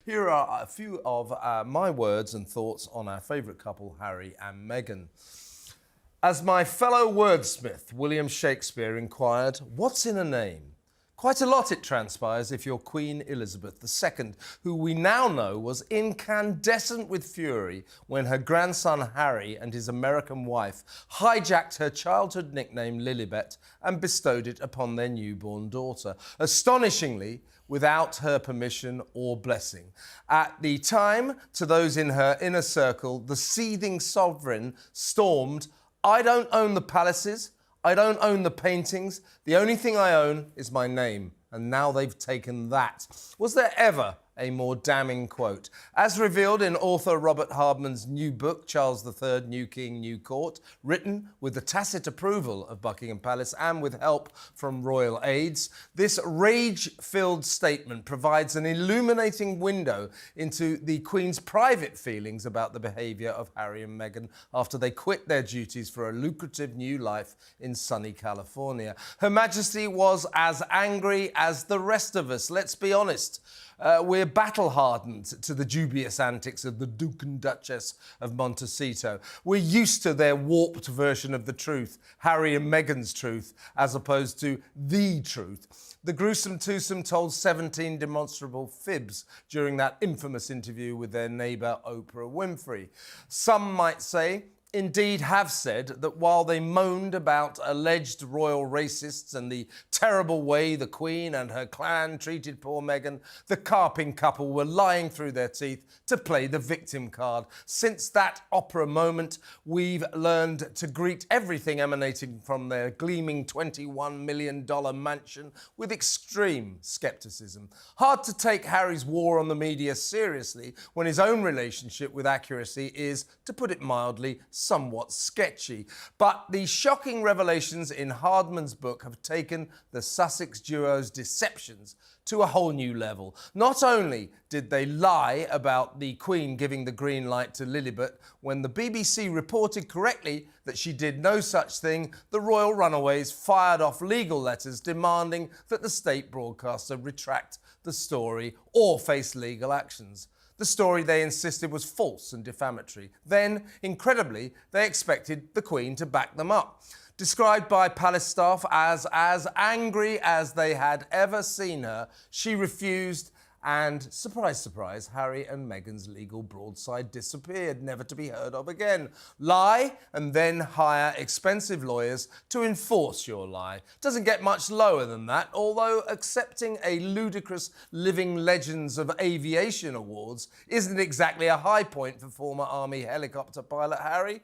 Here are a few of my words and thoughts on our favourite couple, Harry and Meghan. As my fellow wordsmith, William Shakespeare, inquired, what's in a name? Quite a lot, it transpires, if you're Queen Elizabeth II, who we now know was incandescent with fury when her grandson Harry and his American wife hijacked her childhood nickname Lilibet and bestowed it upon their newborn daughter, astonishingly without her permission or blessing. At the time, to those in her inner circle, the seething sovereign stormed, "I don't own the palaces, I don't own the paintings. The only thing I own is my name." And now they've taken that. Was there ever a more damning quote? As revealed in author Robert Hardman's new book, Charles III, New King, New Court, written with the tacit approval of Buckingham Palace and with help from royal aides, this rage-filled statement provides an illuminating window into the Queen's private feelings about the behaviour of Harry and Meghan after they quit their duties for a lucrative new life in sunny California. Her Majesty was as angry as the rest of us, let's be honest. We're battle-hardened to the dubious antics of the Duke and Duchess of Montecito. We're used to their warped version of the truth, Harry and Meghan's truth, as opposed to the truth. The gruesome twosome told 17 demonstrable fibs during that infamous interview with their neighbour Oprah Winfrey. Some might say, indeed have said, that while they moaned about alleged royal racists and the terrible way the Queen and her clan treated poor Meghan, the carping couple were lying through their teeth to play the victim card. Since that opera moment, we've learned to greet everything emanating from their gleaming $21 million mansion with extreme scepticism. Hard to take Harry's war on the media seriously when his own relationship with accuracy is, to put it mildly, somewhat sketchy. But the shocking revelations in Hardman's book have taken the Sussex duo's deceptions to a whole new level. Not only did they lie about the Queen giving the green light to Lilibet when the BBC reported correctly that she did no such thing, the royal runaways fired off legal letters demanding that the state broadcaster retract the story or face legal actions. The story, they insisted, was false and defamatory. Then, incredibly, they expected the Queen to back them up. Described by palace staff as angry as they had ever seen her, she refused, and, surprise, surprise, Harry and Meghan's legal broadside disappeared, never to be heard of again. Lie and then hire expensive lawyers to enforce your lie. Doesn't get much lower than that, although accepting a ludicrous Living Legends of Aviation awards isn't exactly a high point for former Army helicopter pilot Harry.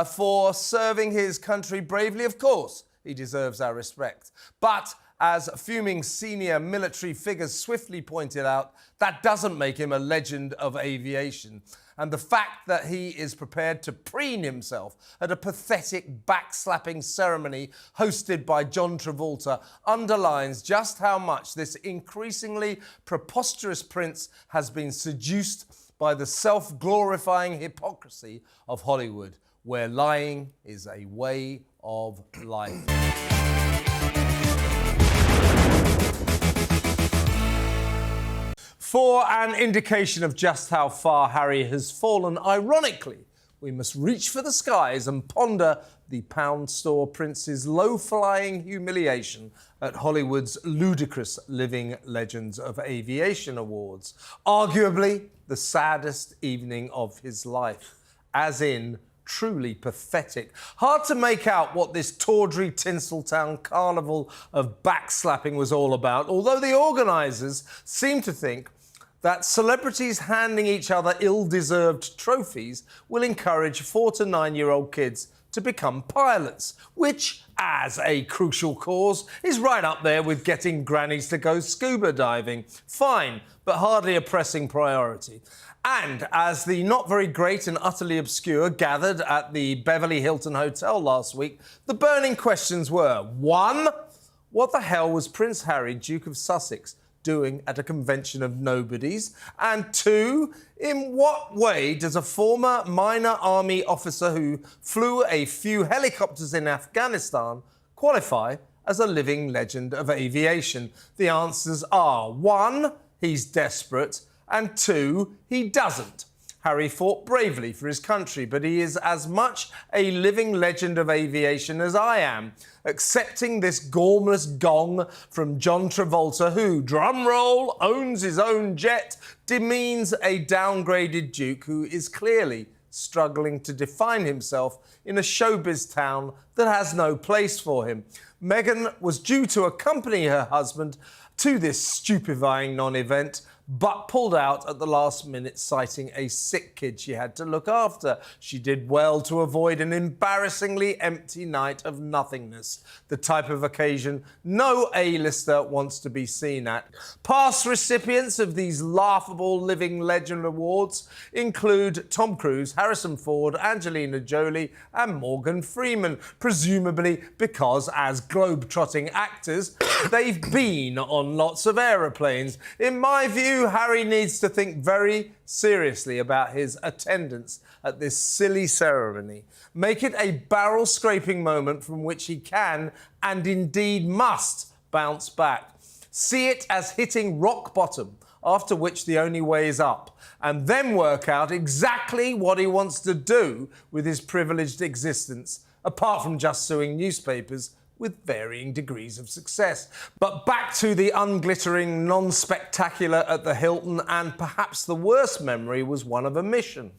For serving his country bravely, of course, he deserves our respect. But as fuming senior military figures swiftly pointed out, that doesn't make him a legend of aviation. And the fact that he is prepared to preen himself at a pathetic backslapping ceremony hosted by John Travolta underlines just how much this increasingly preposterous prince has been seduced by the self-glorifying hypocrisy of Hollywood, where lying is a way of life. For an indication of just how far Harry has fallen, ironically, we must reach for the skies and ponder the pound store prince's low-flying humiliation at Hollywood's ludicrous Living Legends of Aviation Awards. Arguably the saddest evening of his life, as in truly pathetic. Hard to make out what this tawdry Tinseltown carnival of backslapping was all about, although the organisers seem to think that celebrities handing each other ill-deserved trophies will encourage 4 to 9-year-old kids to become pilots, which, as a crucial cause, is right up there with getting grannies to go scuba diving. Fine, but hardly a pressing priority. And as the not very great and utterly obscure gathered at the Beverly Hilton Hotel last week, the burning questions were: 1. What the hell was Prince Harry, Duke of Sussex, doing at a convention of nobodies? And 2, in what way does a former minor army officer who flew a few helicopters in Afghanistan qualify as a living legend of aviation? The answers are: 1, he's desperate, and 2, he doesn't. Harry fought bravely for his country, but he is as much a living legend of aviation as I am, accepting this gormless gong from John Travolta, who, drumroll, owns his own jet, demeans a downgraded Duke who is clearly struggling to define himself in a showbiz town that has no place for him. Meghan was due to accompany her husband to this stupefying non-event, but pulled out at the last minute, citing a sick kid she had to look after. She did well to avoid an embarrassingly empty night of nothingness, the type of occasion no A-lister wants to be seen at. Past recipients of these laughable living legend awards include Tom Cruise, Harrison Ford, Angelina Jolie and Morgan Freeman, presumably because as globe-trotting actors, they've been on lots of aeroplanes. In my view, Harry needs to think very seriously about his attendance at this silly ceremony. Make it a barrel-scraping moment from which he can, and indeed must, bounce back. See it as hitting rock bottom, after which the only way is up, and then work out exactly what he wants to do with his privileged existence, apart from just suing newspapers with varying degrees of success. But back to the unglittering, non-spectacular at the Hilton, and perhaps the worst memory was one of omission.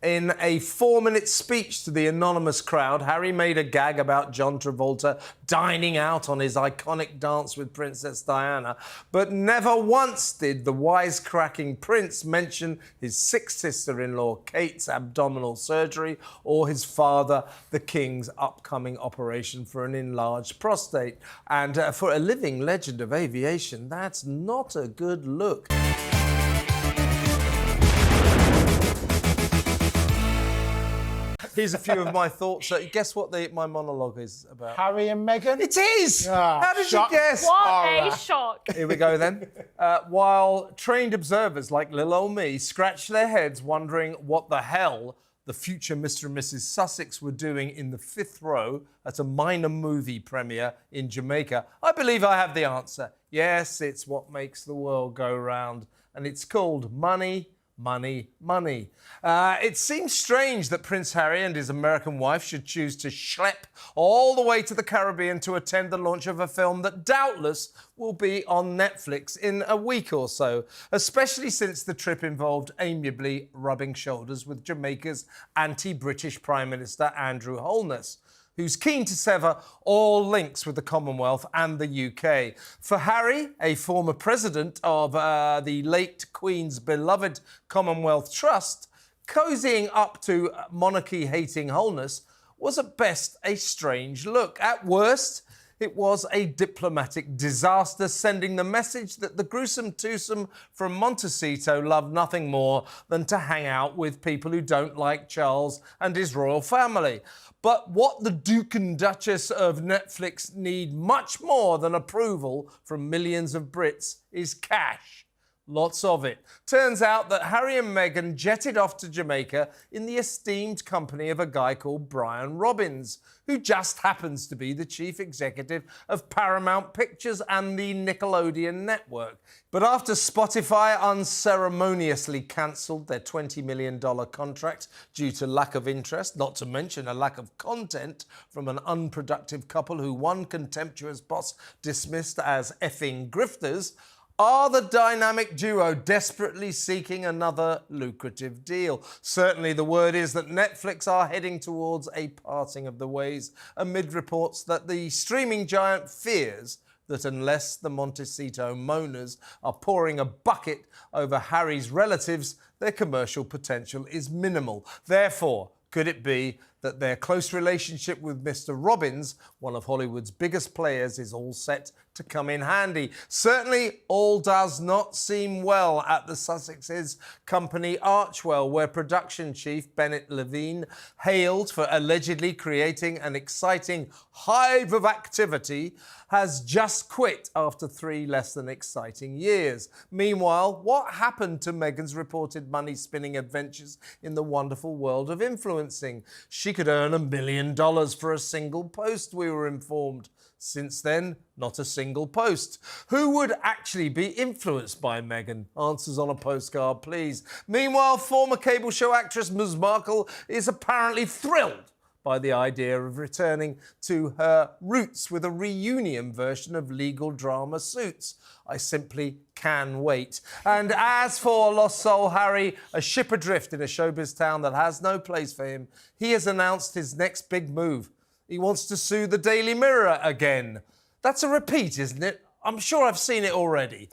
In a 4-minute speech to the anonymous crowd, Harry made a gag about John Travolta dining out on his iconic dance with Princess Diana, but never once did the wisecracking prince mention his sick sister-in-law Kate's abdominal surgery or his father, the king's upcoming operation for an enlarged prostate. And for a living legend of aviation, that's not a good look. Here's a few of my thoughts. Guess what my monologue is about? Harry and Meghan? It is! How did shock. you guess? What a shock. Here we go then. While trained observers like little old me scratch their heads wondering what the hell the future Mr. and Mrs. Sussex were doing in the 5th row at a minor movie premiere in Jamaica, I believe I have the answer. Yes, it's what makes the world go round. And it's called money. Money, money. It seems strange that Prince Harry and his American wife should choose to schlep all the way to the Caribbean to attend the launch of a film that doubtless will be on Netflix in a week or so, especially since the trip involved amiably rubbing shoulders with Jamaica's anti-British Prime Minister Andrew Holness, who's keen to sever all links with the Commonwealth and the UK. For Harry, a former president of the late Queen's beloved Commonwealth Trust, cozying up to monarchy-hating Holness was at best a strange look. At worst, it was a diplomatic disaster, sending the message that the gruesome twosome from Montecito loved nothing more than to hang out with people who don't like Charles and his royal family. But what the Duke and Duchess of Netflix need much more than approval from millions of Brits is cash. Lots of it. Turns out that Harry and Meghan jetted off to Jamaica in the esteemed company of a guy called Brian Robbins, who just happens to be the chief executive of Paramount Pictures and the Nickelodeon network. But after Spotify unceremoniously cancelled their $20 million contract due to lack of interest, not to mention a lack of content from an unproductive couple who one contemptuous boss dismissed as effing grifters, are the dynamic duo desperately seeking another lucrative deal? Certainly the word is that Netflix are heading towards a parting of the ways, amid reports that the streaming giant fears that unless the Montecito moaners are pouring a bucket over Harry's relatives, their commercial potential is minimal. Therefore, could it be that their close relationship with Mr. Robbins, one of Hollywood's biggest players, is all set to come in handy? Certainly, all does not seem well at the Sussexes' company Archwell, where production chief Bennett Levine, hailed for allegedly creating an exciting hive of activity, has just quit after 3 less than exciting years. Meanwhile, what happened to Meghan's reported money-spinning adventures in the wonderful world of influencing? She She could earn $1 million for a single post, we were informed. Since then, not a single post. Who would actually be influenced by Meghan? Answers on a postcard, please. Meanwhile, former cable show actress Ms. Markle is apparently thrilled by the idea of returning to her roots with a reunion version of legal drama Suits. I simply can wait. And as for lost soul Harry, a ship adrift in a showbiz town that has no place for him, he has announced his next big move. He wants to sue the Daily Mirror again. That's a repeat, isn't it? I'm sure I've seen it already.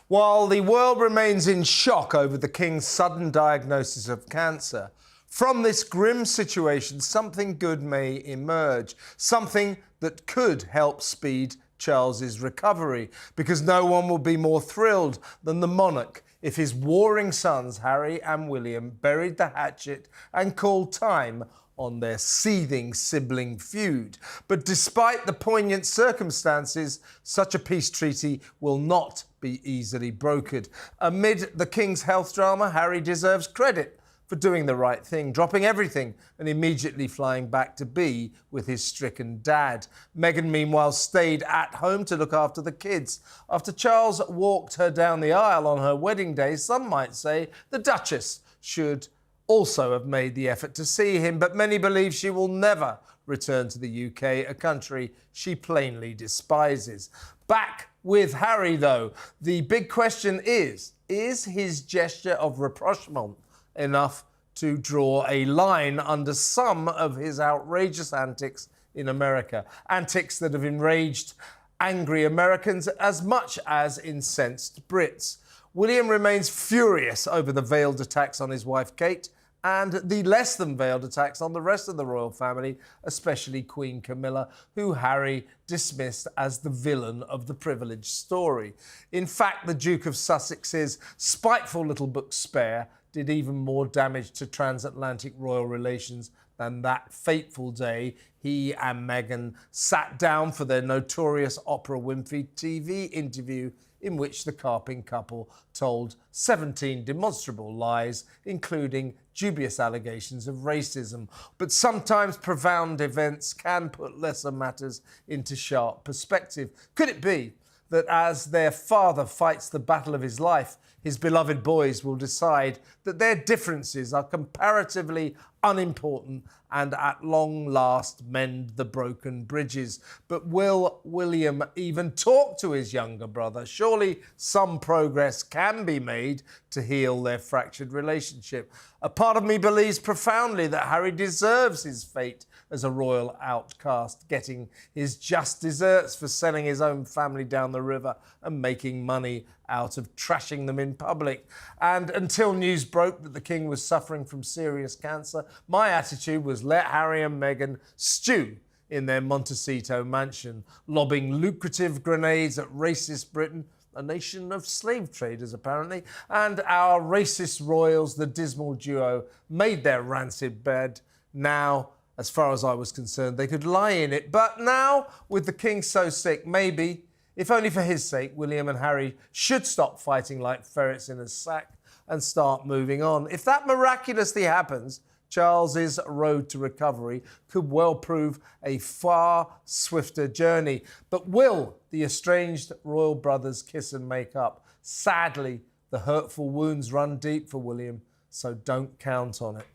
While the world remains in shock over the King's sudden diagnosis of cancer, from this grim situation, something good may emerge. Something that could help speed Charles's recovery, because no one will be more thrilled than the monarch if his warring sons, Harry and William, buried the hatchet and called time on their seething sibling feud. But despite the poignant circumstances, such a peace treaty will not be easily brokered. Amid the King's health drama, Harry deserves credit for doing the right thing, dropping everything and immediately flying back to be with his stricken dad. Meghan, meanwhile, stayed at home to look after the kids. After Charles walked her down the aisle on her wedding day, some might say the Duchess should also have made the effort to see him, but many believe she will never return to the UK, a country she plainly despises. Back with Harry, though, the big question is his gesture of rapprochement enough to draw a line under some of his outrageous antics in America? Antics that have enraged angry Americans as much as incensed Brits. William remains furious over the veiled attacks on his wife Kate and the less than veiled attacks on the rest of the royal family, especially Queen Camilla, who Harry dismissed as the villain of the privileged story. In fact, the Duke of Sussex's spiteful little book Spare did even more damage to transatlantic royal relations than that fateful day he and Meghan sat down for their notorious Oprah Winfrey TV interview in which the carping couple told 17 demonstrable lies, including dubious allegations of racism. But sometimes profound events can put lesser matters into sharp perspective. Could it be that as their father fights the battle of his life, his beloved boys will decide that their differences are comparatively unimportant and at long last mend the broken bridges? But will William even talk to his younger brother? Surely some progress can be made to heal their fractured relationship. A part of me believes profoundly that Harry deserves his fate as a royal outcast, getting his just desserts for selling his own family down the river and making money out of trashing them in public. And until news broke that the King was suffering from serious cancer, my attitude was let Harry and Meghan stew in their Montecito mansion, lobbing lucrative grenades at racist Britain, a nation of slave traders apparently, and our racist royals, the dismal duo, made their rancid bed. Now, as far as I was concerned, they could lie in it. But now, with the King so sick, maybe, if only for his sake, William and Harry should stop fighting like ferrets in a sack and start moving on. If that miraculously happens, Charles's road to recovery could well prove a far swifter journey. But will the estranged royal brothers kiss and make up? Sadly, the hurtful wounds run deep for William, so don't count on it.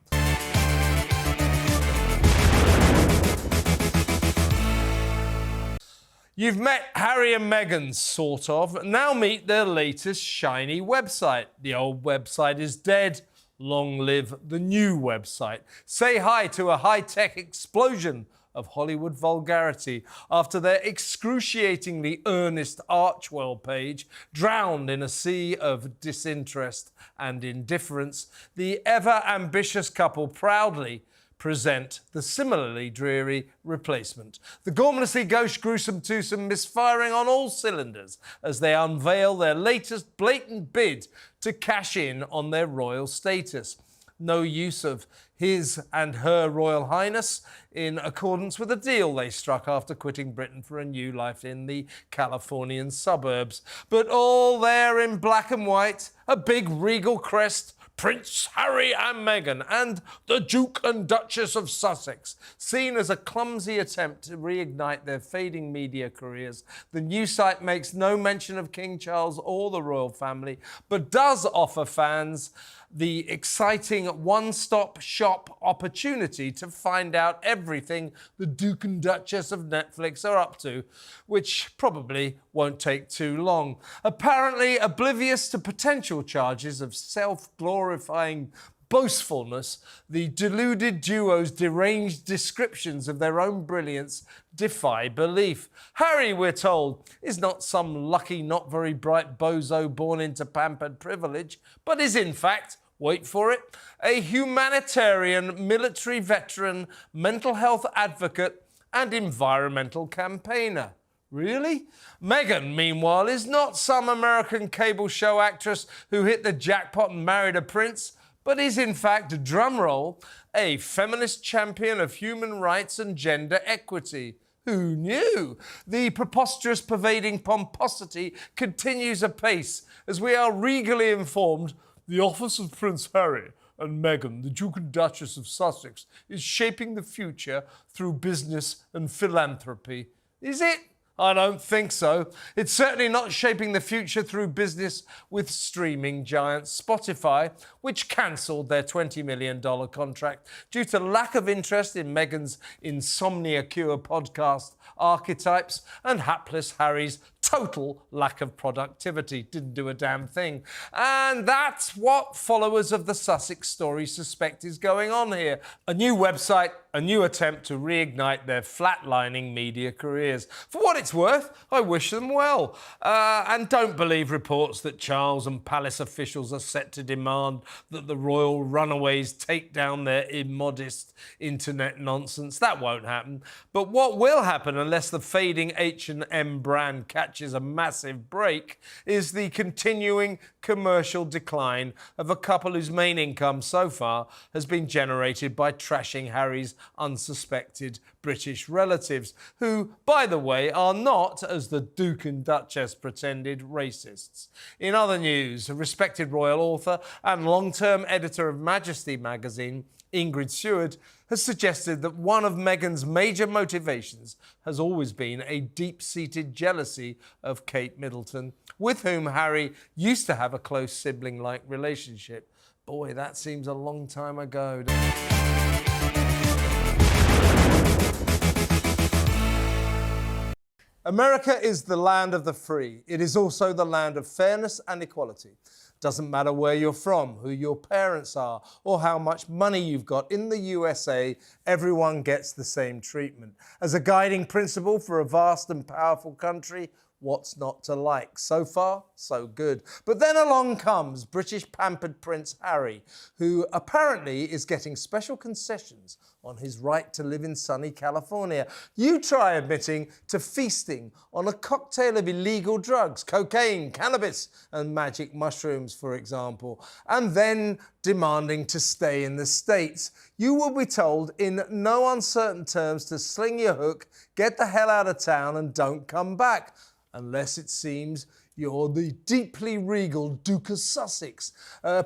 You've met Harry and Meghan, sort of. Now meet their latest shiny website. The old website is dead. Long live the new website. Say hi to a high-tech explosion of Hollywood vulgarity after their excruciatingly earnest Archwell page drowned in a sea of disinterest and indifference. The ever-ambitious couple proudly present the similarly dreary replacement. The gormlessly gauche, gruesome twosome misfiring on all cylinders as they unveil their latest blatant bid to cash in on their royal status. no use of His and Her Royal Highness in accordance with a deal they struck after quitting Britain for a new life in the Californian suburbs. But all there in black and white, a big regal crest, Prince Harry and Meghan and the Duke and Duchess of Sussex. Seen as a clumsy attempt to reignite their fading media careers, the new site makes no mention of King Charles or the royal family, but does offer fans the exciting one-stop shop opportunity to find out everything the Duke and Duchess of Netflix are up to, which probably won't take too long. Apparently oblivious to potential charges of self-glorifying boastfulness, the deluded duo's deranged descriptions of their own brilliance defy belief. Harry, we're told, is not some lucky, not very bright bozo born into pampered privilege, but is in fact, wait for it, a humanitarian, military veteran, mental health advocate and environmental campaigner. Really? Meghan, meanwhile, is not some American cable show actress who hit the jackpot and married a prince, but is in fact, drumroll, a feminist champion of human rights and gender equity. Who knew? The preposterous pervading pomposity continues apace as we are regally informed the office of Prince Harry and Meghan, the Duke and Duchess of Sussex, is shaping the future through business and philanthropy. Is it? I don't think so. It's certainly not shaping the future through business with streaming giant Spotify, which cancelled their $20 million contract due to lack of interest in Meghan's insomnia cure podcast archetypes and hapless Harry's total lack of productivity. Didn't do a damn thing. And that's what followers of the Sussex story suspect is going on here. A new website, a new attempt to reignite their flatlining media careers. For what it's worth, I wish them well. And don't believe reports that Charles and palace officials are set to demand that the royal runaways take down their immodest internet nonsense. That won't happen. But what will happen, unless the fading H&M brand catches a massive break, is the continuing commercial decline of a couple whose main income so far has been generated by trashing Harry's unsuspected British relatives, who, by the way, are not, as the Duke and Duchess pretended, racists. In other news, a respected royal author and long-term editor of Majesty magazine, Ingrid Seward, has suggested that one of Meghan's major motivations has always been a deep-seated jealousy of Kate Middleton, with whom Harry used to have a close sibling-like relationship. Boy, that seems a long time ago. America is the land of the free. It is also the land of fairness and equality. Doesn't matter where you're from, who your parents are, or how much money you've got. In the USA, everyone gets the same treatment. As a guiding principle for a vast and powerful country, what's not to like? So far, so good. But then along comes British pampered Prince Harry, who apparently is getting special concessions on his right to live in sunny California. You try admitting to feasting on a cocktail of illegal drugs, cocaine, cannabis, and magic mushrooms, for example, and then demanding to stay in the States. You will be told in no uncertain terms to sling your hook, get the hell out of town, and don't come back. Unless it seems you're the deeply regal Duke of Sussex,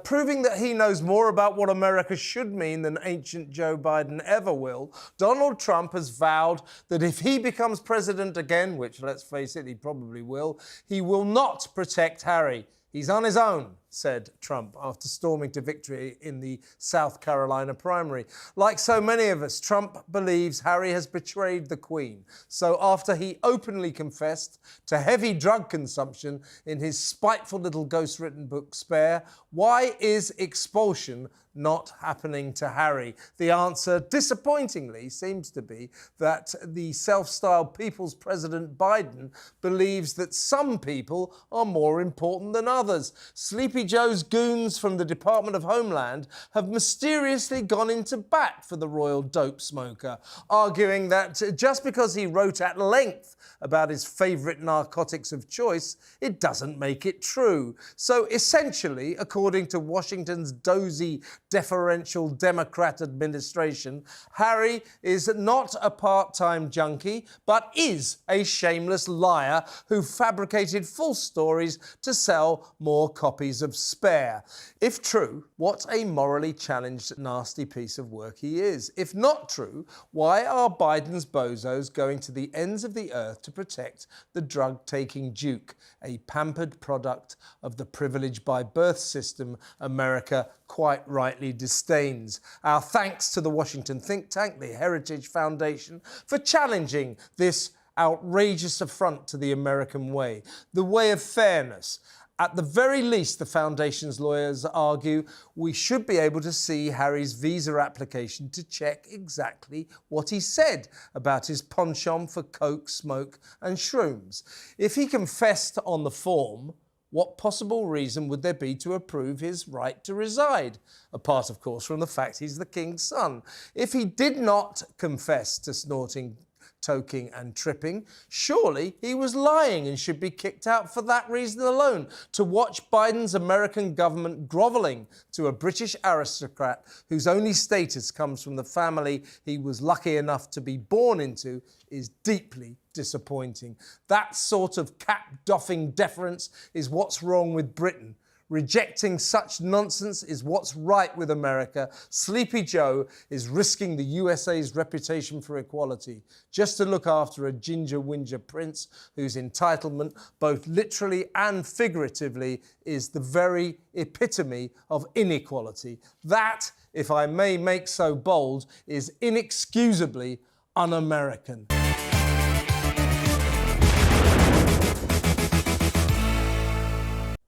proving that he knows more about what America should mean than ancient Joe Biden ever will. Donald Trump has vowed that if he becomes president again, which, let's face it, he probably will, he will not protect Harry. He's on his own, said Trump after storming to victory in the South Carolina primary. Like so many of us, Trump believes Harry has betrayed the Queen. So after he openly confessed to heavy drug consumption in his spiteful little ghostwritten book Spare, why is expulsion not happening to Harry? The answer, disappointingly, seems to be that the self-styled People's President Biden believes that some people are more important than others. Sleepy Joe's goons from the Department of Homeland have mysteriously gone into bat for the royal dope smoker, arguing that just because he wrote at length about his favourite narcotics of choice, it doesn't make it true. So essentially, according to Washington's dozy deferential Democrat administration, Harry is not a part-time junkie, but is a shameless liar who fabricated false stories to sell more copies of Spare. If true, what a morally challenged, nasty piece of work he is. If not true, why are Biden's bozos going to the ends of the earth to protect the drug-taking Duke, a pampered product of the privilege by birth system America quite rightly disdains? Our thanks to the Washington think tank, the Heritage Foundation, for challenging this outrageous affront to the American way, the way of fairness. At the very least, the Foundation's lawyers argue, we should be able to see Harry's visa application to check exactly what he said about his penchant for coke, smoke and shrooms. If he confessed on the form, what possible reason would there be to approve his right to reside? Apart, of course, from the fact he's the king's son. If he did not confess to snorting, toking and tripping, surely he was lying and should be kicked out for that reason alone. To watch Biden's American government grovelling to a British aristocrat whose only status comes from the family he was lucky enough to be born into is deeply disappointing. That sort of cap-doffing deference is what's wrong with Britain. Rejecting such nonsense is what's right with America. Sleepy Joe is risking the USA's reputation for equality just to look after a ginger-whinger prince whose entitlement, both literally and figuratively, is the very epitome of inequality. That, if I may make so bold, is inexcusably un-American.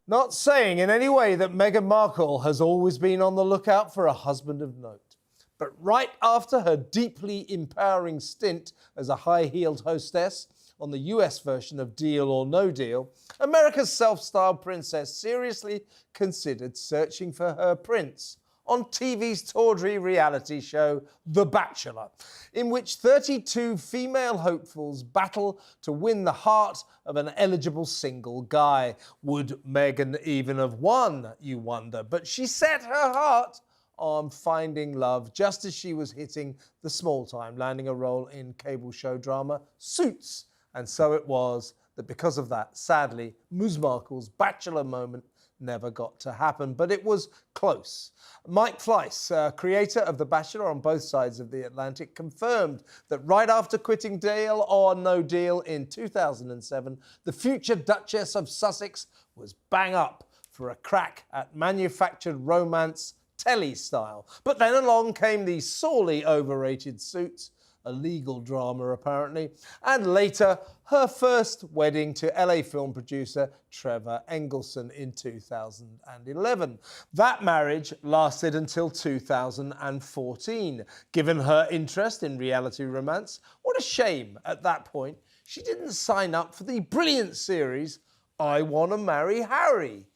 Not saying in any way that Meghan Markle has always been on the lookout for a husband of note. But right after her deeply empowering stint as a high-heeled hostess on the US version of Deal or No Deal, America's self-styled princess seriously considered searching for her prince on TV's tawdry reality show The Bachelor, in which 32 female hopefuls battle to win the heart of an eligible single guy. Would Meghan even have won, you wonder? But she set her heart on finding love just as she was hitting the small time, landing a role in cable show drama Suits. And so it was that because of that, sadly, Ms. Markle's Bachelor moment never got to happen, but it was close. Mike Fleiss, creator of The Bachelor on both sides of the Atlantic, confirmed that right after quitting Deal or No Deal in 2007, the future Duchess of Sussex was bang up for a crack at manufactured romance telly style. But then along came the sorely overrated Suits, a legal drama apparently, and later her first wedding to LA film producer Trevor Engelson in 2011. That marriage lasted until 2014. Given her interest in reality romance, what a shame at that point she didn't sign up for the brilliant series I Wanna Marry Harry.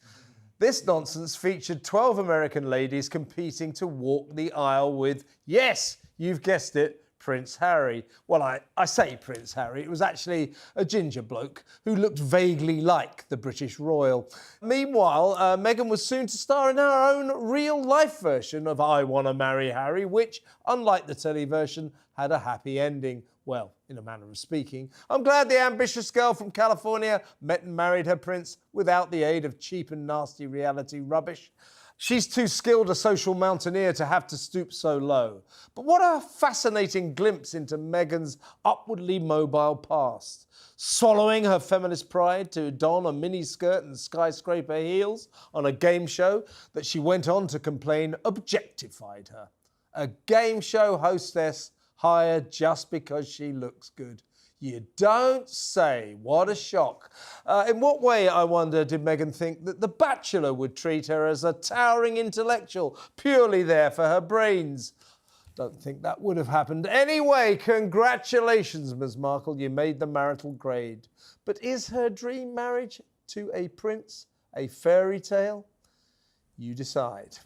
This nonsense featured 12 American ladies competing to walk the aisle with, yes, you've guessed it, Prince Harry. Well, I say Prince Harry. It was actually a ginger bloke who looked vaguely like the British royal. Meanwhile, Meghan was soon to star in her own real-life version of I Wanna Marry Harry, which, unlike the telly version, had a happy ending. Well, in a manner of speaking. I'm glad the ambitious girl from California met and married her prince without the aid of cheap and nasty reality rubbish. She's too skilled a social mountaineer to have to stoop so low. But what a fascinating glimpse into Meghan's upwardly mobile past. Swallowing her feminist pride to don a miniskirt and skyscraper heels on a game show that she went on to complain objectified her. A game show hostess hired just because she looks good. You don't say. What a shock. In what way, I wonder, did Meghan think that The Bachelor would treat her as a towering intellectual, purely there for her brains? Don't think that would have happened. Anyway, congratulations, Ms. Markle, you made the marital grade. But is her dream marriage to a prince a fairy tale? You decide.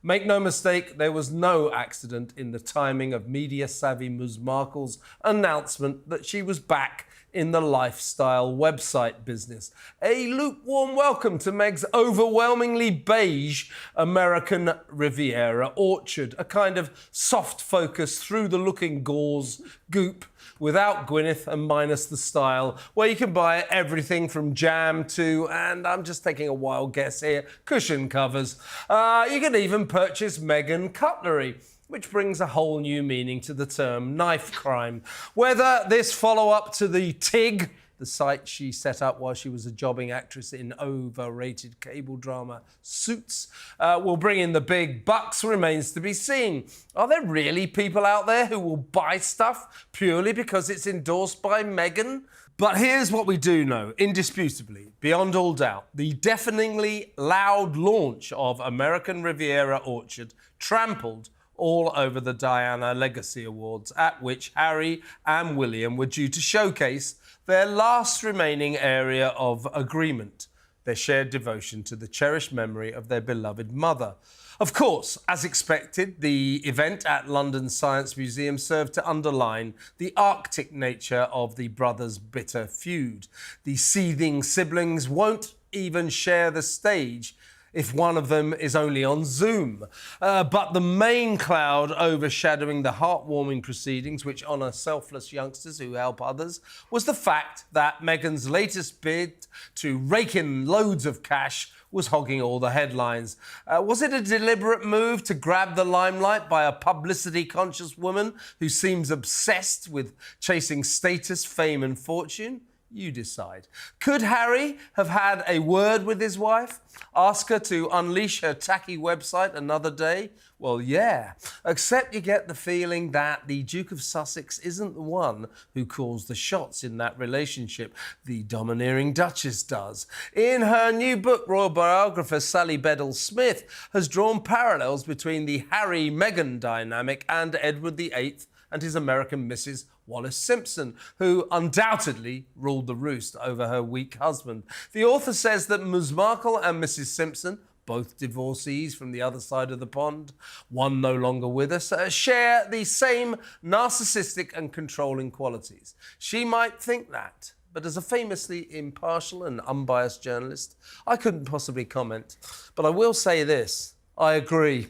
Make no mistake, there was no accident in the timing of media-savvy Ms. Markle's announcement that she was back in the lifestyle website business. A lukewarm welcome to Meg's overwhelmingly beige American Riviera orchard, a kind of soft focus through the looking gauze goop without Gwyneth and minus the style, where you can buy everything from jam to, and I'm just taking a wild guess here, cushion covers. You can even purchase Meghan cutlery, which brings a whole new meaning to the term knife crime. Whether this follow-up to the TIG, the site she set up while she was a jobbing actress in overrated cable drama Suits, will bring in the big bucks remains to be seen. Are there really people out there who will buy stuff purely because it's endorsed by Meghan? But here's what we do know, indisputably, beyond all doubt. The deafeningly loud launch of American Riviera Orchard trampled all over the Diana Legacy Awards, at which Harry and William were due to showcase their last remaining area of agreement, their shared devotion to the cherished memory of their beloved mother. Of course, as expected, the event at London's Science Museum served to underline the Arctic nature of the brothers' bitter feud. The seething siblings won't even share the stage if one of them is only on Zoom. But the main cloud overshadowing the heartwarming proceedings, which honour selfless youngsters who help others, was the fact that Meghan's latest bid to rake in loads of cash was hogging all the headlines. Was it a deliberate move to grab the limelight by a publicity-conscious woman who seems obsessed with chasing status, fame and fortune? You decide. Could Harry have had a word with his wife? Ask her to unleash her tacky website another day? Well, yeah. Except you get the feeling that the Duke of Sussex isn't the one who calls the shots in that relationship. The domineering Duchess does. In her new book, royal biographer Sally Bedell-Smith has drawn parallels between the Harry-Meghan dynamic and Edward VIII and his American Mrs. Wallis Simpson, who undoubtedly ruled the roost over her weak husband. The author says that Ms. Markle and Mrs. Simpson, both divorcees from the other side of the pond, one no longer with us, share the same narcissistic and controlling qualities. She might think that, but as a famously impartial and unbiased journalist, I couldn't possibly comment. But I will say this, I agree.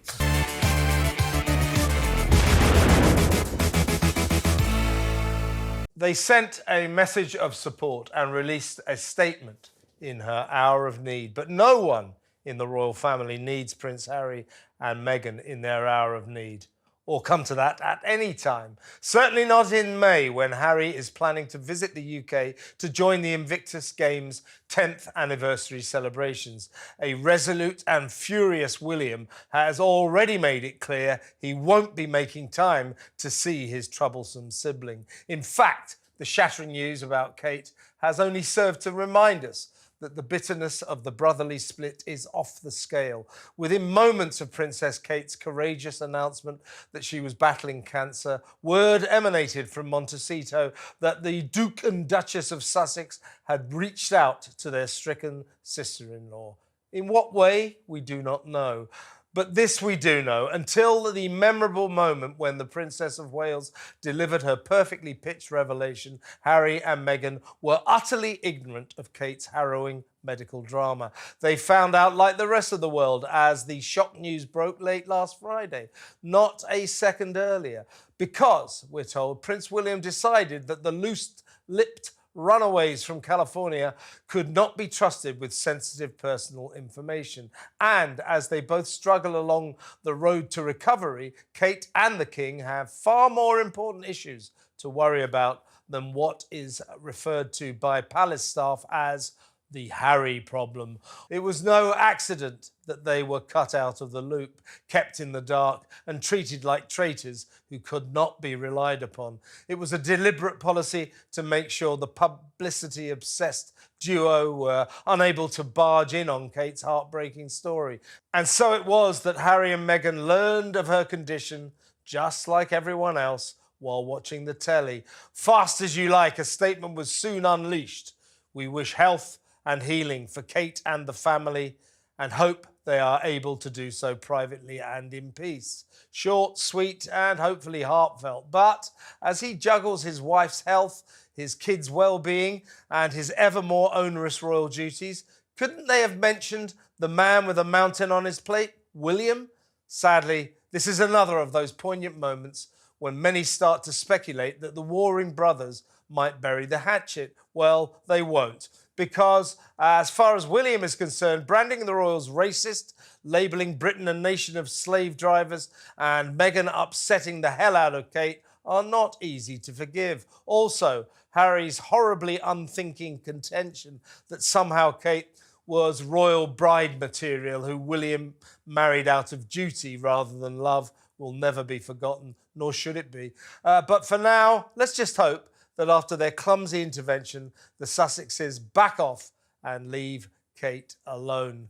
They sent a message of support and released a statement in her hour of need. But no one in the royal family needs Prince Harry and Meghan in their hour of need, or come to that at any time. Certainly not in May, when Harry is planning to visit the UK to join the Invictus Games' 10th anniversary celebrations. A resolute and furious William has already made it clear he won't be making time to see his troublesome sibling. In fact, the shattering news about Kate has only served to remind us that the bitterness of the brotherly split is off the scale. Within moments of Princess Kate's courageous announcement that she was battling cancer, word emanated from Montecito that the Duke and Duchess of Sussex had reached out to their stricken sister-in-law. In what way, we do not know. But this we do know, until the memorable moment when the Princess of Wales delivered her perfectly pitched revelation, Harry and Meghan were utterly ignorant of Kate's harrowing medical drama. They found out like the rest of the world as the shock news broke late last Friday, not a second earlier, because, we're told, Prince William decided that the loose-lipped runaways from California could not be trusted with sensitive personal information. And as they both struggle along the road to recovery, Kate and the King have far more important issues to worry about than what is referred to by palace staff as the Harry problem. It was no accident that they were cut out of the loop, kept in the dark and treated like traitors who could not be relied upon. It was a deliberate policy to make sure the publicity-obsessed duo were unable to barge in on Kate's heartbreaking story. And so it was that Harry and Meghan learned of her condition, just like everyone else, while watching the telly. Fast as you like, a statement was soon unleashed. We wish health and healing for Kate and the family, and hope they are able to do so privately and in peace. Short, sweet, and hopefully heartfelt. But as he juggles his wife's health, his kids' well-being, and his ever more onerous royal duties, couldn't they have mentioned the man with a mountain on his plate, William? Sadly, this is another of those poignant moments when many start to speculate that the warring brothers might bury the hatchet. Well, they won't, because as far as William is concerned, branding the royals racist, labelling Britain a nation of slave drivers, and Meghan upsetting the hell out of Kate are not easy to forgive. Also, Harry's horribly unthinking contention that somehow Kate was royal bride material who William married out of duty rather than love will never be forgotten, nor should it be. But for now, let's just hope that after their clumsy intervention, the Sussexes back off and leave Kate alone.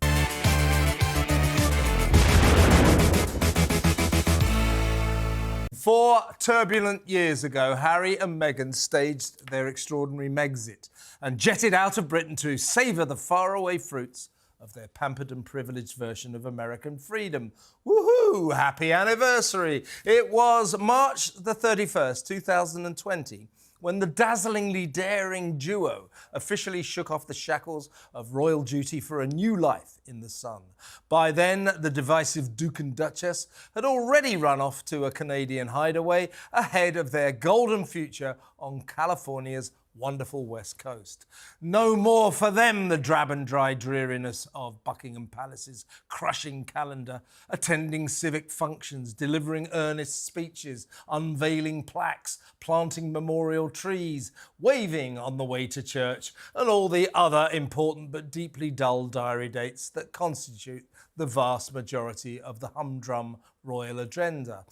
4 turbulent years ago, Harry and Meghan staged their extraordinary Megxit and jetted out of Britain to savour the faraway fruits of their pampered and privileged version of American freedom. Woohoo! Happy anniversary! It was March the 31st, 2020, when the dazzlingly daring duo officially shook off the shackles of royal duty for a new life in the sun. By then, the divisive Duke and Duchess had already run off to a Canadian hideaway ahead of their golden future on California's wonderful West Coast. No more for them the drab and dry dreariness of Buckingham Palace's crushing calendar, attending civic functions, delivering earnest speeches, unveiling plaques, planting memorial trees, waving on the way to church, and all the other important but deeply dull diary dates that constitute the vast majority of the humdrum royal agenda.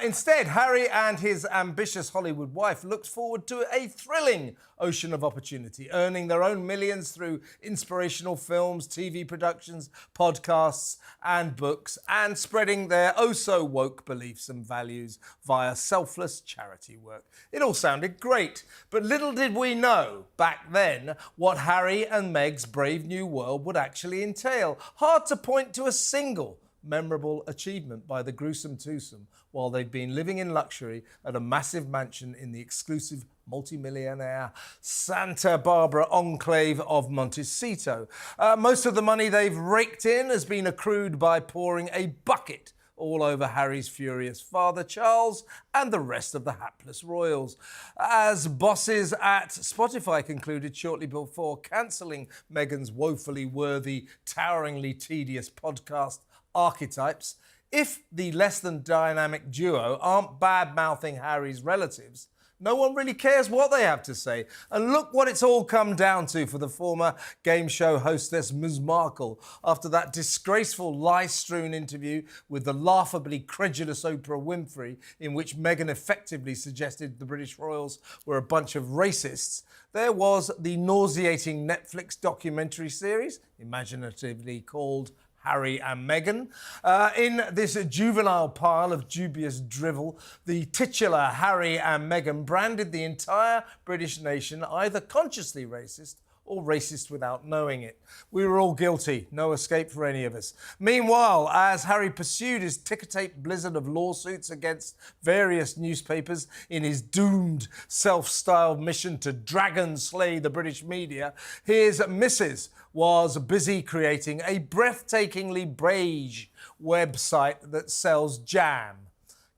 Instead, Harry and his ambitious Hollywood wife looked forward to a thrilling ocean of opportunity, earning their own millions through inspirational films, TV productions, podcasts and books, and spreading their oh-so-woke beliefs and values via selfless charity work. It all sounded great, but little did we know back then what Harry and Meg's brave new world would actually entail. Hard to point to a single memorable achievement by the gruesome twosome while they've been living in luxury at a massive mansion in the exclusive multi-millionaire Santa Barbara enclave of Montecito. Most of the money they've raked in has been accrued by pouring a bucket all over Harry's furious father, Charles, and the rest of the hapless royals. As bosses at Spotify concluded shortly before cancelling Meghan's woefully worthy, toweringly tedious podcast Archetypes, if the less than dynamic duo aren't bad-mouthing Harry's relatives, no one really cares what they have to say. And look what it's all come down to for the former game show hostess Ms. Markle after that disgraceful lie-strewn interview with the laughably credulous Oprah Winfrey, in which Meghan effectively suggested the British royals were a bunch of racists. There was the nauseating Netflix documentary series, imaginatively called Harry and Meghan. In this juvenile pile of dubious drivel, the titular Harry and Meghan branded the entire British nation either consciously racist or racist without knowing it. We were all guilty, no escape for any of us. Meanwhile, as Harry pursued his ticker-tape blizzard of lawsuits against various newspapers in his doomed, self-styled mission to dragon slay the British media, his missus was busy creating a breathtakingly beige website that sells jam,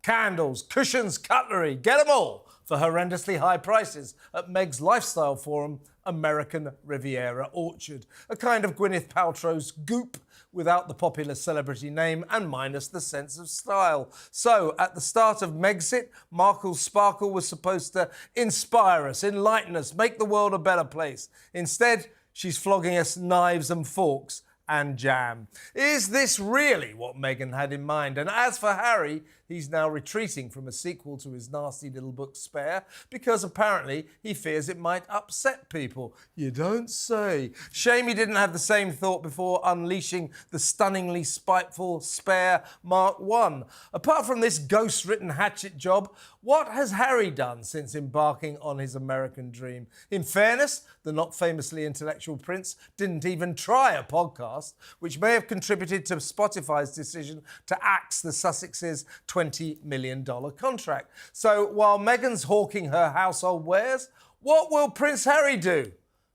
candles, cushions, cutlery, get them all for horrendously high prices at Meg's lifestyle forum, American Riviera Orchard, a kind of Gwyneth Paltrow's Goop without the popular celebrity name and minus the sense of style. So, at the start of Megxit, Markle's sparkle was supposed to inspire us, enlighten us, make the world a better place. Instead, she's flogging us knives and forks and jam. Is this really what Meghan had in mind? And as for Harry, he's now retreating from a sequel to his nasty little book Spare because apparently he fears it might upset people. You don't say. Shame he didn't have the same thought before unleashing the stunningly spiteful Spare Mark I. Apart from this ghost-written hatchet job, what has Harry done since embarking on his American dream? In fairness, the not famously intellectual prince didn't even try a podcast, which may have contributed to Spotify's decision to axe the Sussexes' $20 million contract. So while Meghan's hawking her household wares, what will Prince Harry do?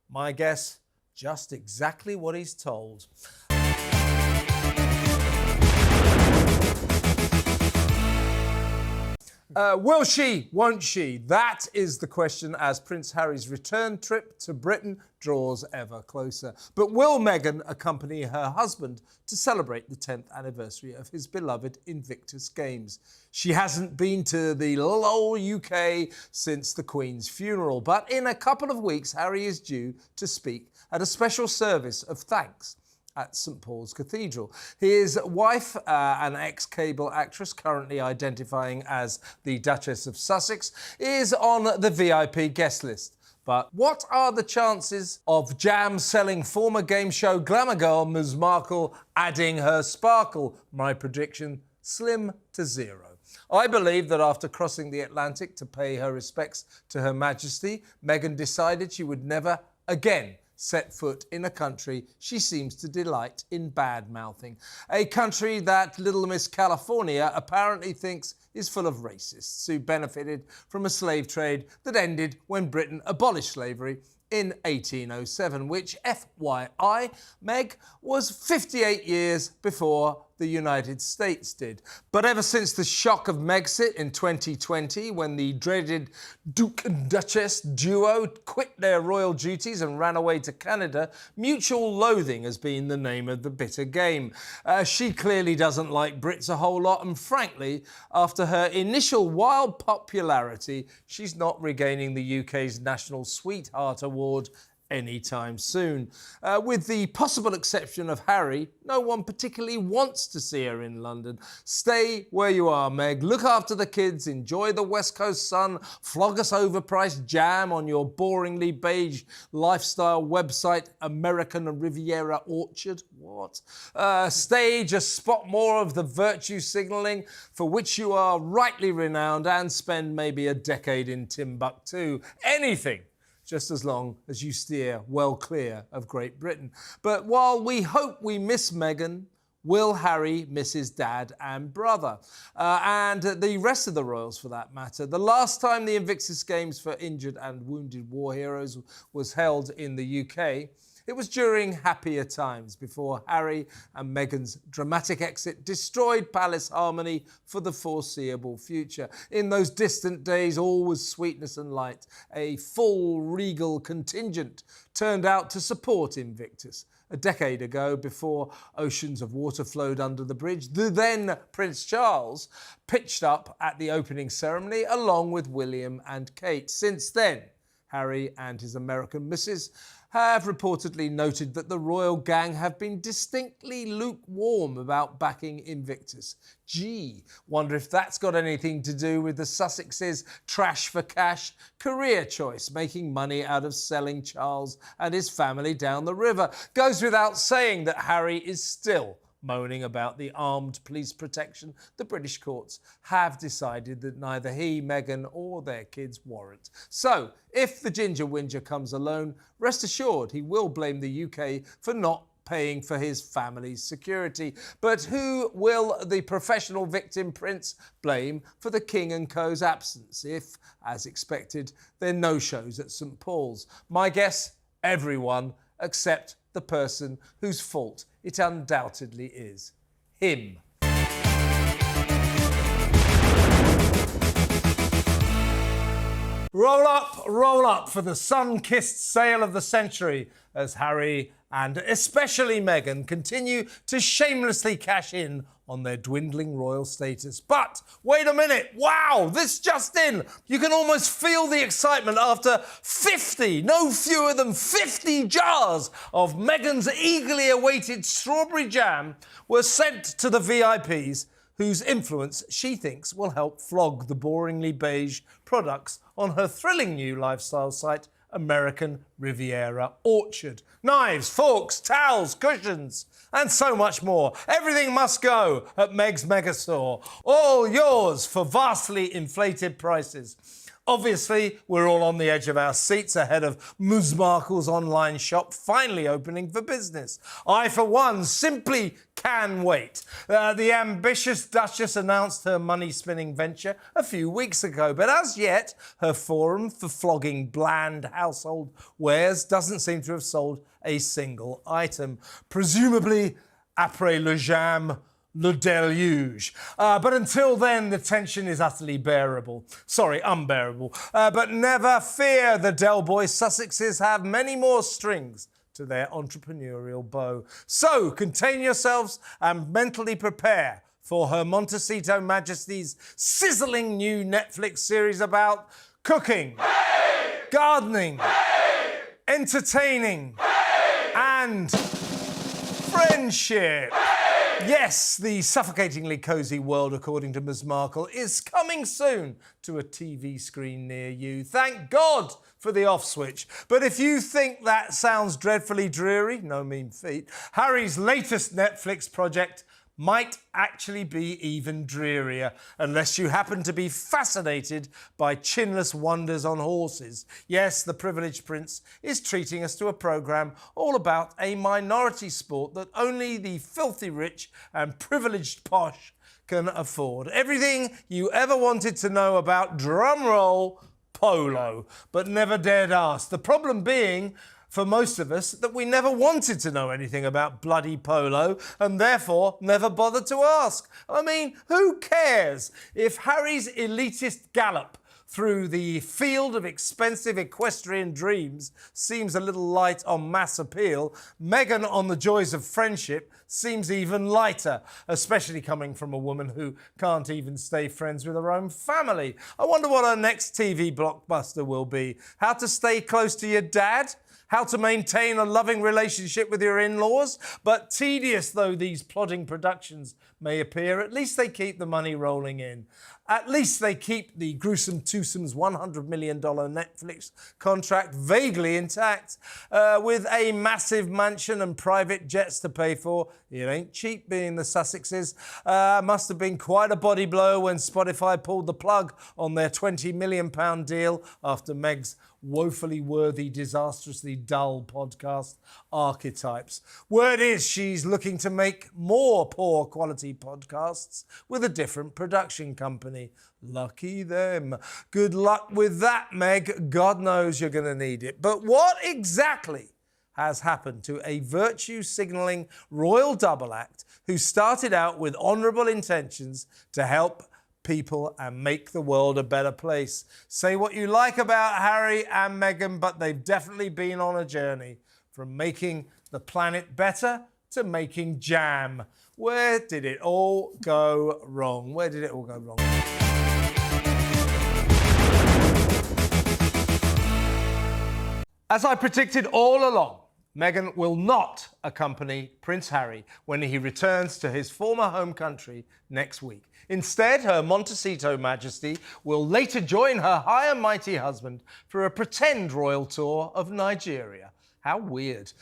My guess, just exactly what he's told. Will she, won't she? That is the question as Prince Harry's return trip to Britain draws ever closer. But will Meghan accompany her husband to celebrate the 10th anniversary of his beloved Invictus Games? She hasn't been to the lol UK since the Queen's funeral, but in a couple of weeks, Harry is due to speak at a special service of thanks at St Paul's Cathedral. His wife, an ex-cable actress currently identifying as the Duchess of Sussex, is on the VIP guest list. But what are the chances of jam-selling former game show glamour girl Ms Markle adding her sparkle? My prediction, slim to zero. I believe that after crossing the Atlantic to pay her respects to Her Majesty, Meghan decided she would never again set foot in a country she seems to delight in bad-mouthing. A country that Little Miss California apparently thinks is full of racists who benefited from a slave trade that ended when Britain abolished slavery in 1807, which, FYI, Meg, was 58 years before the United States did. But ever since the shock of Megxit in 2020, when the dreaded Duke and Duchess duo quit their royal duties and ran away to Canada, mutual loathing has been the name of the bitter game. She clearly doesn't like Brits a whole lot, and frankly, after her initial wild popularity, she's not regaining the UK's National Sweetheart Award anytime soon. With the possible exception of Harry, no one particularly wants to see her in London. Stay where you are, Meg. Look after the kids, enjoy the West Coast sun, flog us overpriced jam on your boringly beige lifestyle website, American Riviera Orchard. What? Stage a spot more of the virtue signalling for which you are rightly renowned, and spend maybe a decade in Timbuktu. Anything, just as long as you steer well clear of Great Britain. But while we hope we miss Meghan, will Harry miss his dad and brother? And the rest of the royals, for that matter. The last time the Invictus Games for injured and wounded war heroes was held in the UK, it was during happier times before Harry and Meghan's dramatic exit destroyed palace harmony for the foreseeable future. In those distant days, all was sweetness and light. A full regal contingent turned out to support Invictus. A decade ago, before oceans of water flowed under the bridge, the then Prince Charles pitched up at the opening ceremony along with William and Kate. Since then, Harry and his American missus have reportedly noted that the royal gang have been distinctly lukewarm about backing Invictus. Gee, wonder if that's got anything to do with the Sussexes' trash for cash career choice, making money out of selling Charles and his family down the river. Goes without saying that Harry is still moaning about the armed police protection the British courts have decided that neither he, Meghan, or their kids warrant. So, if the Ginger Whinger comes alone, rest assured he will blame the UK for not paying for his family's security. But who will the professional victim prince blame for the King and Co.'s absence if, as expected, there are no shows at St Paul's? My guess, everyone except the person whose fault it undoubtedly is. Him. Roll up for the sun-kissed sale of the century as Harry and especially Meghan continue to shamelessly cash in on their dwindling royal status. But wait a minute, wow, this just in. You can almost feel the excitement after 50, no fewer than 50 jars of Meghan's eagerly awaited strawberry jam were sent to the VIPs whose influence she thinks will help flog the boringly beige products on her thrilling new lifestyle site, American Riviera Orchard. Knives, forks, towels, cushions, and so much more. Everything must go at Meg's Megastore. All yours for vastly inflated prices. Obviously, we're all on the edge of our seats ahead of Ms. Markle's online shop finally opening for business. I, for one, simply can wait. The ambitious Duchess announced her money-spinning venture a few weeks ago, but as yet, her forum for flogging bland household wares doesn't seem to have sold a single item. Presumably, après le jam, le deluge. But until then, the tension is utterly unbearable. But never fear, the Del Boy Sussexes have many more strings to their entrepreneurial bow. So, contain yourselves and mentally prepare for Her Montecito Majesty's sizzling new Netflix series about cooking, gardening, entertaining, and friendship. Yes, the suffocatingly cosy world, according to Ms. Markle, is coming soon to a TV screen near you. Thank God for the off switch. But if you think that sounds dreadfully dreary, no mean feat, Harry's latest Netflix project might actually be even drearier, unless you happen to be fascinated by chinless wonders on horses. Yes, the privileged prince is treating us to a programme all about a minority sport that only the filthy rich and privileged posh can afford. Everything you ever wanted to know about, drumroll, polo, but never dared ask. The problem being, for most of us, that we never wanted to know anything about bloody polo and therefore never bothered to ask. I mean, who cares if Harry's elitist gallop through the field of expensive equestrian dreams seems a little light on mass appeal? Meghan on the joys of friendship seems even lighter, especially coming from a woman who can't even stay friends with her own family. I wonder what her next TV blockbuster will be. How to stay close to your dad? How to maintain a loving relationship with your in-laws? But tedious though these plodding productions may appear, at least they keep the money rolling in. At least they keep the gruesome twosome's $100 million Netflix contract vaguely intact. With a massive mansion and private jets to pay for, it ain't cheap being the Sussexes. Must have been quite a body blow when Spotify pulled the plug on their £20 million deal after Meg's woefully worthy, disastrously dull podcast Archetypes. Word is she's looking to make more poor quality podcasts with a different production company. Lucky them. Good luck with that, Meg. God knows you're going to need it. But what exactly has happened to a virtue-signalling royal double act who started out with honourable intentions to help people and make the world a better place? Say what you like about Harry and Meghan, but they've definitely been on a journey from making the planet better to making jam. Where did it all go wrong? Where did it all go wrong? As I predicted all along, Meghan will not accompany Prince Harry when he returns to his former home country next week. Instead, Her Montecito Majesty will later join her high and mighty husband for a pretend royal tour of Nigeria. How weird.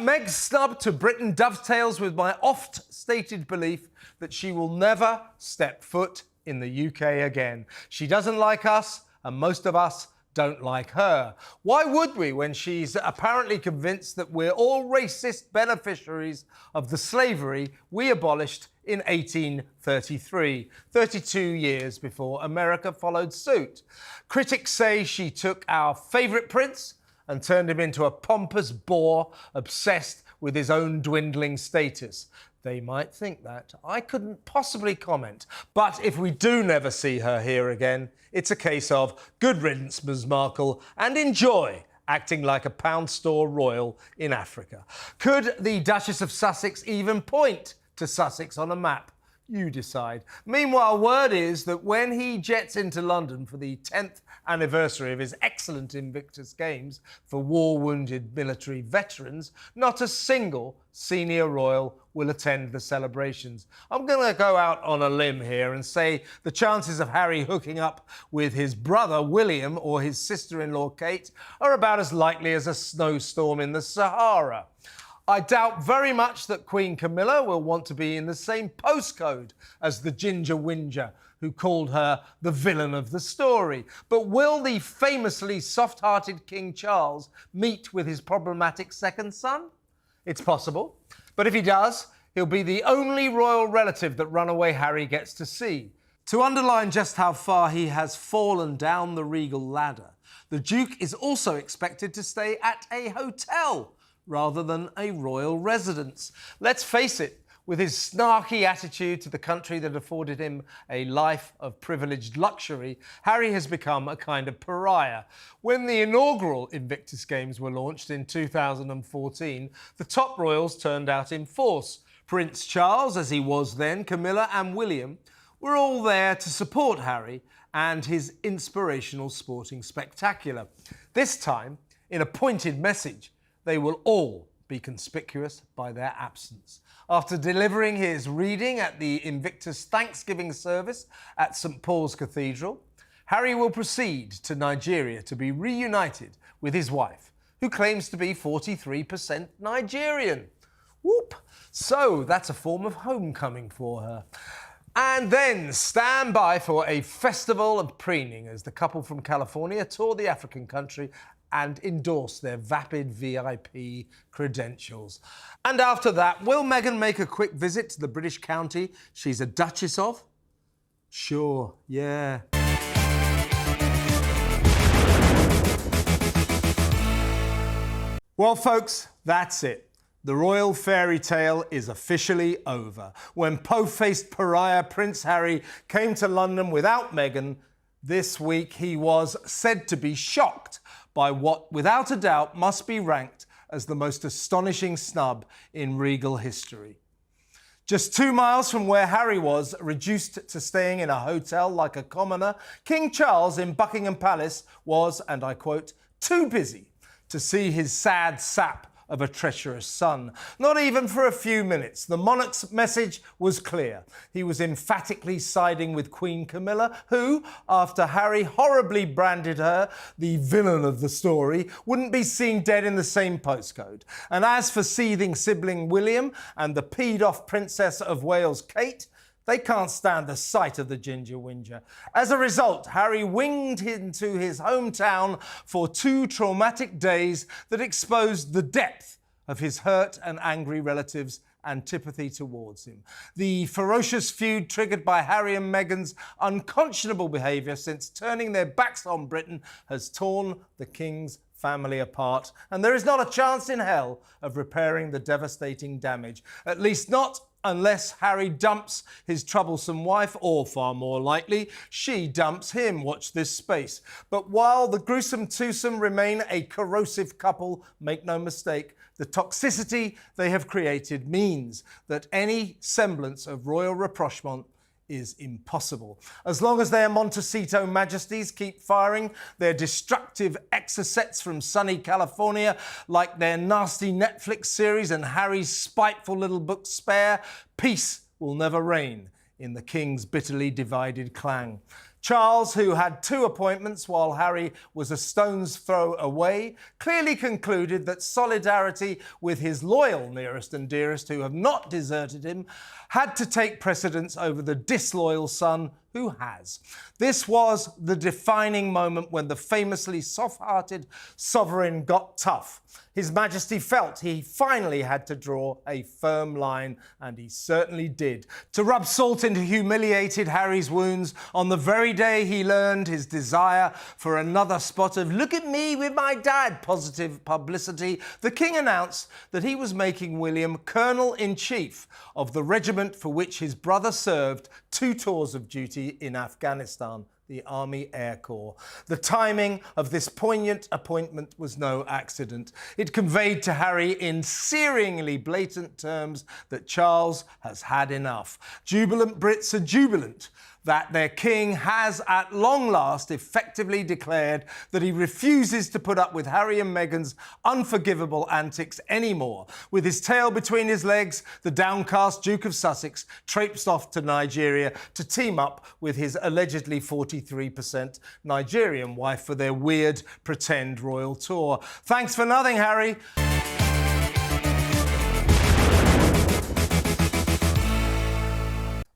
Meg's snub to Britain dovetails with my oft-stated belief that she will never step foot in the UK again. She doesn't like us, and most of us don't like her. Why would we when she's apparently convinced that we're all racist beneficiaries of the slavery we abolished in 1833, 32 years before America followed suit? Critics say she took our favourite prince and turned him into a pompous bore obsessed with his own dwindling status. They might think that. I couldn't possibly comment. But if we do never see her here again, it's a case of good riddance, Ms. Markle, and enjoy acting like a pound store royal in Africa. Could the Duchess of Sussex even point to Sussex on a map? You decide. Meanwhile, word is that when he jets into London for the 10th anniversary of his excellent Invictus Games for war-wounded military veterans, not a single senior royal will attend the celebrations. I'm going to go out on a limb here and say the chances of Harry hooking up with his brother William or his sister-in-law Kate are about as likely as a snowstorm in the Sahara. I doubt very much that Queen Camilla will want to be in the same postcode as the Ginger Whinger, who called her the villain of the story. But will the famously soft-hearted King Charles meet with his problematic second son? It's possible. But if he does, he'll be the only royal relative that runaway Harry gets to see. To underline just how far he has fallen down the regal ladder, the Duke is also expected to stay at a hotel rather than a royal residence. Let's face it, with his snarky attitude to the country that afforded him a life of privileged luxury, Harry has become a kind of pariah. When the inaugural Invictus Games were launched in 2014, the top royals turned out in force. Prince Charles, as he was then, Camilla and William were all there to support Harry and his inspirational sporting spectacular. This time, in a pointed message, they will all be conspicuous by their absence. After delivering his reading at the Invictus Thanksgiving service at St Paul's Cathedral, Harry will proceed to Nigeria to be reunited with his wife, who claims to be 43% Nigerian. Whoop! So that's a form of homecoming for her. And then stand by for a festival of preening as the couple from California tour the African country and endorse their vapid VIP credentials. And after that, will Meghan make a quick visit to the British county she's a Duchess of? Sure, yeah. Well, folks, that's it. The royal fairy tale is officially over. When po-faced pariah Prince Harry came to London without Meghan, this week he was said to be shocked by what, without a doubt, must be ranked as the most astonishing snub in regal history. Just 2 miles from where Harry was, reduced to staying in a hotel like a commoner, King Charles in Buckingham Palace was, and I quote, too busy to see his sad sap of a treacherous son. Not even for a few minutes. The monarch's message was clear. He was emphatically siding with Queen Camilla, who, after Harry horribly branded her the villain of the story, wouldn't be seen dead in the same postcode. And as for seething sibling William and the peed-off Princess of Wales, Kate, they can't stand the sight of the Ginger Whinger. As a result, Harry winged into his hometown for 2 traumatic days that exposed the depth of his hurt and angry relatives' antipathy towards him. The ferocious feud triggered by Harry and Meghan's unconscionable behaviour since turning their backs on Britain has torn the King's family apart, and there is not a chance in hell of repairing the devastating damage, at least not unless Harry dumps his troublesome wife, or far more likely, she dumps him. Watch this space. But while the gruesome twosome remain a corrosive couple, make no mistake, the toxicity they have created means that any semblance of royal rapprochement is impossible. As long as their Montecito majesties keep firing their destructive exocets from sunny California, like their nasty Netflix series and Harry's spiteful little book Spare, peace will never reign in the King's bitterly divided clan. Charles, who had 2 appointments while Harry was a stone's throw away, clearly concluded that solidarity with his loyal nearest and dearest who have not deserted him had to take precedence over the disloyal son who has. This was the defining moment when the famously soft-hearted sovereign got tough. His Majesty felt he finally had to draw a firm line, and he certainly did. To rub salt into humiliated Harry's wounds on the very day he learned his desire for another spot of "look at me with my dad" positive publicity, the King announced that he was making William Colonel-in-Chief of the regiment for which his brother served 2 tours of duty in Afghanistan. the Army Air Corps. The timing of this poignant appointment was no accident. It conveyed to Harry in searingly blatant terms that Charles has had enough. Jubilant Brits are jubilant that their king has at long last effectively declared that he refuses to put up with Harry and Meghan's unforgivable antics anymore. With his tail between his legs, the downcast Duke of Sussex traipsed off to Nigeria to team up with his allegedly 43% Nigerian wife for their weird pretend royal tour. Thanks for nothing, Harry.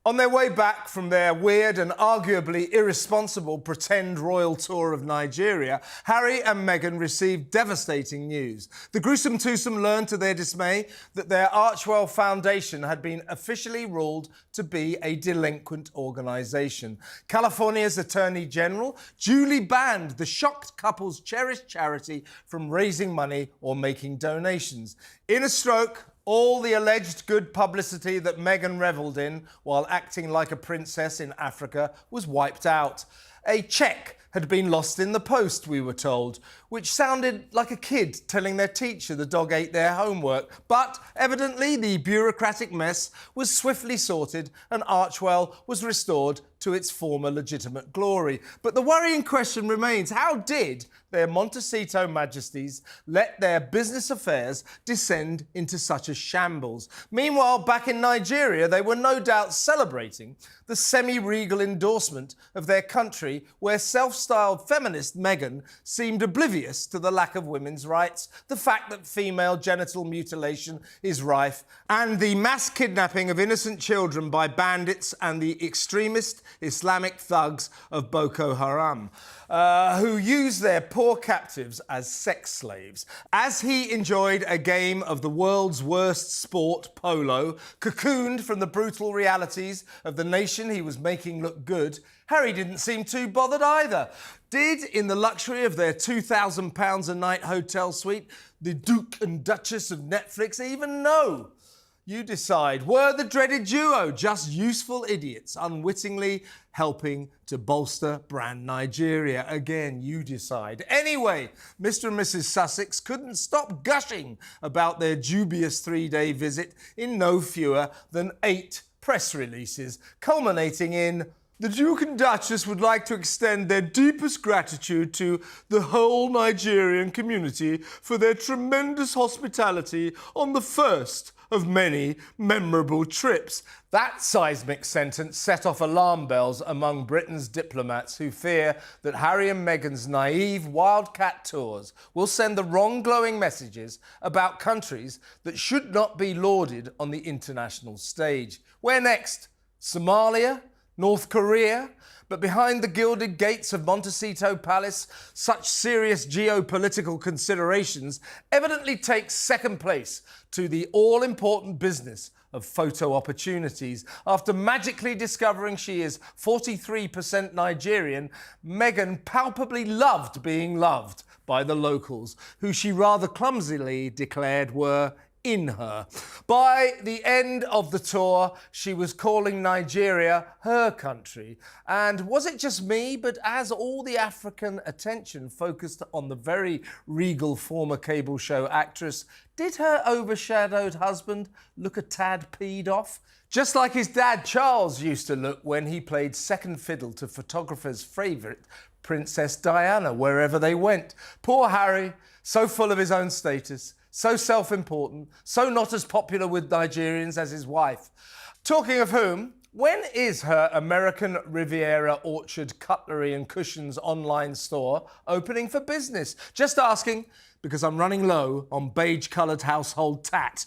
On their way back from their weird and arguably irresponsible pretend royal tour of Nigeria, Harry and Meghan received devastating news. The gruesome twosome learned to their dismay that their Archewell Foundation had been officially ruled to be a delinquent organisation. California's Attorney General duly banned the shocked couple's cherished charity from raising money or making donations. In a stroke, all the alleged good publicity that Meghan revelled in while acting like a princess in Africa was wiped out. A cheque had been lost in the post, we were told, which sounded like a kid telling their teacher the dog ate their homework. But evidently the bureaucratic mess was swiftly sorted and Archewell was restored to its former legitimate glory. But the worrying question remains, how did their Montecito Majesties let their business affairs descend into such a shambles? Meanwhile, back in Nigeria, they were no doubt celebrating the semi-regal endorsement of their country, where self-styled feminist Meghan seemed oblivious to the lack of women's rights, the fact that female genital mutilation is rife, and the mass kidnapping of innocent children by bandits and the extremist Islamic thugs of Boko Haram, who use their poor captives as sex slaves. As he enjoyed a game of the world's worst sport, polo, cocooned from the brutal realities of the nation he was making look good, Harry didn't seem too bothered either. Did, in the luxury of their £2,000 a night hotel suite, the Duke and Duchess of Netflix even know? You decide. Were the dreaded duo just useful idiots, unwittingly helping to bolster brand Nigeria? Again, you decide. Anyway, Mr. and Mrs. Sussex couldn't stop gushing about their dubious three-day visit in no fewer than 8 press releases, culminating in: the Duke and Duchess would like to extend their deepest gratitude to the whole Nigerian community for their tremendous hospitality on the first of many memorable trips. That seismic sentence set off alarm bells among Britain's diplomats who fear that Harry and Meghan's naive wildcat tours will send the wrong glowing messages about countries that should not be lauded on the international stage. Where next? Somalia? North Korea? But behind the gilded gates of Montecito Palace, such serious geopolitical considerations evidently take second place to the all-important business of photo opportunities. After magically discovering she is 43% Nigerian, Meghan palpably loved being loved by the locals, who she rather clumsily declared were in her. By the end of the tour, she was calling Nigeria her country. And was it just me, but as all the African attention focused on the very regal former cable show actress, did her overshadowed husband look a tad peed off? Just like his dad Charles used to look when he played second fiddle to photographers' favourite Princess Diana wherever they went. Poor Harry, so full of his own status, so self-important, so not as popular with Nigerians as his wife. Talking of whom, when is her American Riviera Orchard cutlery and cushions online store opening for business? Just asking, because I'm running low on beige-coloured household tat.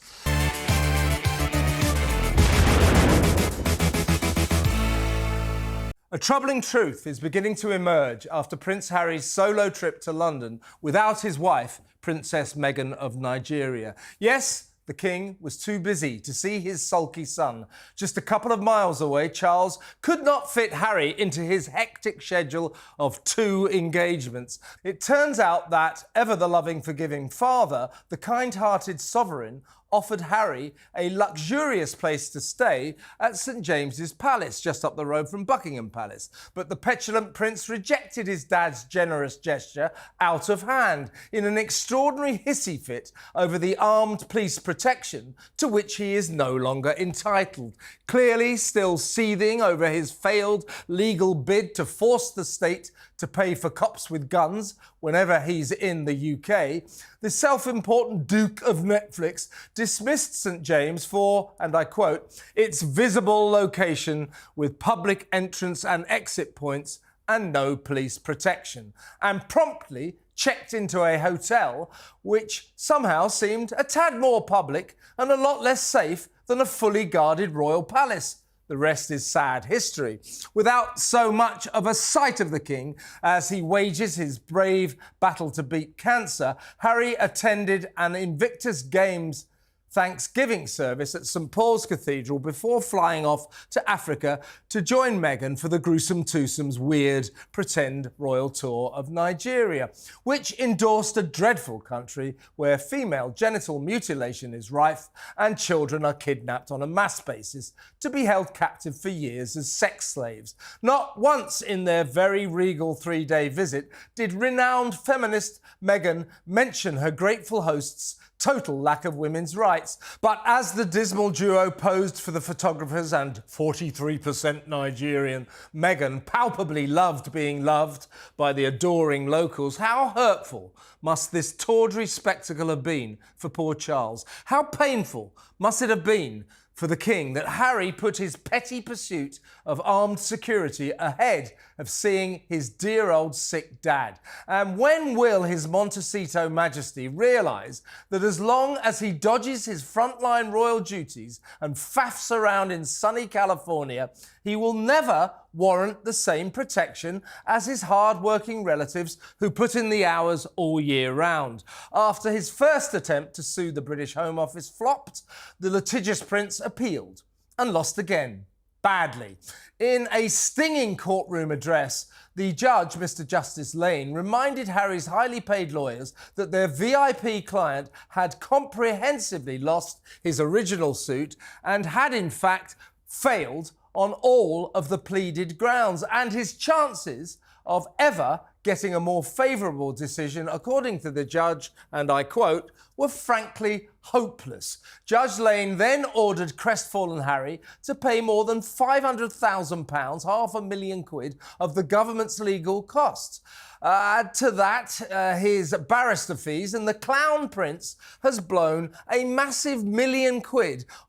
A troubling truth is beginning to emerge after Prince Harry's solo trip to London without his wife, Princess Meghan of Nigeria. Yes, the king was too busy to see his sulky son. Just a couple of miles away, Charles could not fit Harry into his hectic schedule of 2 engagements. It turns out that, ever the loving, forgiving father, the kind-hearted sovereign, offered Harry a luxurious place to stay at St James's Palace, just up the road from Buckingham Palace. But the petulant prince rejected his dad's generous gesture out of hand in an extraordinary hissy fit over the armed police protection to which he is no longer entitled. Clearly still seething over his failed legal bid to force the state to pay for cops with guns whenever he's in the UK, the self-important Duke of Netflix dismissed St James for, and I quote, its visible location with public entrance and exit points and no police protection, and promptly checked into a hotel which somehow seemed a tad more public and a lot less safe than a fully guarded royal palace. The rest is sad history. Without so much of a sight of the king as he wages his brave battle to beat cancer, Harry attended an Invictus Games Thanksgiving service at St Paul's Cathedral before flying off to Africa to join Meghan for the gruesome twosome's weird pretend royal tour of Nigeria, which endorsed a dreadful country where female genital mutilation is rife and children are kidnapped on a mass basis to be held captive for years as sex slaves. Not once in their very regal 3-day visit did renowned feminist Meghan mention her grateful hosts' total lack of women's rights. But as the dismal duo posed for the photographers and 43% Nigerian Meghan palpably loved being loved by the adoring locals, how hurtful must this tawdry spectacle have been for poor Charles? How painful must it have been for the king that Harry put his petty pursuit of armed security ahead of seeing his dear old sick dad? And when will His Montecito Majesty realise that as long as he dodges his frontline royal duties and faffs around in sunny California, he will never warrant the same protection as his hard-working relatives who put in the hours all year round? After his first attempt to sue the British Home Office flopped, the litigious prince appealed and lost again, badly. In a stinging courtroom address, the judge, Mr. Justice Lane, reminded Harry's highly paid lawyers that their VIP client had comprehensively lost his original suit and had in fact failed on all of the pleaded grounds, and his chances of ever getting a more favourable decision, according to the judge, and I quote, were frankly hopeless. Judge Lane then ordered crestfallen Harry to pay more than £500,000, £500,000 of the government's legal costs. Add to that his barrister fees, and the Clown Prince has blown a massive £1 million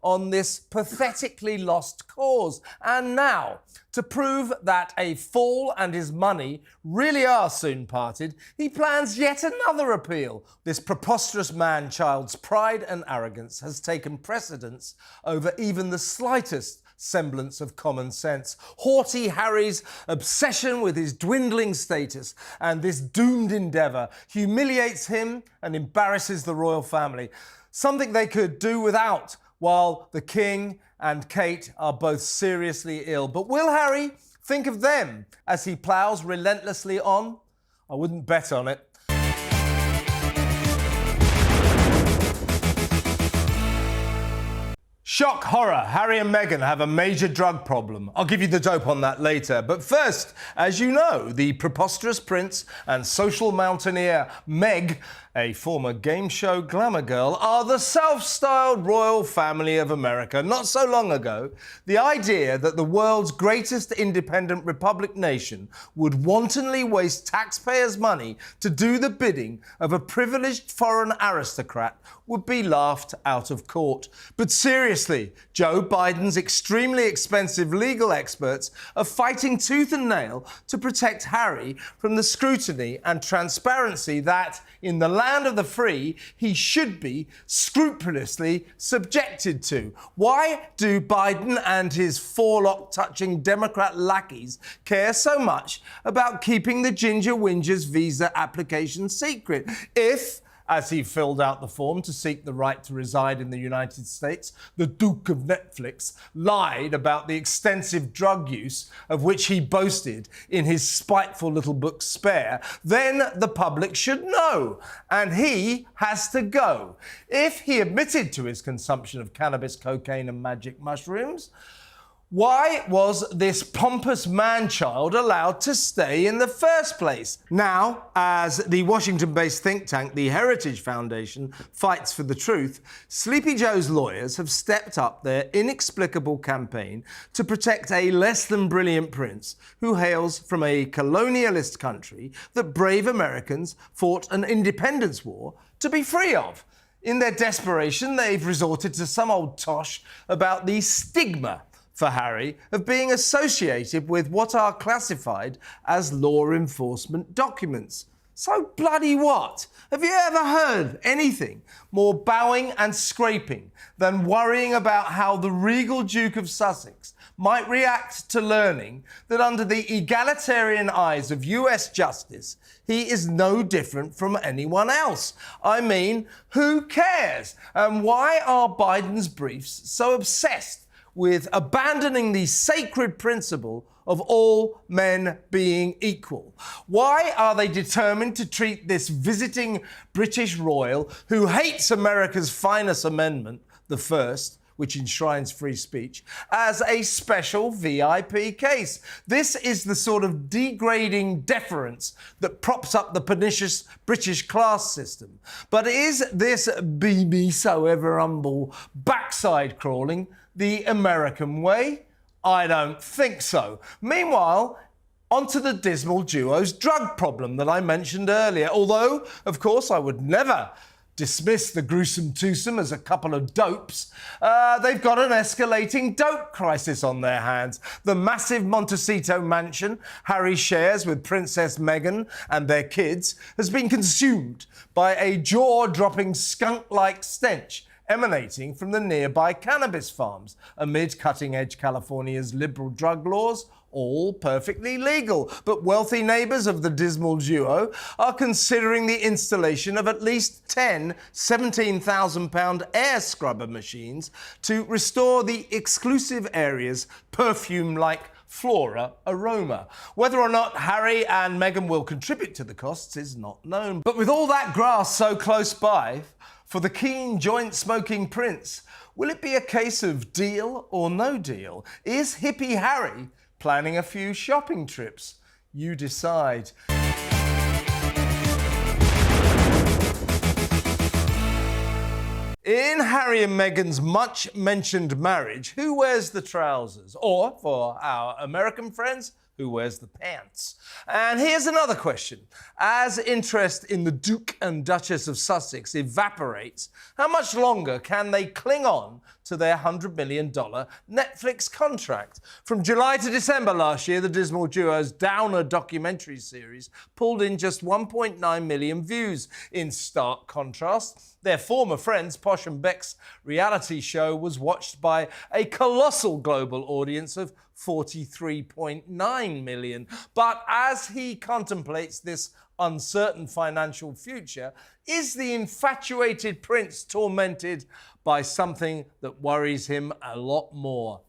on this pathetically lost cause. And now, to prove that a fool and his money really are soon parted, he plans yet another appeal. This preposterous man-child's pride and arrogance has taken precedence over even the slightest semblance of common sense. Haughty Harry's obsession with his dwindling status and this doomed endeavour humiliates him and embarrasses the royal family, something they could do without while the King and Kate are both seriously ill. But will Harry think of them as he ploughs relentlessly on? I wouldn't bet on it. Shock horror, Harry and Meghan have a major drug problem. I'll give you the dope on that later. But first, as you know, the preposterous prince and social mountaineer Meg, a former game show glamour girl, are the self-styled royal family of America. Not so long ago, the idea that the world's greatest independent republic nation would wantonly waste taxpayers' money to do the bidding of a privileged foreign aristocrat would be laughed out of court. But seriously, Joe Biden's extremely expensive legal experts are fighting tooth and nail to protect Harry from the scrutiny and transparency that, in the land of the free, he should be scrupulously subjected to. Why do Biden and his forelock-touching Democrat lackeys care so much about keeping the Ginger Winger's visa application secret if, as he filled out the form to seek the right to reside in the United States, the Duke of Netflix lied about the extensive drug use of which he boasted in his spiteful little book Spare, then the public should know, and he has to go. If he admitted to his consumption of cannabis, cocaine and magic mushrooms, why was this pompous man-child allowed to stay in the first place? Now, as the Washington-based think tank, the Heritage Foundation, fights for the truth, Sleepy Joe's lawyers have stepped up their inexplicable campaign to protect a less-than-brilliant prince who hails from a colonialist country that brave Americans fought an independence war to be free of. In their desperation, they've resorted to some old tosh about the stigma for Harry of being associated with what are classified as law enforcement documents. So bloody what? Have you ever heard anything more bowing and scraping than worrying about how the regal Duke of Sussex might react to learning that under the egalitarian eyes of US justice, he is no different from anyone else? I mean, who cares? And why are Biden's briefs so obsessed with abandoning the sacred principle of all men being equal? Why are they determined to treat this visiting British royal, who hates America's finest amendment, the first, which enshrines free speech, as a special VIP case? This is the sort of degrading deference that props up the pernicious British class system. But is this be me so ever humble backside crawling the American way? I don't think so. Meanwhile, onto the dismal duo's drug problem that I mentioned earlier. Although, of course, I would never dismiss the gruesome twosome as a couple of dopes, they've got an escalating dope crisis on their hands. The massive Montecito mansion Harry shares with Princess Meghan and their kids has been consumed by a jaw-dropping skunk-like stench emanating from the nearby cannabis farms, amid cutting-edge California's liberal drug laws, all perfectly legal. But wealthy neighbours of the dismal duo are considering the installation of at least 10 £17,000 air scrubber machines to restore the exclusive area's perfume-like flora aroma. Whether or not Harry and Meghan will contribute to the costs is not known. But with all that grass so close by, for the keen joint-smoking prince, will it be a case of deal or no deal? Is hippie Harry planning a few shopping trips? You decide. In Harry and Meghan's much-mentioned marriage, who wears the trousers? Or, for our American friends, who wears the pants? And here's another question. As interest in the Duke and Duchess of Sussex evaporates, how much longer can they cling on to their $100 million Netflix contract? From July to December last year, the dismal duo's Downer documentary series pulled in just 1.9 million views. In stark contrast, their former friends, Posh and Beck's reality show was watched by a colossal global audience of 43.9 million. But as he contemplates this uncertain financial future, is the infatuated prince tormented by something that worries him a lot more?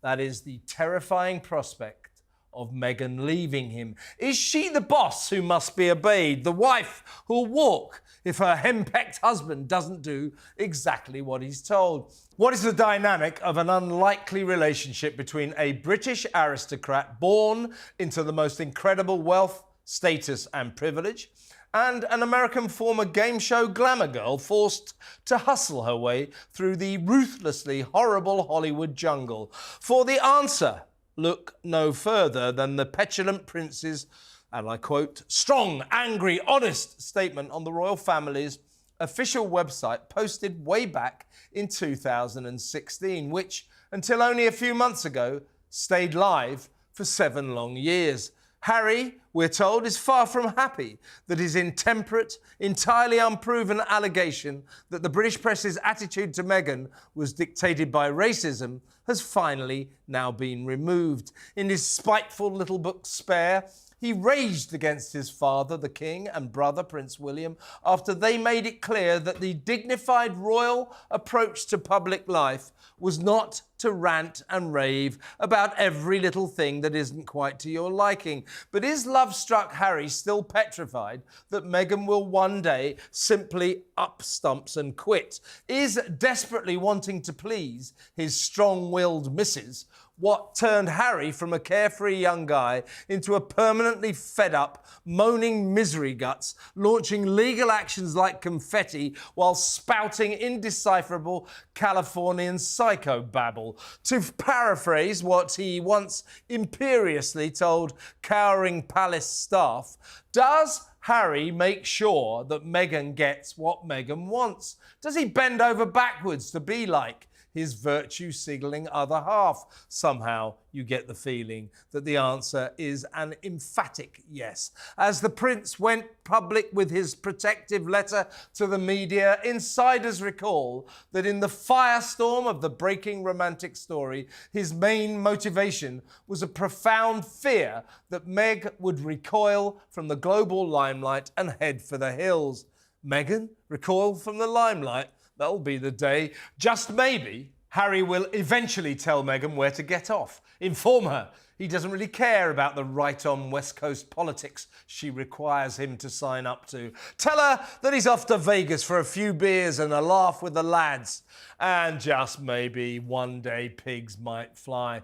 That is the terrifying prospect of Meghan leaving him. Is she the boss who must be obeyed, the wife who'll walk if her henpecked husband doesn't do exactly what he's told? What is the dynamic of an unlikely relationship between a British aristocrat born into the most incredible wealth, status and privilege, and an American former game show glamour girl forced to hustle her way through the ruthlessly horrible Hollywood jungle? For the answer, look no further than the petulant prince's, and I quote, strong, angry, honest statement on the royal family's official website posted way back in 2016, which, until only a few months ago, stayed live for 7 long years. Harry, we're told, is far from happy that his intemperate, entirely unproven allegation that the British press's attitude to Meghan was dictated by racism has finally now been removed. In his spiteful little book Spare, He raged against his father, the King, and brother, Prince William, after they made it clear that the dignified royal approach to public life was not to rant and rave about every little thing that isn't quite to your liking. But is love-struck Harry still petrified that Meghan will one day simply up stumps and quit? Is desperately wanting to please his strong-willed missus what turned Harry from a carefree young guy into a permanently fed-up, moaning misery guts, launching legal actions like confetti while spouting indecipherable Californian psychobabble? To paraphrase what he once imperiously told cowering palace staff, does Harry make sure that Meghan gets what Meghan wants? Does he bend over backwards to be like his virtue-signalling other half? Somehow you get the feeling that the answer is an emphatic yes. As the prince went public with his protective letter to the media, insiders recall that in the firestorm of the breaking romantic story, his main motivation was a profound fear that Meg would recoil from the global limelight and head for the hills. Meghan recoil from the limelight? That'll be the day. Just maybe Harry will eventually tell Meghan where to get off. Inform her he doesn't really care about the right-on West Coast politics she requires him to sign up to. Tell her that he's off to Vegas for a few beers and a laugh with the lads. And just maybe one day pigs might fly.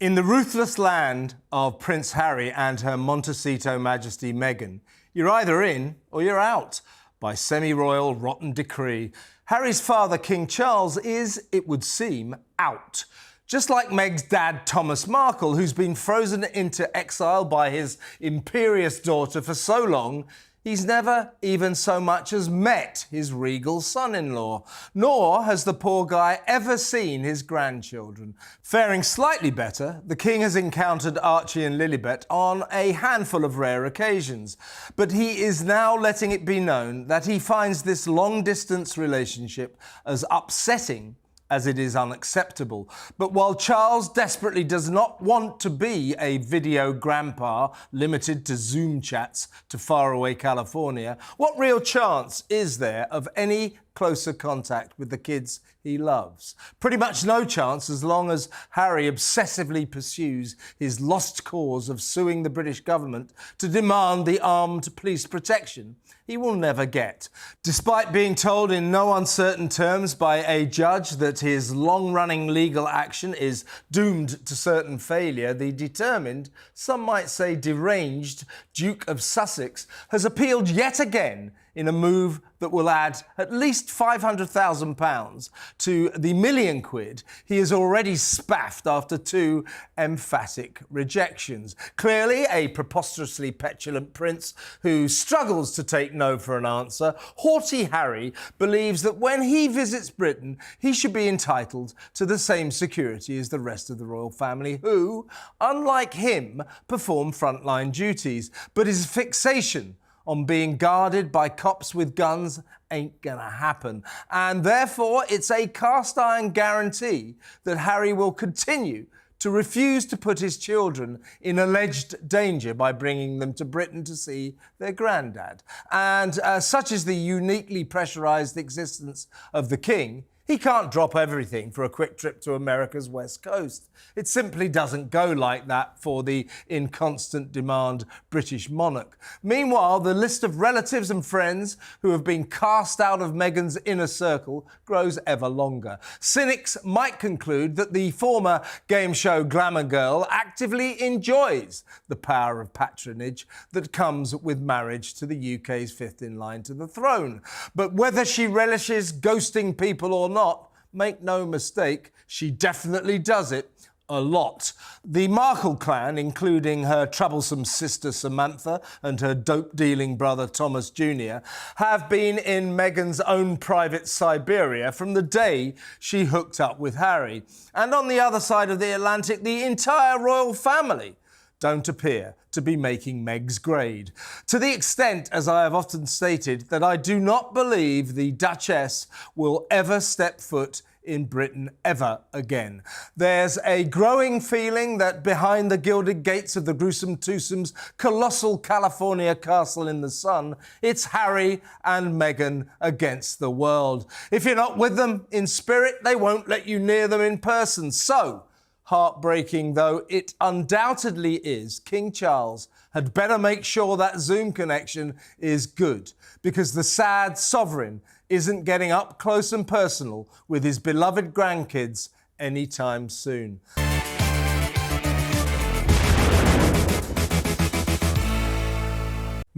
In the ruthless land of Prince Harry and Her Montecito Majesty Meghan, you're either in or you're out by semi-royal rotten decree. Harry's father, King Charles, is, it would seem, out. Just like Meg's dad, Thomas Markle, who's been frozen into exile by his imperious daughter for so long, he's never even so much as met his regal son-in-law, nor has the poor guy ever seen his grandchildren. Faring slightly better, the king has encountered Archie and Lilibet on a handful of rare occasions, but he is now letting it be known that he finds this long-distance relationship as upsetting as it is unacceptable. But while Charles desperately does not want to be a video grandpa limited to Zoom chats to faraway California, what real chance is there of any closer contact with the kids he loves? Pretty much no chance, as long as Harry obsessively pursues his lost cause of suing the British government to demand the armed police protection he will never get. Despite being told in no uncertain terms by a judge that his long-running legal action is doomed to certain failure, the determined, some might say deranged, Duke of Sussex has appealed yet again in a move that will add at least £500,000 to the million quid he has already spaffed after two emphatic rejections. Clearly a preposterously petulant prince who struggles to take no for an answer, haughty Harry believes that when he visits Britain, he should be entitled to the same security as the rest of the royal family who, unlike him, perform frontline duties. But his fixation on being guarded by cops with guns ain't gonna happen. And therefore, it's a cast-iron guarantee that Harry will continue to refuse to put his children in alleged danger by bringing them to Britain to see their granddad. And such is the uniquely pressurised existence of the king, he can't drop everything for a quick trip to America's West Coast. It simply doesn't go like that for the in constant demand British monarch. Meanwhile, the list of relatives and friends who have been cast out of Meghan's inner circle grows ever longer. Cynics might conclude that the former game show glamour girl actively enjoys the power of patronage that comes with marriage to the UK's fifth in line to the throne. But whether she relishes ghosting people or not, make no mistake, she definitely does it a lot. The Markle clan, including her troublesome sister Samantha and her dope-dealing brother Thomas Jr., have been in Meghan's own private Siberia from the day she hooked up with Harry. And on the other side of the Atlantic, the entire royal family don't appear to be making Meg's grade. To the extent, as I have often stated, that I do not believe the Duchess will ever step foot in Britain ever again. There's a growing feeling that behind the gilded gates of the gruesome twosome's colossal California castle in the sun, it's Harry and Meghan against the world. If you're not with them in spirit, they won't let you near them in person. So, heartbreaking though it undoubtedly is, King Charles had better make sure that Zoom connection is good, because the sad sovereign isn't getting up close and personal with his beloved grandkids anytime soon.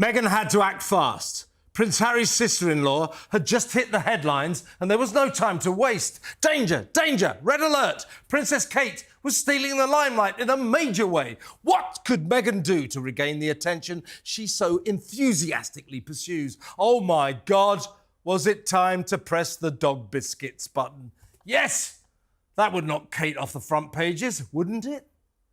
Meghan had to act fast. Prince Harry's sister-in-law had just hit the headlines and there was no time to waste. Danger, danger, red alert. Princess Kate was stealing the limelight in a major way. What could Meghan do to regain the attention she so enthusiastically pursues? Oh my God, was it time to press the dog biscuits button? Yes, that would knock Kate off the front pages, wouldn't it?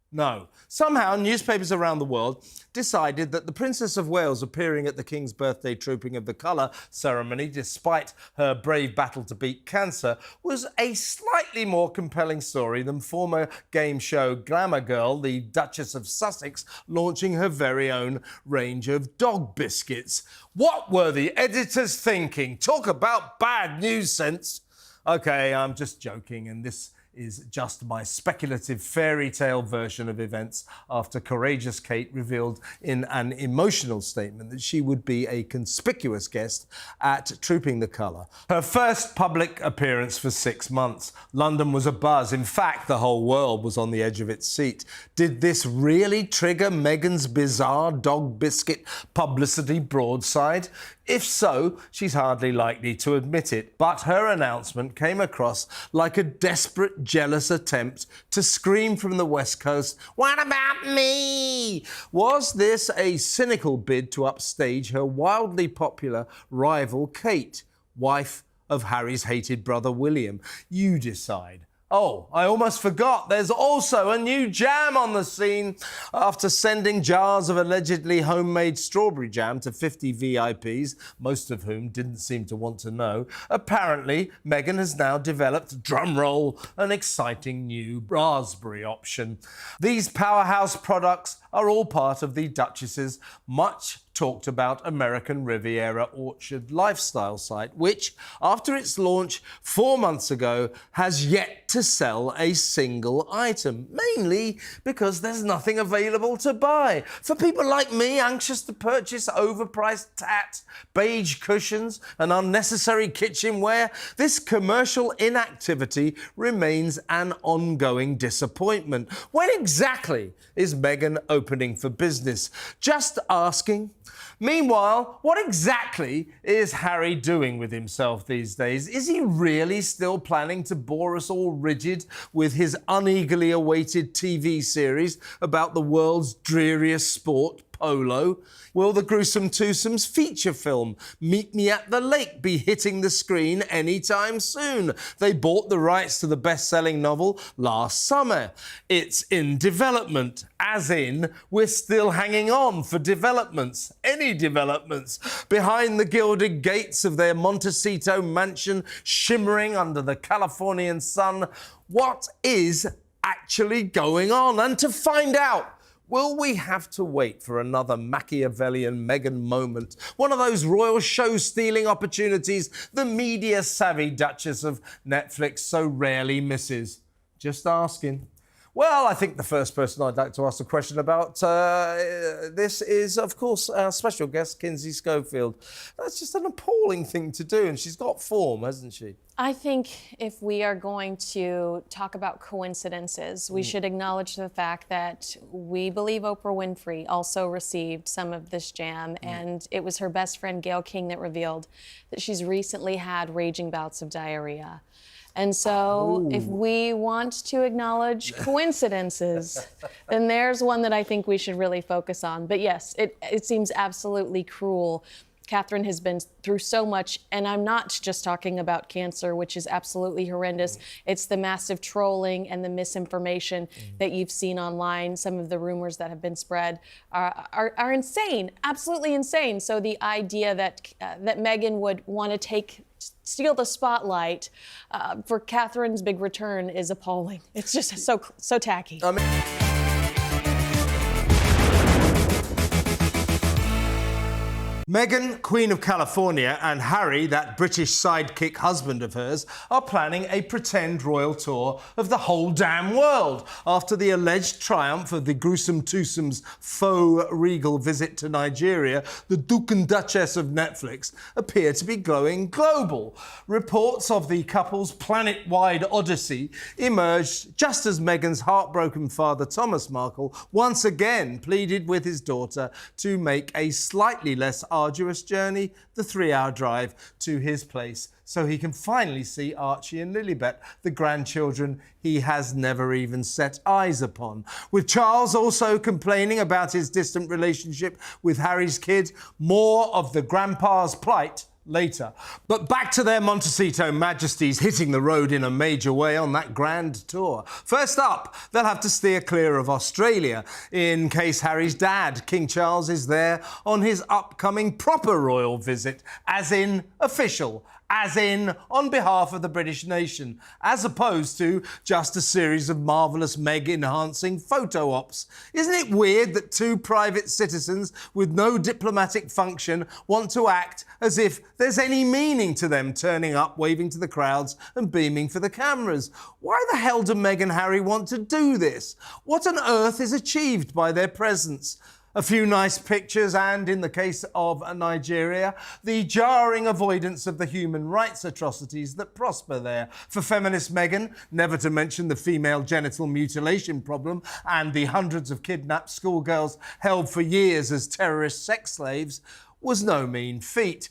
No. Somehow, newspapers around the world decided that the Princess of Wales appearing at the King's birthday Trooping of the Colour ceremony, despite her brave battle to beat cancer, was a slightly more compelling story than former game show glamour girl, the Duchess of Sussex, launching her very own range of dog biscuits. What were the editors thinking? Talk about bad news sense. OK, I'm just joking, and this is just my speculative fairy tale version of events after courageous Kate revealed in an emotional statement that she would be a conspicuous guest at Trooping the Colour. Her first public appearance for 6 months. London was abuzz. In fact, the whole world was on the edge of its seat. Did this really trigger Meghan's bizarre dog biscuit publicity broadside? If so, she's hardly likely to admit it, but her announcement came across like a desperate, jealous attempt to scream from the West Coast, "What about me?" Was this a cynical bid to upstage her wildly popular rival Kate, wife of Harry's hated brother William? You decide. Oh, I almost forgot, there's also a new jam on the scene. After sending jars of allegedly homemade strawberry jam to 50 VIPs, most of whom didn't seem to want to know, apparently Meghan has now developed, drumroll, an exciting new raspberry option. These powerhouse products are all part of the Duchess's much talked about American Riviera orchard lifestyle site, which, after its launch 4 months ago, has yet to sell a single item, mainly because there's nothing available to buy. For people like me, anxious to purchase overpriced tat, beige cushions and unnecessary kitchenware, this commercial inactivity remains an ongoing disappointment. When exactly is Meghan opening for business? Just asking. Meanwhile, what exactly is Harry doing with himself these days? Is he really still planning to bore us all rigid with his uneagerly awaited TV series about the world's dreariest sport, polo? Will the gruesome twosome's feature film, Meet Me at the Lake, be hitting the screen anytime soon? They bought the rights to the best-selling novel last summer. It's in development, as in we're still hanging on for developments, any developments, behind the gilded gates of their Montecito mansion shimmering under the Californian sun. What is actually going on? And to find out, will we have to wait for another Machiavellian Meghan moment? One of those royal show-stealing opportunities the media-savvy Duchess of Netflix so rarely misses? Just asking. Well, I think the first person I'd like to ask a question about this is, of course, our special guest, Kinsey Schofield. That's just an appalling thing to do, and she's got form, hasn't she? I think if we are going to talk about coincidences, we should acknowledge the fact that we believe Oprah Winfrey also received some of this jam, and it was her best friend, Gayle King, that revealed that she's recently had raging bouts of diarrhea. And so if we want to acknowledge coincidences, then there's one that I think we should really focus on. But yes, it seems absolutely cruel Catherine has been through so much, and I'm not just talking about cancer, which is absolutely horrendous. It's the massive trolling and the misinformation that you've seen online. Some of the rumors that have been spread are insane, absolutely insane. So the idea that that Meghan would want to steal the spotlight for Catherine's big return is appalling. It's just so tacky. Meghan, Queen of California, and Harry, that British sidekick husband of hers, are planning a pretend royal tour of the whole damn world after the alleged triumph of the gruesome twosome's faux regal visit to Nigeria. The Duke and Duchess of Netflix appear to be going global. Reports of the couple's planet-wide odyssey emerged just as Meghan's heartbroken father, Thomas Markle, once again pleaded with his daughter to make a slightly less arduous journey, the 3-hour drive to his place, so he can finally see Archie and Lilibet, the grandchildren he has never even set eyes upon. With Charles also complaining about his distant relationship with Harry's kid, more of the grandpa's plight later. But back to their Montecito Majesties hitting the road in a major way on that grand tour. First up, they'll have to steer clear of Australia in case Harry's dad, King Charles, is there on his upcoming proper royal visit, as in official, as in on behalf of the British nation, as opposed to just a series of marvellous Meg-enhancing photo ops. Isn't it weird that two private citizens with no diplomatic function want to act as if there's any meaning to them turning up, waving to the crowds and beaming for the cameras? Why the hell do Meg and Harry want to do this? What on earth is achieved by their presence? A few nice pictures and, in the case of Nigeria, the jarring avoidance of the human rights atrocities that prosper there. For feminist Meghan, never to mention the female genital mutilation problem and the hundreds of kidnapped schoolgirls held for years as terrorist sex slaves, was no mean feat.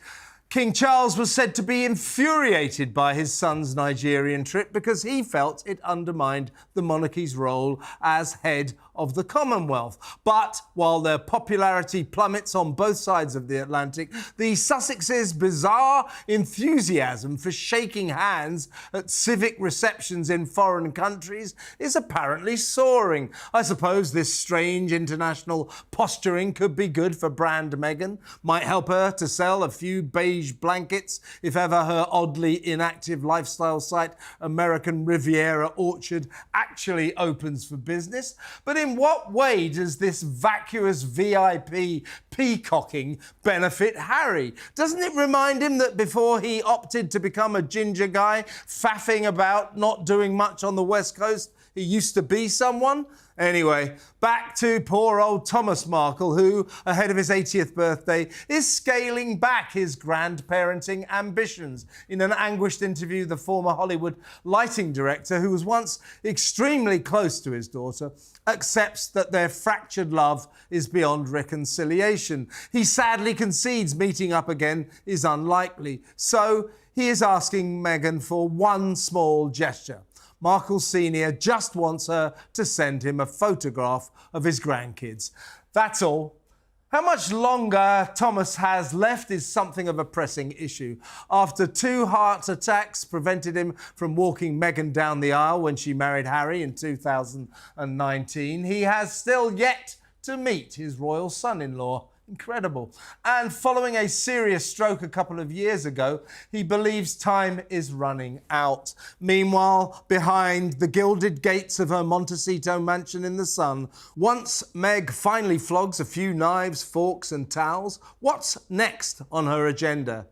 King Charles was said to be infuriated by his son's Nigerian trip because he felt it undermined the monarchy's role as head of the Commonwealth. But while their popularity plummets on both sides of the Atlantic, the Sussexes' bizarre enthusiasm for shaking hands at civic receptions in foreign countries is apparently soaring. I suppose this strange international posturing could be good for brand Meghan, might help her to sell a few beige blankets if ever her oddly inactive lifestyle site, American Riviera Orchard, actually opens for business. But in what way does this vacuous VIP peacocking benefit Harry? Doesn't it remind him that before he opted to become a ginger guy, faffing about not doing much on the West Coast, he used to be someone? Anyway, back to poor old Thomas Markle, who, ahead of his 80th birthday, is scaling back his grandparenting ambitions. In an anguished interview, the former Hollywood lighting director, who was once extremely close to his daughter, accepts that their fractured love is beyond reconciliation. He sadly concedes meeting up again is unlikely, so he is asking Meghan for one small gesture. Markle Sr. just wants her to send him a photograph of his grandkids. That's all. How much longer Thomas has left is something of a pressing issue. After 2 heart attacks prevented him from walking Meghan down the aisle when she married Harry in 2019, he has still yet to meet his royal son-in-law. Incredible. And following a serious stroke a couple of years ago, he believes time is running out. Meanwhile, behind the gilded gates of her Montecito mansion in the sun, once Meg finally flogs a few knives, forks and towels, what's next on her agenda?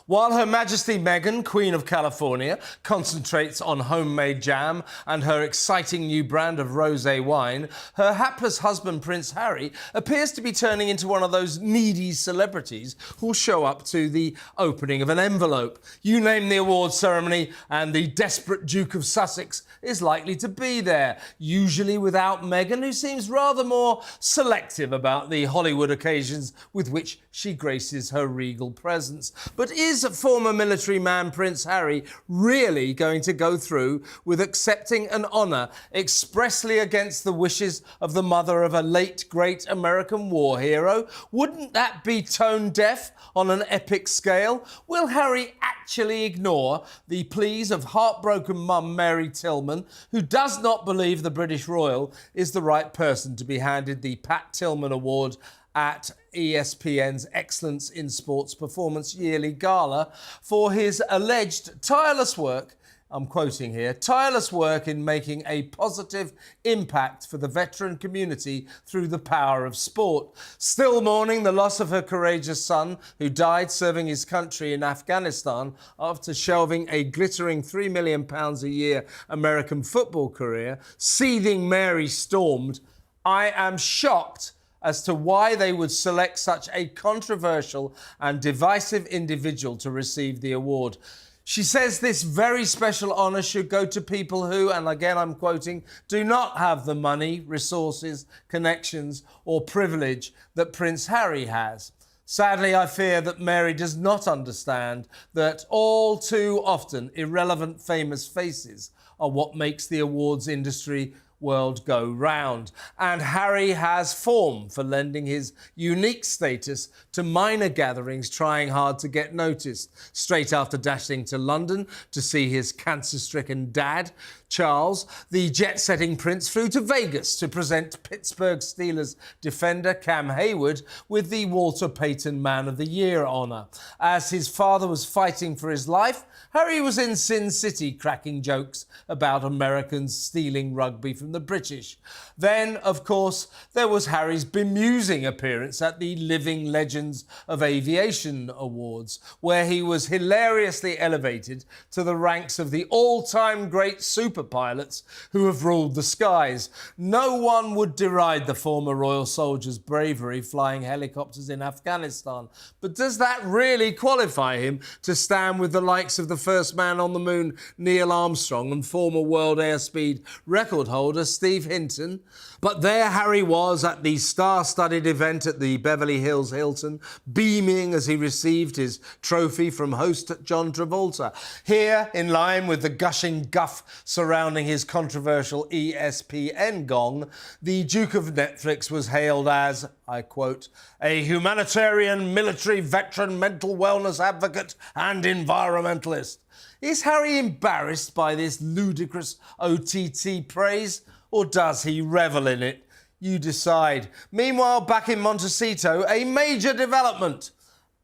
While Her Majesty Meghan, Queen of California, concentrates on homemade jam and her exciting new brand of rosé wine, her hapless husband, Prince Harry, appears to be turning into one of those needy celebrities who'll show up to the opening of an envelope. You name the awards ceremony and the desperate Duke of Sussex is likely to be there, usually without Meghan, who seems rather more selective about the Hollywood occasions with which she graces her regal presence. But is Is former military man Prince Harry really going to go through with accepting an honour expressly against the wishes of the mother of a late great American war hero? Wouldn't that be tone deaf on an epic scale? Will Harry actually ignore the pleas of heartbroken mum Mary Tillman, who does not believe the British royal is the right person to be handed the Pat Tillman Award at ESPN's Excellence in Sports Performance yearly gala for his alleged tireless work, I'm quoting here, tireless work in making a positive impact for the veteran community through the power of sport. Still mourning the loss of her courageous son, who died serving his country in Afghanistan after shelving a glittering £3 million a year American football career, seething Mary stormed, "I am shocked as to why they would select such a controversial and divisive individual to receive the award." She says this very special honour should go to people who, and again I'm quoting, do not have the money, resources, connections or privilege that Prince Harry has. Sadly, I fear that Mary does not understand that all too often irrelevant famous faces are what makes the awards industry world go round. And Harry has form for lending his unique status to minor gatherings trying hard to get noticed. Straight after dashing to London to see his cancer-stricken dad, Charles, the jet-setting prince flew to Vegas to present Pittsburgh Steelers defender Cam Hayward with the Walter Payton Man of the Year honour. As his father was fighting for his life, Harry was in Sin City cracking jokes about Americans stealing rugby from the British. Then, of course, there was Harry's bemusing appearance at the Living Legends of Aviation Awards, where he was hilariously elevated to the ranks of the all-time great super pilots who have ruled the skies. No one would deride the former royal soldier's bravery flying helicopters in Afghanistan. But does that really qualify him to stand with the likes of the first man on the moon, Neil Armstrong, and former world airspeed record holder Steve Hinton? But there Harry was at the star-studded event at the Beverly Hills Hilton, beaming as he received his trophy from host John Travolta. Here, in line with the gushing guff surrounding his controversial ESPN gong, the Duke of Netflix was hailed as, I quote, "a humanitarian, military veteran, mental wellness advocate and environmentalist." Is Harry embarrassed by this ludicrous OTT praise, or does he revel in it? You decide. Meanwhile, back in Montecito, a major development.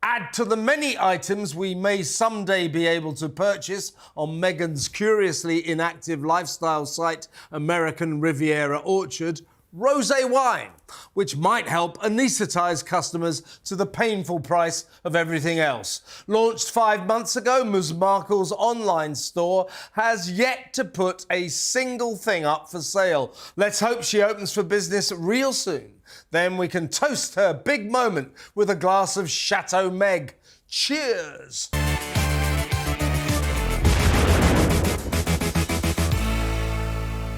Add to the many items we may someday be able to purchase on Meghan's curiously inactive lifestyle site, American Riviera Orchard, rosé wine, which might help anaesthetise customers to the painful price of everything else. Launched 5 months ago, Ms. Markle's online store has yet to put a single thing up for sale. Let's hope she opens for business real soon. Then we can toast her big moment with a glass of Chateau Meg. Cheers!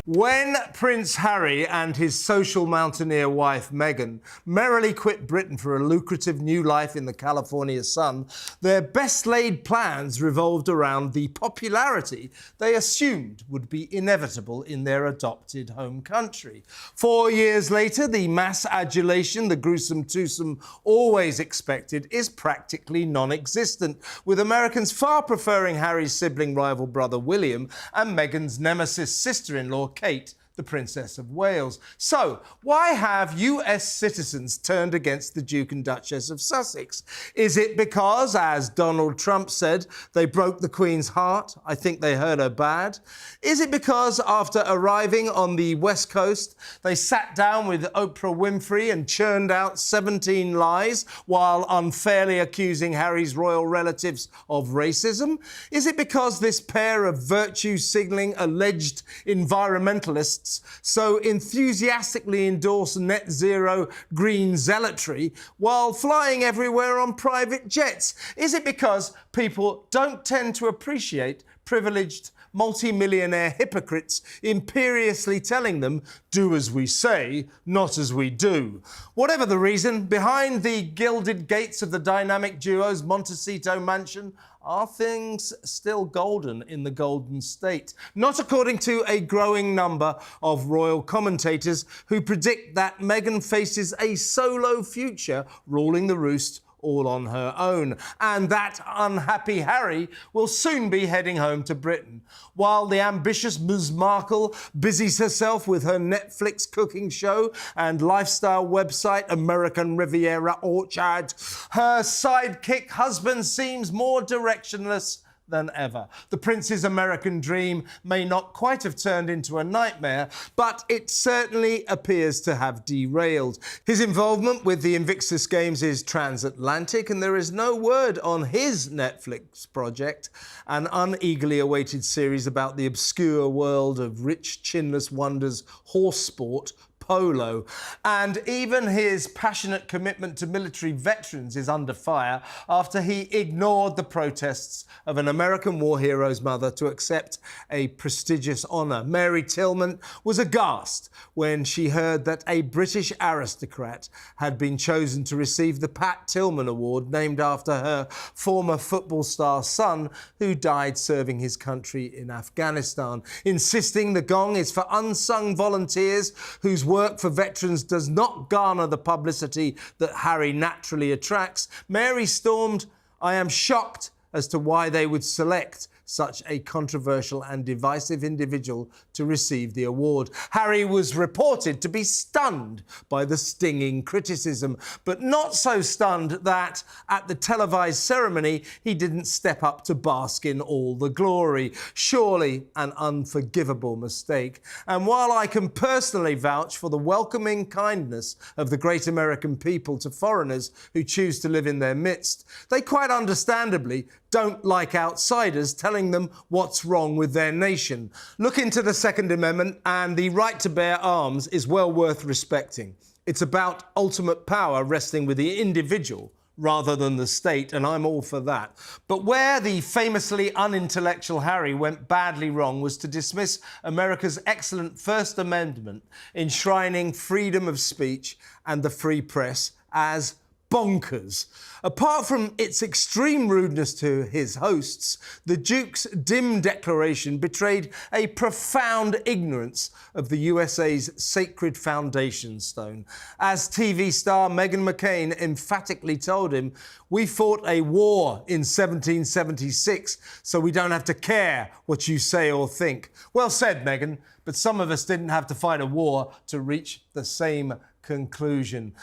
When Prince Harry and his social mountaineer wife Meghan merrily quit Britain for a lucrative new life in the California sun, their best-laid plans revolved around the popularity they assumed would be inevitable in their adopted home country. 4 years later, the mass adulation the gruesome twosome always expected is practically non-existent, with Americans far preferring Harry's sibling rival brother William and Meghan's nemesis sister-in-law Kate, the Princess of Wales. So, why have US citizens turned against the Duke and Duchess of Sussex? Is it because, as Donald Trump said, they broke the Queen's heart? I think they hurt her bad. Is it because, after arriving on the West Coast, they sat down with Oprah Winfrey and churned out 17 lies while unfairly accusing Harry's royal relatives of racism? Is it because this pair of virtue-signalling alleged environmentalists so enthusiastically endorse net zero green zealotry while flying everywhere on private jets? Is it because people don't tend to appreciate privileged multi-millionaire hypocrites imperiously telling them, do as we say, not as we do. Whatever the reason, behind the gilded gates of the dynamic duo's Montecito mansion are things still golden in the Golden State? Not according to a growing number of royal commentators who predict that Meghan faces a solo future ruling the roost all on her own, and that unhappy Harry will soon be heading home to Britain, while the ambitious Ms. Markle busies herself with her Netflix cooking show and lifestyle website American Riviera Orchard. Her sidekick husband seems more directionless than ever. The prince's American dream may not quite have turned into a nightmare, but it certainly appears to have derailed. His involvement with the Invictus Games is transatlantic, and there is no word on his Netflix project, an uneagerly awaited series about the obscure world of rich, chinless wonders, horse sport, polo. And even his passionate commitment to military veterans is under fire after he ignored the protests of an American war hero's mother to accept a prestigious honour. Mary Tillman was aghast when she heard that a British aristocrat had been chosen to receive the Pat Tillman Award, named after her former football star son who died serving his country in Afghanistan. Insisting the gong is for unsung volunteers whose work for veterans does not garner the publicity that Harry naturally attracts, Mary stormed, "I am shocked as to why they would select such a controversial and divisive individual to receive the award." Harry was reported to be stunned by the stinging criticism, but not so stunned that at the televised ceremony he didn't step up to bask in all the glory. Surely an unforgivable mistake. And while I can personally vouch for the welcoming kindness of the great American people to foreigners who choose to live in their midst, they quite understandably don't like outsiders telling them what's wrong with their nation. Look into the Second Amendment, and the right to bear arms is well worth respecting. It's about ultimate power resting with the individual rather than the state, and I'm all for that. But where the famously unintellectual Harry went badly wrong was to dismiss America's excellent First Amendment, enshrining freedom of speech and the free press, as bonkers. Apart from its extreme rudeness to his hosts, the Duke's dim declaration betrayed a profound ignorance of the USA's sacred foundation stone. As TV star Meghan McCain emphatically told him, "We fought a war in 1776, so we don't have to care what you say or think." Well said, Meghan, but some of us didn't have to fight a war to reach the same conclusion.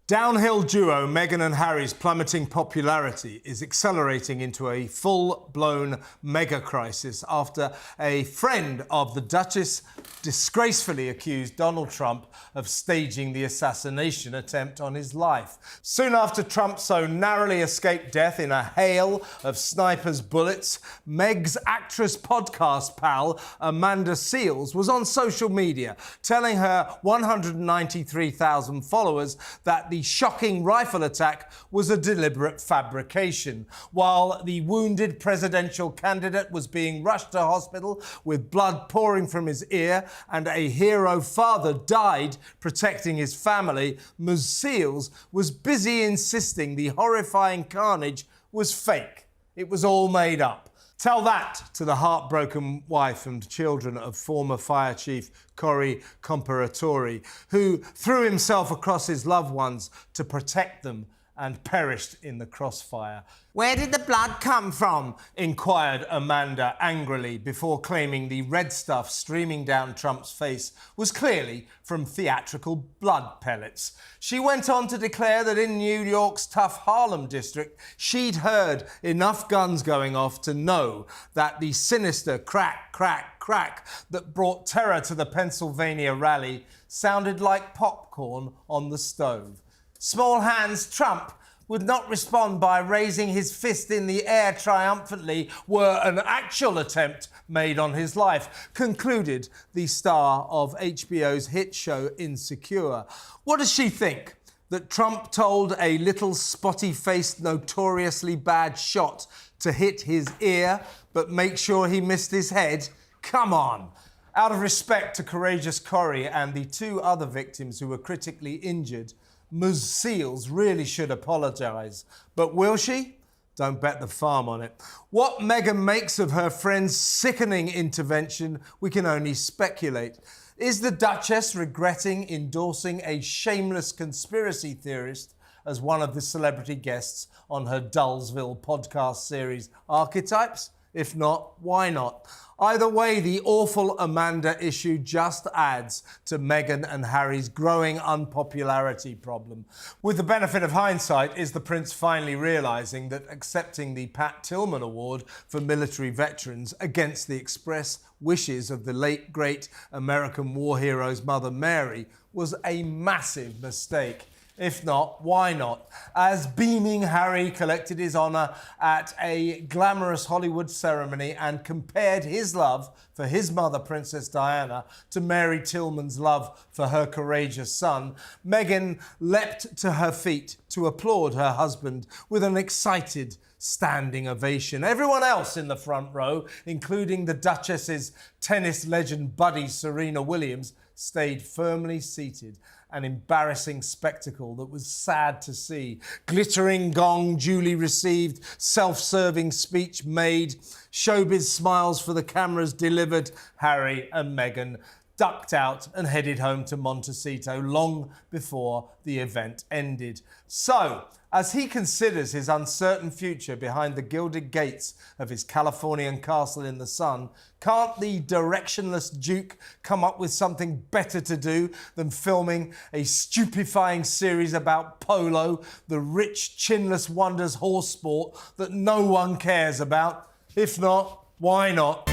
Downhill duo Meghan and Harry's plummeting popularity is accelerating into a full-blown mega crisis after a friend of the Duchess disgracefully accused Donald Trump of staging the assassination attempt on his life. Soon after Trump so narrowly escaped death in a hail of snipers' bullets, Meg's actress podcast pal Amanda Seales was on social media telling her 193,000 followers that the shocking rifle attack was a deliberate fabrication. While the wounded presidential candidate was being rushed to hospital with blood pouring from his ear and a hero father died protecting his family, Ms. Seales was busy insisting the horrifying carnage was fake. It was all made up. Tell that to the heartbroken wife and children of former Fire Chief Corey Comparatori, who threw himself across his loved ones to protect them and perished in the crossfire. "Where did the blood come from?" inquired Amanda angrily before claiming the red stuff streaming down Trump's face was clearly from theatrical blood pellets. She went on to declare that in New York's tough Harlem district, she'd heard enough guns going off to know that the sinister crack, crack, crack that brought terror to the Pennsylvania rally sounded like popcorn on the stove. Small Hands Trump would not respond by raising his fist in the air triumphantly were an actual attempt made on his life, concluded the star of HBO's hit show Insecure. What does she think? that Trump told a little spotty-faced, notoriously bad shot to hit his ear, but make sure he missed his head? Come on! Out of respect to courageous Corrie and the 2 other victims who were critically injured, Ms. Seals really should apologise. But will she? Don't bet the farm on it. What Meghan makes of her friend's sickening intervention, we can only speculate. Is the Duchess regretting endorsing a shameless conspiracy theorist as one of the celebrity guests on her Dullsville podcast series Archetypes? If not, why not? Either way, the awful Amanda issue just adds to Meghan and Harry's growing unpopularity problem. With the benefit of hindsight, is the Prince finally realising that accepting the Pat Tillman Award for military veterans against the express wishes of the late great American war hero's mother Mary was a massive mistake? If not, why not? As beaming Harry collected his honour at a glamorous Hollywood ceremony and compared his love for his mother, Princess Diana, to Mary Tillman's love for her courageous son, Meghan leapt to her feet to applaud her husband with an excited standing ovation. Everyone else in the front row, including the Duchess's tennis legend buddy Serena Williams, stayed firmly seated. An embarrassing spectacle that was sad to see. Glittering gong duly received, self-serving speech made, showbiz smiles for the cameras delivered. Harry and Meghan ducked out and headed home to Montecito long before the event ended. So, as he considers his uncertain future behind the gilded gates of his Californian castle in the sun, can't the directionless Duke come up with something better to do than filming a stupefying series about polo, the rich, chinless wonders horse sport that no one cares about? If not, why not?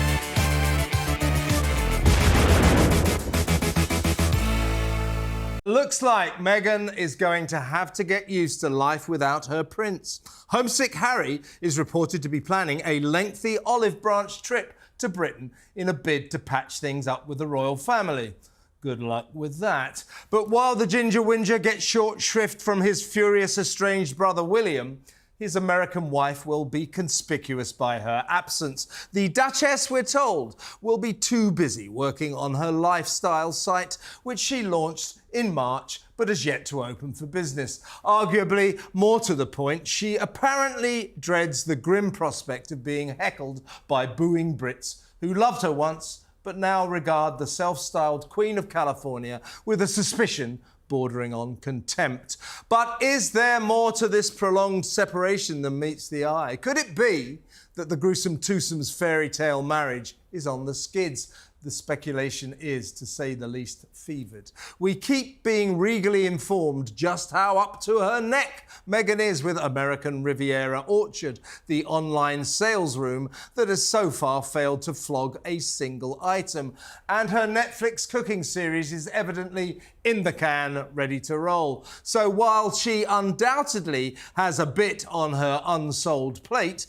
Looks like Meghan is going to have to get used to life without her prince. Homesick Harry is reported to be planning a lengthy olive branch trip to Britain in a bid to patch things up with the royal family. Good luck with that. But while the ginger whinger gets short shrift from his furious estranged brother William, his American wife will be conspicuous by her absence. The Duchess, we're told, will be too busy working on her lifestyle site, which she launched in March, but has yet to open for business. Arguably, more to the point, she apparently dreads the grim prospect of being heckled by booing Brits who loved her once, but now regard the self-styled Queen of California with a suspicion bordering on contempt. But is there more to this prolonged separation than meets the eye? Could it be that the gruesome twosome's fairy tale marriage is on the skids? The speculation is, to say the least, fevered. We keep being regally informed just how up to her neck Meghan is with American Riviera Orchard, the online sales room that has so far failed to flog a single item. And her Netflix cooking series is evidently in the can, ready to roll. So while she undoubtedly has a bit on her unsold plate,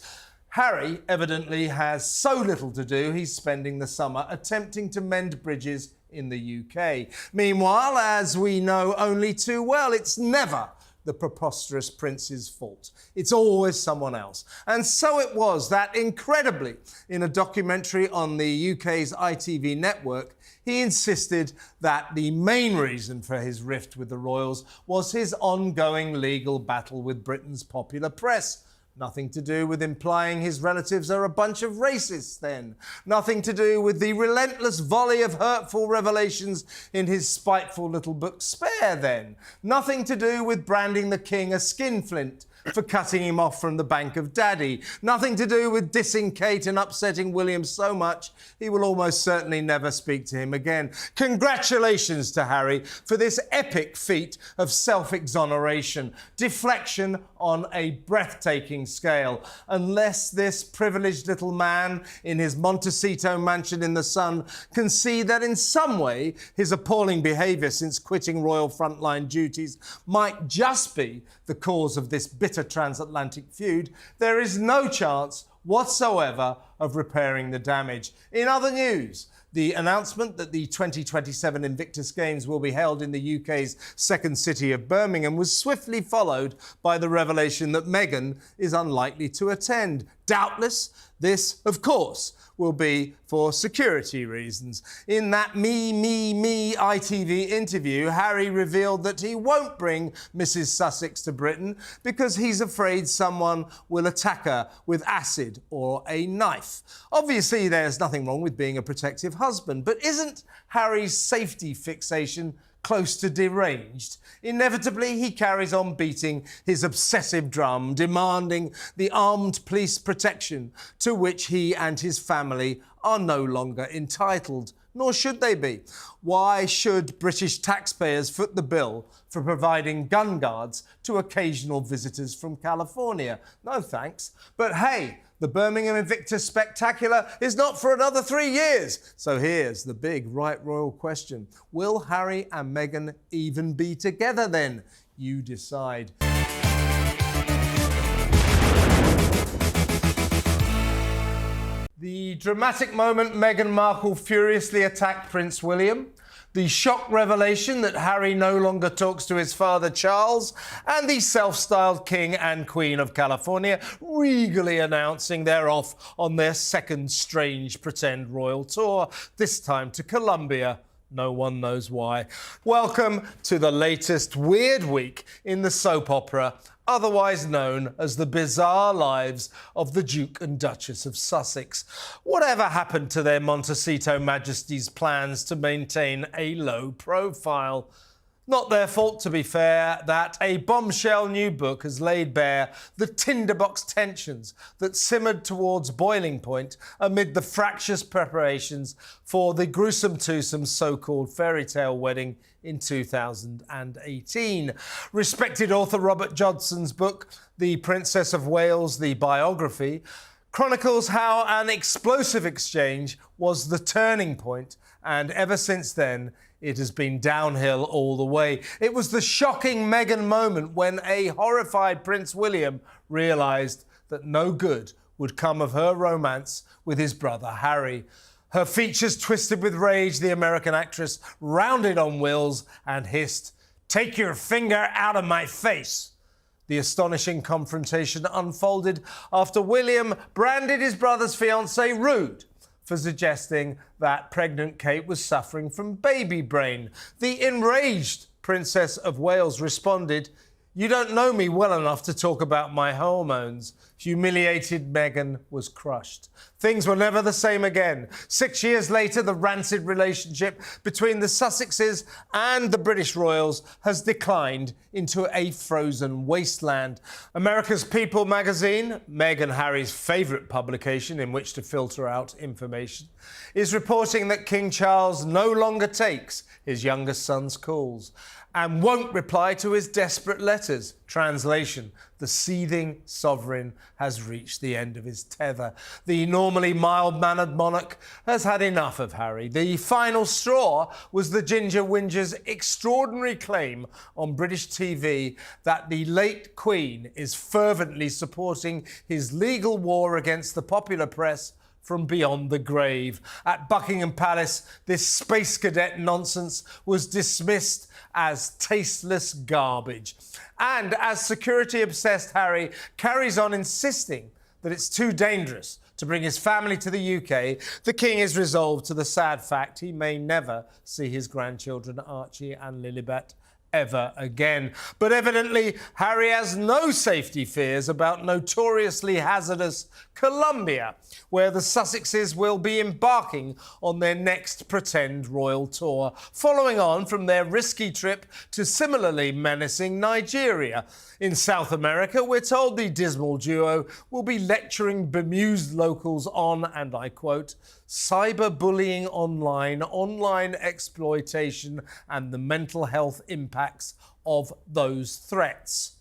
Harry evidently has so little to do, he's spending the summer attempting to mend bridges in the UK. Meanwhile, as we know only too well, it's never the preposterous prince's fault. It's always someone else. And so it was that, incredibly, in a documentary on the UK's ITV network, he insisted that the main reason for his rift with the royals was his ongoing legal battle with Britain's popular press. Nothing to do with implying his relatives are a bunch of racists, then. Nothing to do with the relentless volley of hurtful revelations in his spiteful little book Spare, then. Nothing to do with branding the king a skinflint for cutting him off from the bank of daddy. Nothing to do with dissing Kate and upsetting William so much he will almost certainly never speak to him again. Congratulations to Harry for this epic feat of self-exoneration, deflection on a breathtaking scale. Unless this privileged little man in his Montecito mansion in the sun can see that in some way his appalling behaviour since quitting royal frontline duties might just be the cause of this bitter transatlantic feud, there is no chance whatsoever of repairing the damage. In other news, The announcement that the 2027 Invictus Games will be held in the UK's second city of Birmingham was swiftly followed by the revelation that Meghan is unlikely to attend. Doubtless, this, of course, will be for security reasons. In that me ITV interview, Harry revealed that he won't bring Mrs. Sussex to Britain because he's afraid someone will attack her with acid or a knife. Obviously, there's nothing wrong with being a protective husband, but isn't Harry's safety fixation close to deranged? Inevitably, he carries on beating his obsessive drum, demanding the armed police protection to which he and his family are no longer entitled, nor should they be. Why should British taxpayers foot the bill for providing gun guards to occasional visitors from California? No thanks. But hey, the Birmingham Invictus Spectacular is not for another 3 years. So here's the big right royal question. Will Harry and Meghan even be together then? You decide. The dramatic moment Meghan Markle furiously attacked Prince William, the shock revelation that Harry no longer talks to his father Charles, and the self-styled King and Queen of California regally announcing they're off on their second strange pretend royal tour, this time to Colombia. No one knows why. Welcome to the latest weird week in the soap opera, otherwise known as the bizarre lives of the Duke and Duchess of Sussex. Whatever happened to their Montecito Majesty's plans to maintain a low profile? Not their fault, to be fair, that a bombshell new book has laid bare the tinderbox tensions that simmered towards boiling point amid the fractious preparations for the gruesome twosome so-called fairy tale wedding in 2018. Respected author Robert Jodson's book, The Princess of Wales, the biography, chronicles how an explosive exchange was the turning point, and ever since then, it has been downhill all the way. It was the shocking Meghan moment when a horrified Prince William realised that no good would come of her romance with his brother Harry. Her features twisted with rage, the American actress rounded on Wills and hissed, "Take your finger out of my face." The astonishing confrontation unfolded after William branded his brother's fiancée rude for suggesting that pregnant Kate was suffering from baby brain. The enraged Princess of Wales responded, "You don't know me well enough to talk about my hormones." Humiliated Meghan was crushed. Things were never the same again. 6 years later, the rancid relationship between the Sussexes and the British royals has declined into a frozen wasteland. America's People magazine, Meghan and Harry's favourite publication in which to filter out information, is reporting that King Charles no longer takes his youngest son's calls and won't reply to his desperate letters. Translation: the seething sovereign has reached the end of his tether. The normally mild-mannered monarch has had enough of Harry. The final straw was the Ginger Whinger's extraordinary claim on British TV that the late Queen is fervently supporting his legal war against the popular press from beyond the grave. At Buckingham Palace, this space cadet nonsense was dismissed as tasteless garbage. And as security-obsessed Harry carries on insisting that it's too dangerous to bring his family to the UK, the King is resolved to the sad fact he may never see his grandchildren Archie and Lilibet ever again. But evidently, Harry has no safety fears about notoriously hazardous Colombia, where the Sussexes will be embarking on their next pretend royal tour, following on from their risky trip to similarly menacing Nigeria. In South America, we're told the dismal duo will be lecturing bemused locals on, and I quote, cyberbullying online exploitation, and the mental health impacts of those threats.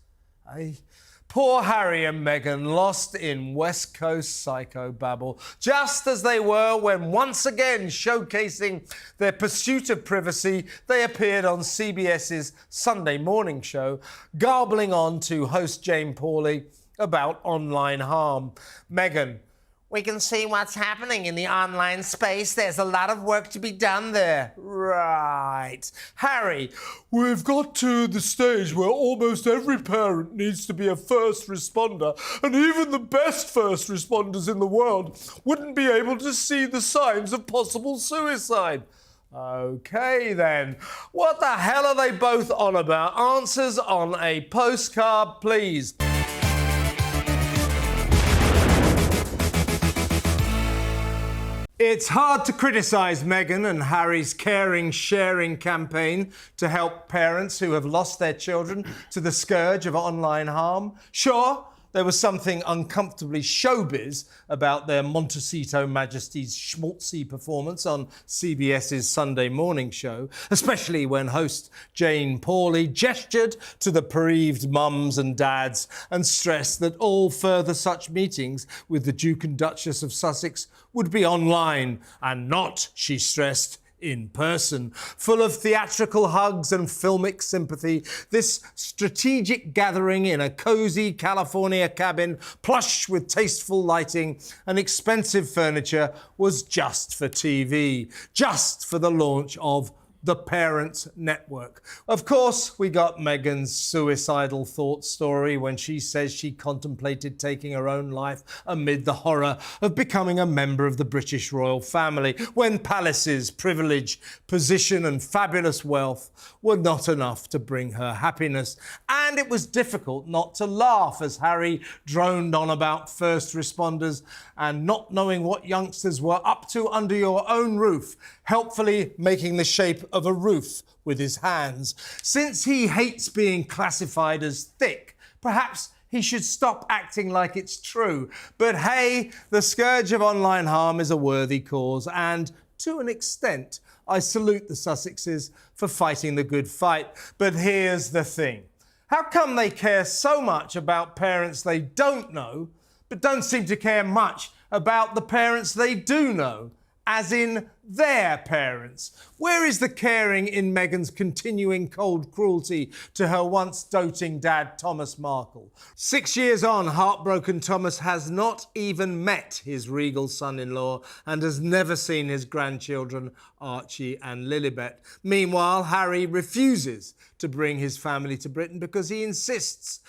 Poor Harry and Meghan lost in West Coast psychobabble, just as they were when once again showcasing their pursuit of privacy, they appeared on CBS's Sunday morning show, garbling on to host Jane Pauley about online harm. Meghan, We can see what's happening in the online space. There's a lot of work to be done there. Right. Harry, we've got to the stage where almost every parent needs to be a first responder, and even the best first responders in the world wouldn't be able to see the signs of possible suicide. OK, then. What the hell are they both on about? Answers on a postcard, please. It's hard to criticise Meghan and Harry's caring, sharing campaign to help parents who have lost their children to the scourge of online harm. Sure, there was something uncomfortably showbiz about their Montecito Majesty's schmaltzy performance on CBS's Sunday morning show, especially when host Jane Pauley gestured to the bereaved mums and dads and stressed that all further such meetings with the Duke and Duchess of Sussex would be online and not, she stressed, in person. Full of theatrical hugs and filmic sympathy, this strategic gathering in a cosy California cabin, plush with tasteful lighting and expensive furniture, was just for TV, just for the launch of the Parents Network. Of course, we got Meghan's suicidal thought story when she says she contemplated taking her own life amid the horror of becoming a member of the British royal family, when palaces, privilege, position and fabulous wealth were not enough to bring her happiness. And it was difficult not to laugh as Harry droned on about first responders and not knowing what youngsters were up to under your own roof, helpfully making the shape of a roof with his hands. Since he hates being classified as thick, perhaps he should stop acting like it's true. But hey, the scourge of online harm is a worthy cause, and to an extent, I salute the Sussexes for fighting the good fight. But here's the thing. How come they care so much about parents they don't know, but don't seem to care much about the parents they do know? As in their parents. Where is the caring in Meghan's continuing cold cruelty to her once doting dad, Thomas Markle? 6 years on, heartbroken Thomas has not even met his regal son-in-law and has never seen his grandchildren, Archie and Lilibet. Meanwhile, Harry refuses to bring his family to Britain because he insists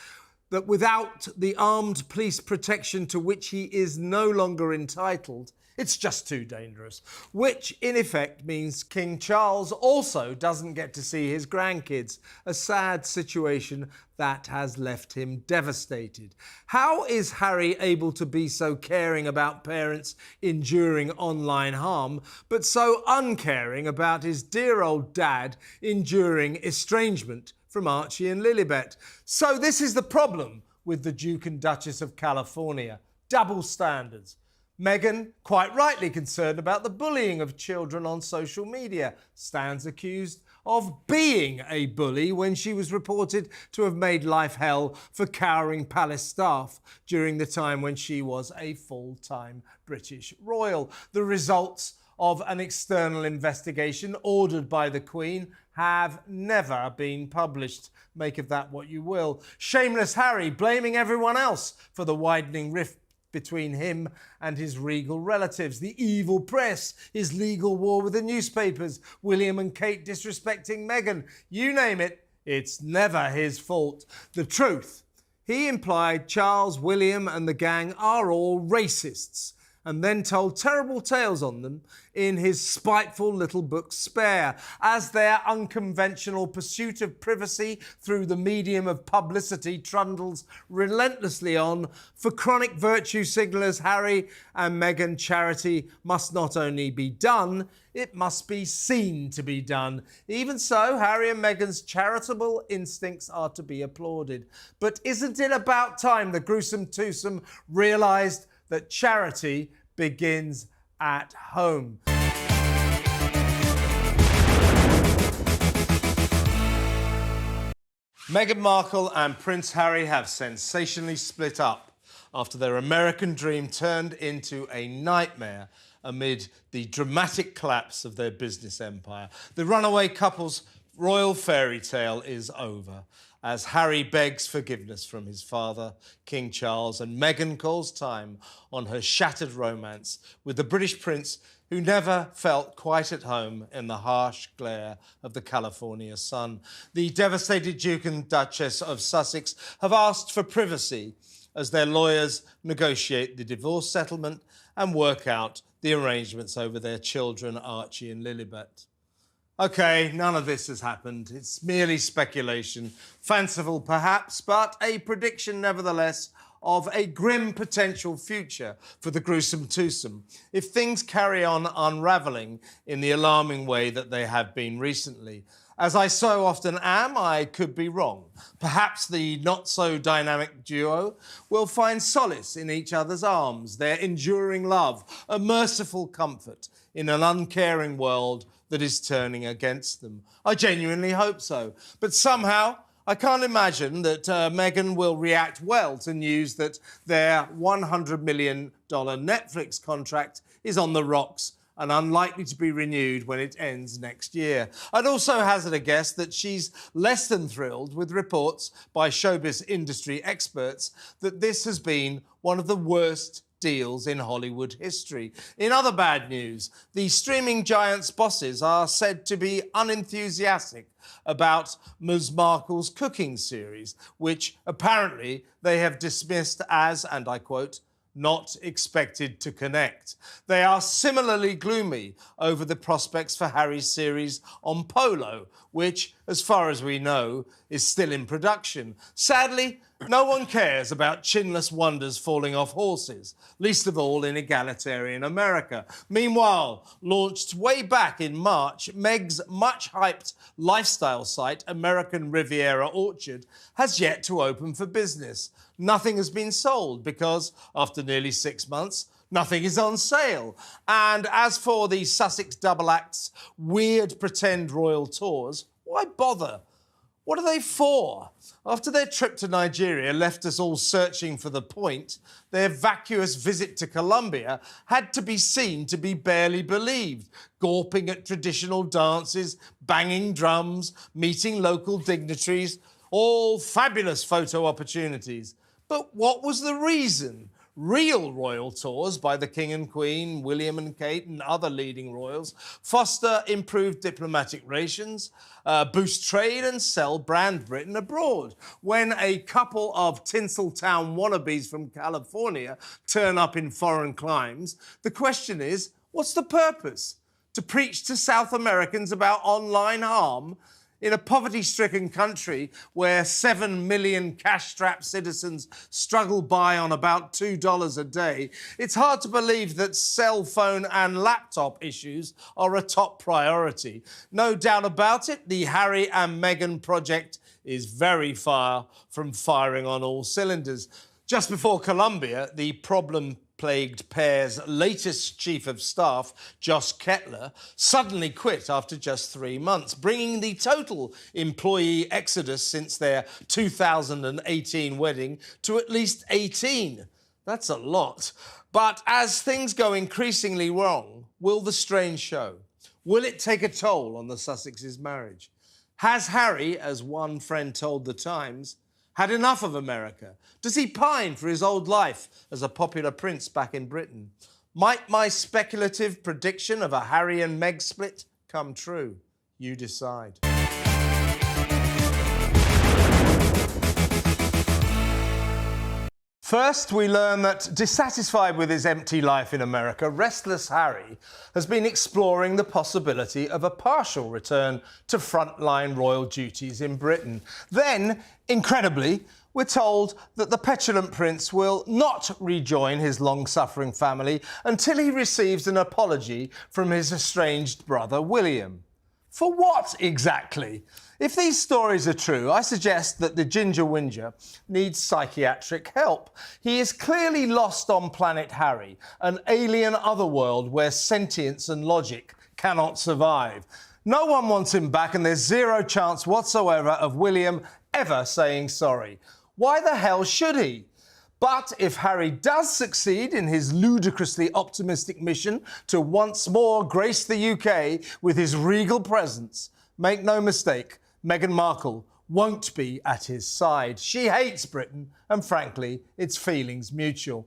that without the armed police protection to which he is no longer entitled, it's just too dangerous, which in effect means King Charles also doesn't get to see his grandkids, a sad situation that has left him devastated. How is Harry able to be so caring about parents enduring online harm, but so uncaring about his dear old dad enduring estrangement from Archie and Lilibet? So this is the problem with the Duke and Duchess of California. Double standards. Meghan, quite rightly concerned about the bullying of children on social media, stands accused of being a bully when she was reported to have made life hell for cowering palace staff during the time when she was a full-time British royal. The results of an external investigation ordered by the Queen have never been published. Make of that what you will. Shameless Harry blaming everyone else for the widening rift between him and his regal relatives, the evil press, his legal war with the newspapers, William and Kate disrespecting Meghan. You name it, it's never his fault. The truth, he implied Charles, William and the gang are all racists, and then told terrible tales on them in his spiteful little book Spare, as their unconventional pursuit of privacy through the medium of publicity trundles relentlessly on. For chronic virtue signallers Harry and Meghan, charity must not only be done, it must be seen to be done. Even so, Harry and Meghan's charitable instincts are to be applauded. But isn't it about time the gruesome twosome realised that charity begins at home? Meghan Markle and Prince Harry have sensationally split up after their American dream turned into a nightmare amid the dramatic collapse of their business empire. The runaway couple's royal fairy tale is over as Harry begs forgiveness from his father, King Charles, and Meghan calls time on her shattered romance with the British prince who never felt quite at home in the harsh glare of the California sun. The devastated Duke and Duchess of Sussex have asked for privacy as their lawyers negotiate the divorce settlement and work out the arrangements over their children, Archie and Lilibet. OK, none of this has happened. It's merely speculation, fanciful perhaps, but a prediction nevertheless of a grim potential future for the gruesome twosome if things carry on unravelling in the alarming way that they have been recently. As I so often am, I could be wrong. Perhaps the not-so-dynamic duo will find solace in each other's arms, their enduring love, a merciful comfort in an uncaring world that is turning against them. I genuinely hope so. But somehow, I can't imagine that Meghan will react well to news that their $100 million Netflix contract is on the rocks and unlikely to be renewed when it ends next year. I'd also hazard a guess that she's less than thrilled with reports by showbiz industry experts that this has been one of the worst deals in Hollywood history. In other bad news, the streaming giant's bosses are said to be unenthusiastic about Ms. Markle's cooking series, which apparently they have dismissed as, and I quote, not expected to connect. They are similarly gloomy over the prospects for Harry's series on Polo, which, as far as we know, is still in production. Sadly, no one cares about chinless wonders falling off horses, least of all in egalitarian America. Meanwhile, launched way back in March, Meg's much-hyped lifestyle site, American Riviera Orchard, has yet to open for business. Nothing has been sold because, after nearly 6 months, nothing is on sale. And as for the Sussex double act's weird pretend royal tours, why bother? What are they for? After their trip to Nigeria left us all searching for the point, their vacuous visit to Colombia had to be seen to be barely believed, gawping at traditional dances, banging drums, meeting local dignitaries, all fabulous photo opportunities. But what was the reason? Real royal tours by the King and Queen, William and Kate and other leading royals foster improved diplomatic relations, boost trade and sell brand Britain abroad. When a couple of Tinseltown wannabes from California turn up in foreign climes, the question is, what's the purpose? To preach to South Americans about online harm? In a poverty-stricken country where 7 million cash-strapped citizens struggle by on about $2 a day, it's hard to believe that cell phone and laptop issues are a top priority. No doubt about it, the Harry and Meghan project is very far from firing on all cylinders. Just before Colombia, the problem-plagued pair's latest chief of staff, Josh Kettler, suddenly quit after just 3 months, bringing the total employee exodus since their 2018 wedding to at least 18. That's a lot. But as things go increasingly wrong, will the strain show? Will it take a toll on the Sussexes' marriage? Has Harry, as one friend told The Times, had enough of America? Does he pine for his old life as a popular prince back in Britain? Might my speculative prediction of a Harry and Meg split come true? You decide. First, we learn that, dissatisfied with his empty life in America, restless Harry has been exploring the possibility of a partial return to frontline royal duties in Britain. Then, incredibly, we're told that the petulant prince will not rejoin his long-suffering family until he receives an apology from his estranged brother, William. For what, exactly? If these stories are true, I suggest that the Ginger Whinger needs psychiatric help. He is clearly lost on planet Harry, an alien otherworld where sentience and logic cannot survive. No one wants him back, and there's zero chance whatsoever of William ever saying sorry. Why the hell should he? But if Harry does succeed in his ludicrously optimistic mission to once more grace the UK with his regal presence, Make no mistake, Meghan Markle won't be at his side. She hates Britain, and frankly, its feelings mutual.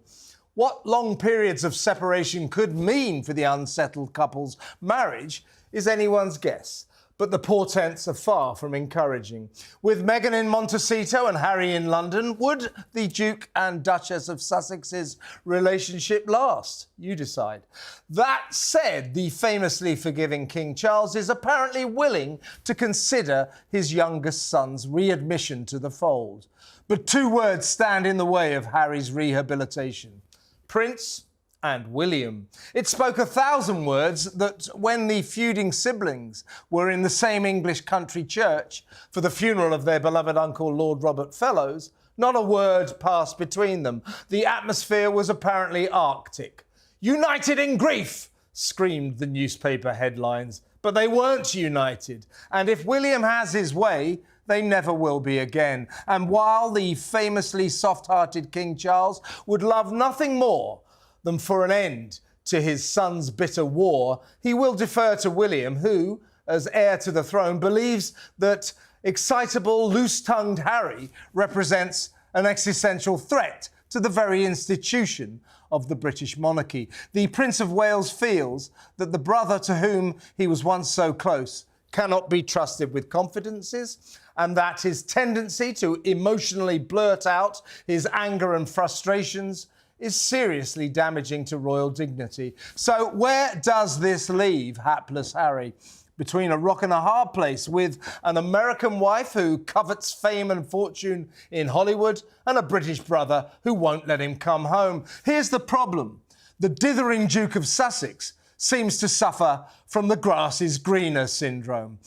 What long periods of separation could mean for the unsettled couple's marriage is anyone's guess, but the portents are far from encouraging. With Meghan in Montecito and Harry in London, would the Duke and Duchess of Sussex's relationship last? You decide. That said, the famously forgiving King Charles is apparently willing to consider his youngest son's readmission to the fold. But two words stand in the way of Harry's rehabilitation: Prince and William. It spoke 1,000 words that when the feuding siblings were in the same English country church for the funeral of their beloved uncle Lord Robert Fellows, not a word passed between them. The atmosphere was apparently arctic. "United in grief," screamed the newspaper headlines. But they weren't united. And if William has his way, they never will be again. And while the famously soft-hearted King Charles would love nothing more than for an end to his son's bitter war, he will defer to William, who, as heir to the throne, believes that excitable, loose-tongued Harry represents an existential threat to the very institution of the British monarchy. The Prince of Wales feels that the brother to whom he was once so close cannot be trusted with confidences, and that his tendency to emotionally blurt out his anger and frustrations is seriously damaging to royal dignity. So where does this leave hapless Harry? Between a rock and a hard place, with an American wife who covets fame and fortune in Hollywood and a British brother who won't let him come home. Here's the problem. The dithering Duke of Sussex seems to suffer from the grass is greener syndrome.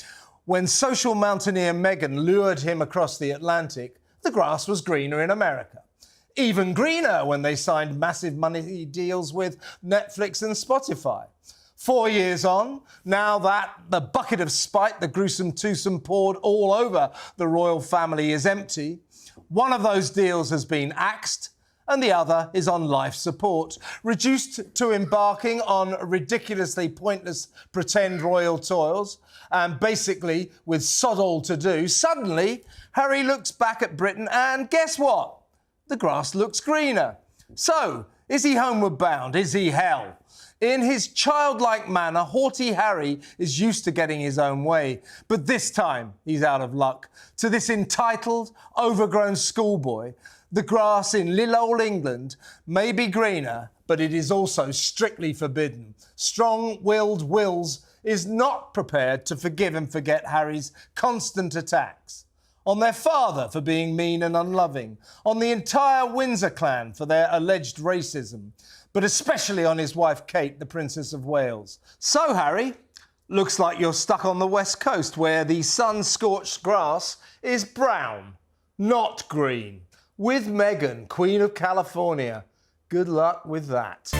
When social mountaineer Meghan lured him across the Atlantic, the grass was greener in America. Even greener when they signed massive money deals with Netflix and Spotify. 4 years on, now that the bucket of spite the gruesome twosome poured all over the royal family is empty, one of those deals has been axed and the other is on life support, reduced to embarking on ridiculously pointless pretend royal toils, and basically with sod all to do. Suddenly, Harry looks back at Britain and guess what? The grass looks greener. So, is he homeward bound? Is he hell? In his childlike manner, haughty Harry is used to getting his own way. But this time, he's out of luck. To this entitled, overgrown schoolboy, the grass in little old England may be greener, but it is also strictly forbidden. Strong-willed Wills is not prepared to forgive and forget Harry's constant attacks. On their father for being mean and unloving, on the entire Windsor clan for their alleged racism, but especially on his wife Kate, the Princess of Wales. So, Harry, looks like you're stuck on the West Coast where the sun-scorched grass is brown, not green. With Meghan, Queen of California. Good luck with that.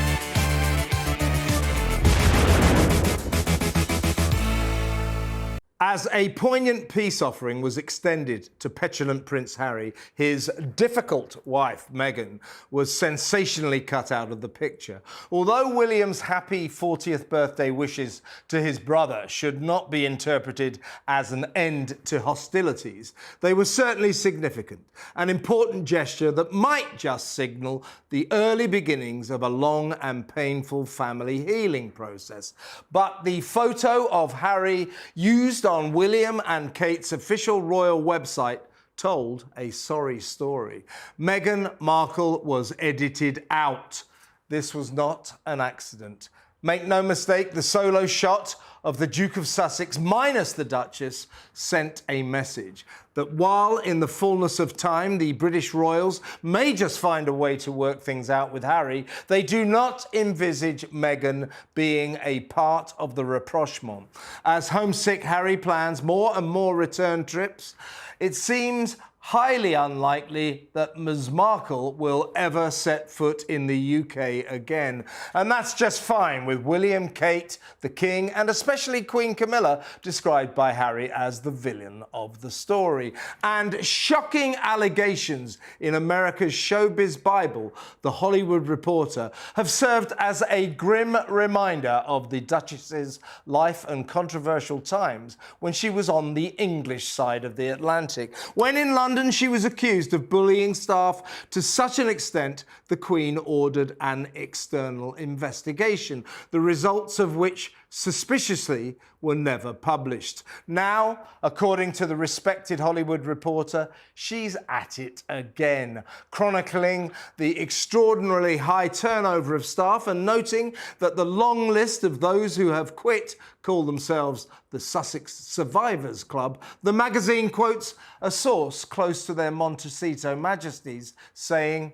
As a poignant peace offering was extended to petulant Prince Harry, his difficult wife, Meghan, was sensationally cut out of the picture. Although William's happy 40th birthday wishes to his brother should not be interpreted as an end to hostilities, they were certainly significant, an important gesture that might just signal the early beginnings of a long and painful family healing process. But the photo of Harry used on William and Kate's official royal website told a sorry story. Meghan Markle was edited out. This was not an accident. Make no mistake, the solo shot of the Duke of Sussex minus the Duchess sent a message that while in the fullness of time the British royals may just find a way to work things out with Harry, they do not envisage Meghan being a part of the rapprochement. As homesick Harry plans more and more return trips, it seems highly unlikely that Ms. Markle will ever set foot in the UK again. And that's just fine with William, Kate, the King, and especially Queen Camilla, described by Harry as the villain of the story. And shocking allegations in America's showbiz Bible, The Hollywood Reporter, have served as a grim reminder of the Duchess's life and controversial times when she was on the English side of the Atlantic. When in London, she was accused of bullying staff to such an extent the Queen ordered an external investigation, the results of which suspiciously were never published. Now, according to the respected Hollywood Reporter, she's at it again, chronicling the extraordinarily high turnover of staff and noting that the long list of those who have quit call themselves the Sussex Survivors Club. The magazine quotes a source close to their Montecito Majesties saying,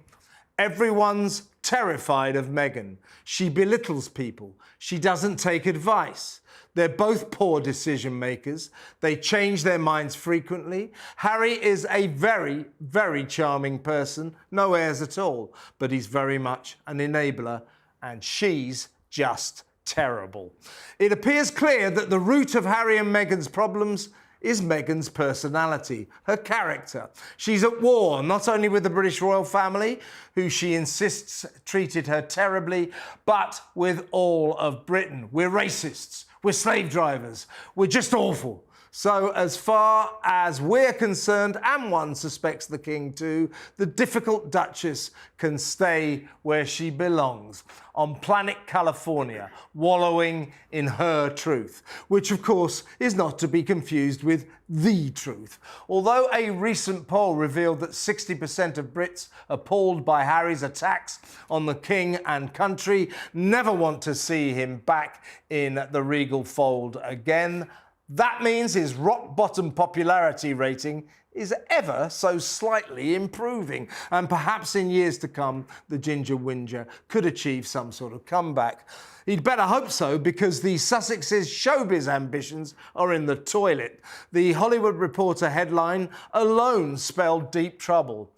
"Everyone's terrified of Meghan. She belittles people. She doesn't take advice. They're both poor decision makers. They change their minds frequently. Harry is a very, very charming person, no airs at all, but he's very much an enabler, and she's just terrible." It appears clear that the root of Harry and Meghan's problems is Meghan's personality, her character. She's at war not only with the British royal family, who she insists treated her terribly, but with all of Britain. We're racists, we're slave drivers, we're just awful. So as far as we're concerned, and one suspects the King too, the difficult Duchess can stay where she belongs, on planet California, wallowing in her truth, which of course is not to be confused with the truth. Although a recent poll revealed that 60% of Brits appalled by Harry's attacks on the King and country never want to see him back in the regal fold again, that means his rock-bottom popularity rating is ever so slightly improving, and perhaps in years to come, the Ginger Whinger could achieve some sort of comeback. He'd better hope so, because the Sussex's showbiz ambitions are in the toilet. The Hollywood Reporter headline alone spelled deep trouble.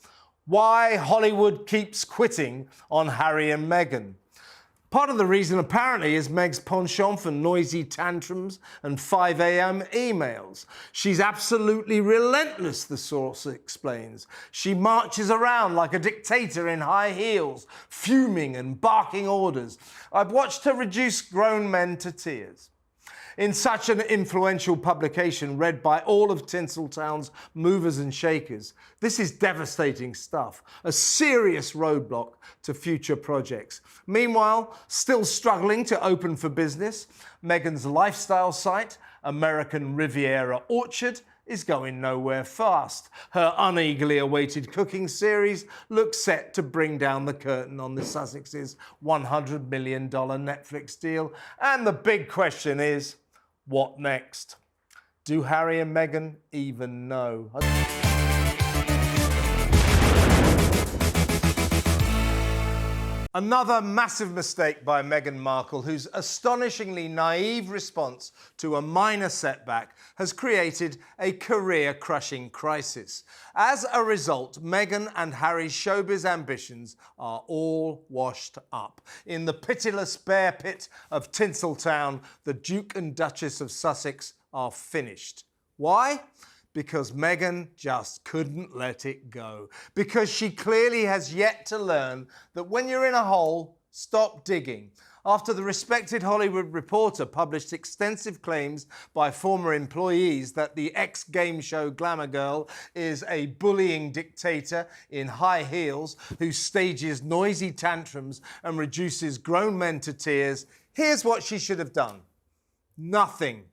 Why Hollywood keeps quitting on Harry and Meghan. Part of the reason, apparently, is Meg's penchant for noisy tantrums and 5 a.m. emails. She's absolutely relentless, the source explains. She marches around like a dictator in high heels, fuming and barking orders. I've watched her reduce grown men to tears. In such an influential publication read by all of Tinseltown's movers and shakers, this is devastating stuff, a serious roadblock to future projects. Meanwhile, still struggling to open for business, Meghan's lifestyle site, American Riviera Orchard, is going nowhere fast. Her uneagerly awaited cooking series looks set to bring down the curtain on the Sussex's $100 million Netflix deal. And the big question is, what next? Do Harry and Meghan even know? Another massive mistake by Meghan Markle, whose astonishingly naive response to a minor setback has created a career-crushing crisis. As a result, Meghan and Harry's showbiz ambitions are all washed up. In the pitiless bear pit of Tinseltown, the Duke and Duchess of Sussex are finished. Why? Because Meghan just couldn't let it go. Because she clearly has yet to learn that when you're in a hole, stop digging. After the respected Hollywood Reporter published extensive claims by former employees that the ex-game show glamour girl is a bullying dictator in high heels who stages noisy tantrums and reduces grown men to tears, here's what she should have done. Nothing.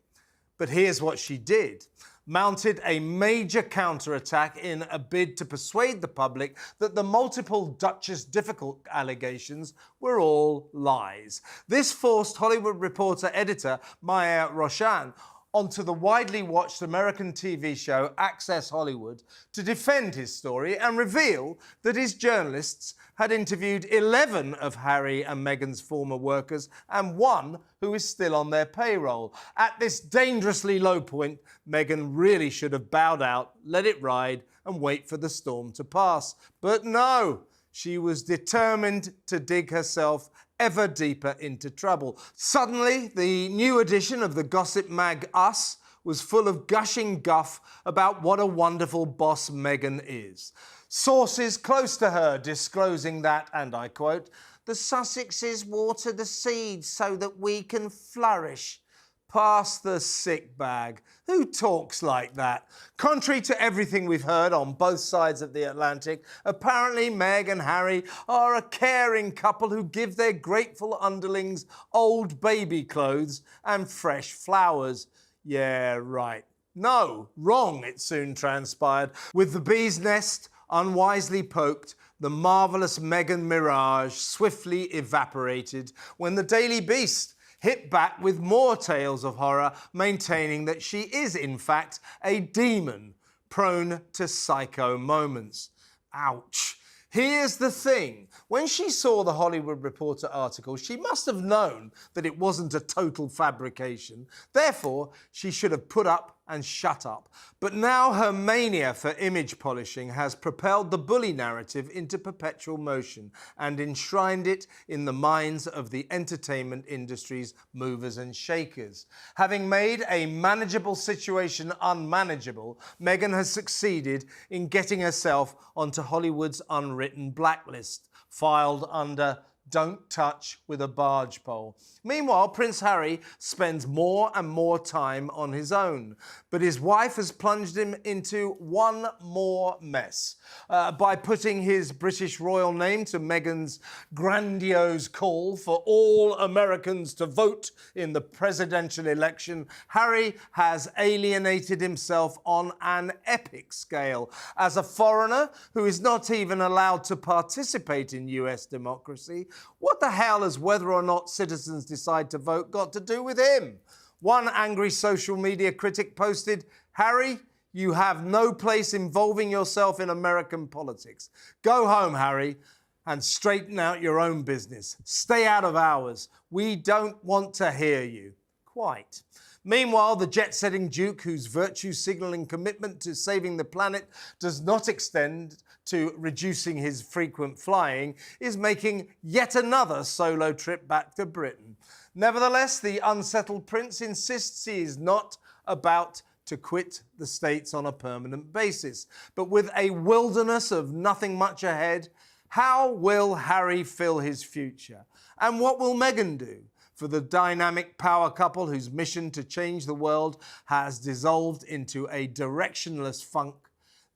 But here's what she did. Mounted a major counterattack in a bid to persuade the public that the multiple Duchess difficult allegations were all lies. This forced Hollywood Reporter editor Maya Roshan onto the widely watched American TV show Access Hollywood to defend his story and reveal that his journalists had interviewed 11 of Harry and Meghan's former workers and one who is still on their payroll. At this dangerously low point, Meghan really should have bowed out, let it ride, and wait for the storm to pass. But no, she was determined to dig herself ever deeper into trouble. Suddenly, the new edition of the gossip mag Us was full of gushing guff about what a wonderful boss Meghan is. Sources close to her disclosing that, and I quote, "The Sussexes water the seeds so that we can flourish." Pass the sick bag. Who talks like that? Contrary to everything we've heard on both sides of the Atlantic, apparently Meg and Harry are a caring couple who give their grateful underlings old baby clothes and fresh flowers. Yeah, right. No, wrong, it soon transpired. With the bee's nest unwisely poked, the marvellous Meghan mirage swiftly evaporated when the Daily Beast hit back with more tales of horror, maintaining that she is, in fact, a demon prone to psycho moments. Ouch. Here's the thing. When she saw the Hollywood Reporter article, she must have known that it wasn't a total fabrication. Therefore, she should have put up and shut up. But now her mania for image polishing has propelled the bully narrative into perpetual motion and enshrined it in the minds of the entertainment industry's movers and shakers. Having made a manageable situation unmanageable, Meghan has succeeded in getting herself onto Hollywood's unwritten blacklist, filed under "Don't touch with a barge pole." Meanwhile, Prince Harry spends more and more time on his own, but his wife has plunged him into one more mess by putting his British royal name to Meghan's grandiose call for all Americans to vote in the presidential election. Harry has alienated himself on an epic scale. As a foreigner who is not even allowed to participate in US democracy, what the hell has whether or not citizens decide to vote got to do with him? One angry social media critic posted, "Harry, you have no place involving yourself in American politics. Go home, Harry, and straighten out your own business. Stay out of ours. We don't want to hear you." Quite. Meanwhile, the jet-setting Duke, whose virtue-signalling commitment to saving the planet does not extend to reducing his frequent flying, is making yet another solo trip back to Britain. Nevertheless, the unsettled prince insists he is not about to quit the States on a permanent basis. But with a wilderness of nothing much ahead, how will Harry fill his future? And what will Meghan do? For the dynamic power couple whose mission to change the world has dissolved into a directionless funk,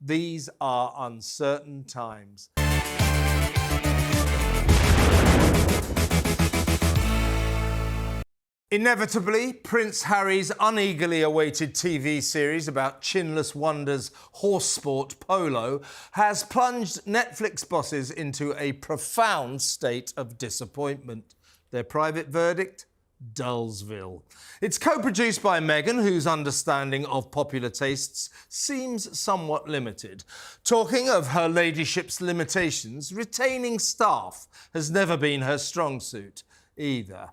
these are uncertain times. Inevitably, Prince Harry's uneagerly awaited TV series about chinless wonders horse sport polo has plunged Netflix bosses into a profound state of disappointment. Their private verdict? Dullsville. It's co-produced by Meghan, whose understanding of popular tastes seems somewhat limited. Talking of her ladyship's limitations, retaining staff has never been her strong suit either.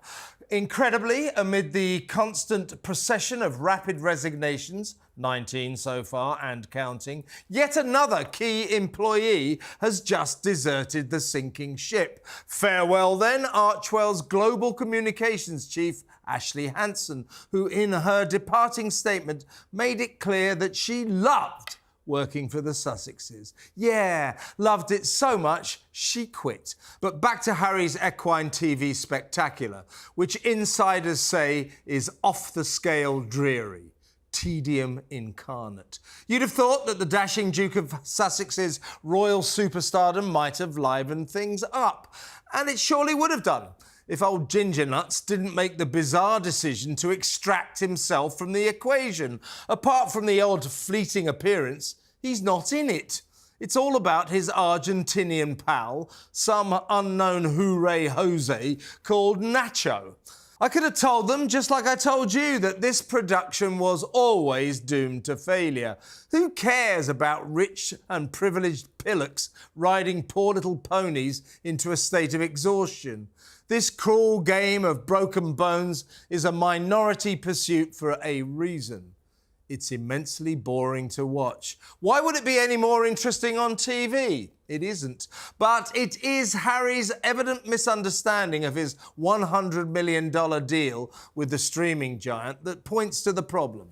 Incredibly, amid the constant procession of rapid resignations, 19 so far and counting, yet another key employee has just deserted the sinking ship. Farewell then, Archwell's global communications chief, Ashley Hansen, who in her departing statement made it clear that she loved working for the Sussexes. Yeah, loved it so much, she quit. But back to Harry's equine TV spectacular, which insiders say is off-the-scale dreary. Tedium incarnate. You'd have thought that the dashing Duke of Sussex's royal superstardom might have livened things up. And it surely would have done, if old Ginger Nuts didn't make the bizarre decision to extract himself from the equation. Apart from the odd fleeting appearance, he's not in it. It's all about his Argentinian pal, some unknown hooray Jose called Nacho. I could have told them, just like I told you, that this production was always doomed to failure. Who cares about rich and privileged pillocks riding poor little ponies into a state of exhaustion? This cruel game of broken bones is a minority pursuit for a reason. It's immensely boring to watch. Why would it be any more interesting on TV? It isn't. But it is Harry's evident misunderstanding of his $100 million deal with the streaming giant that points to the problem.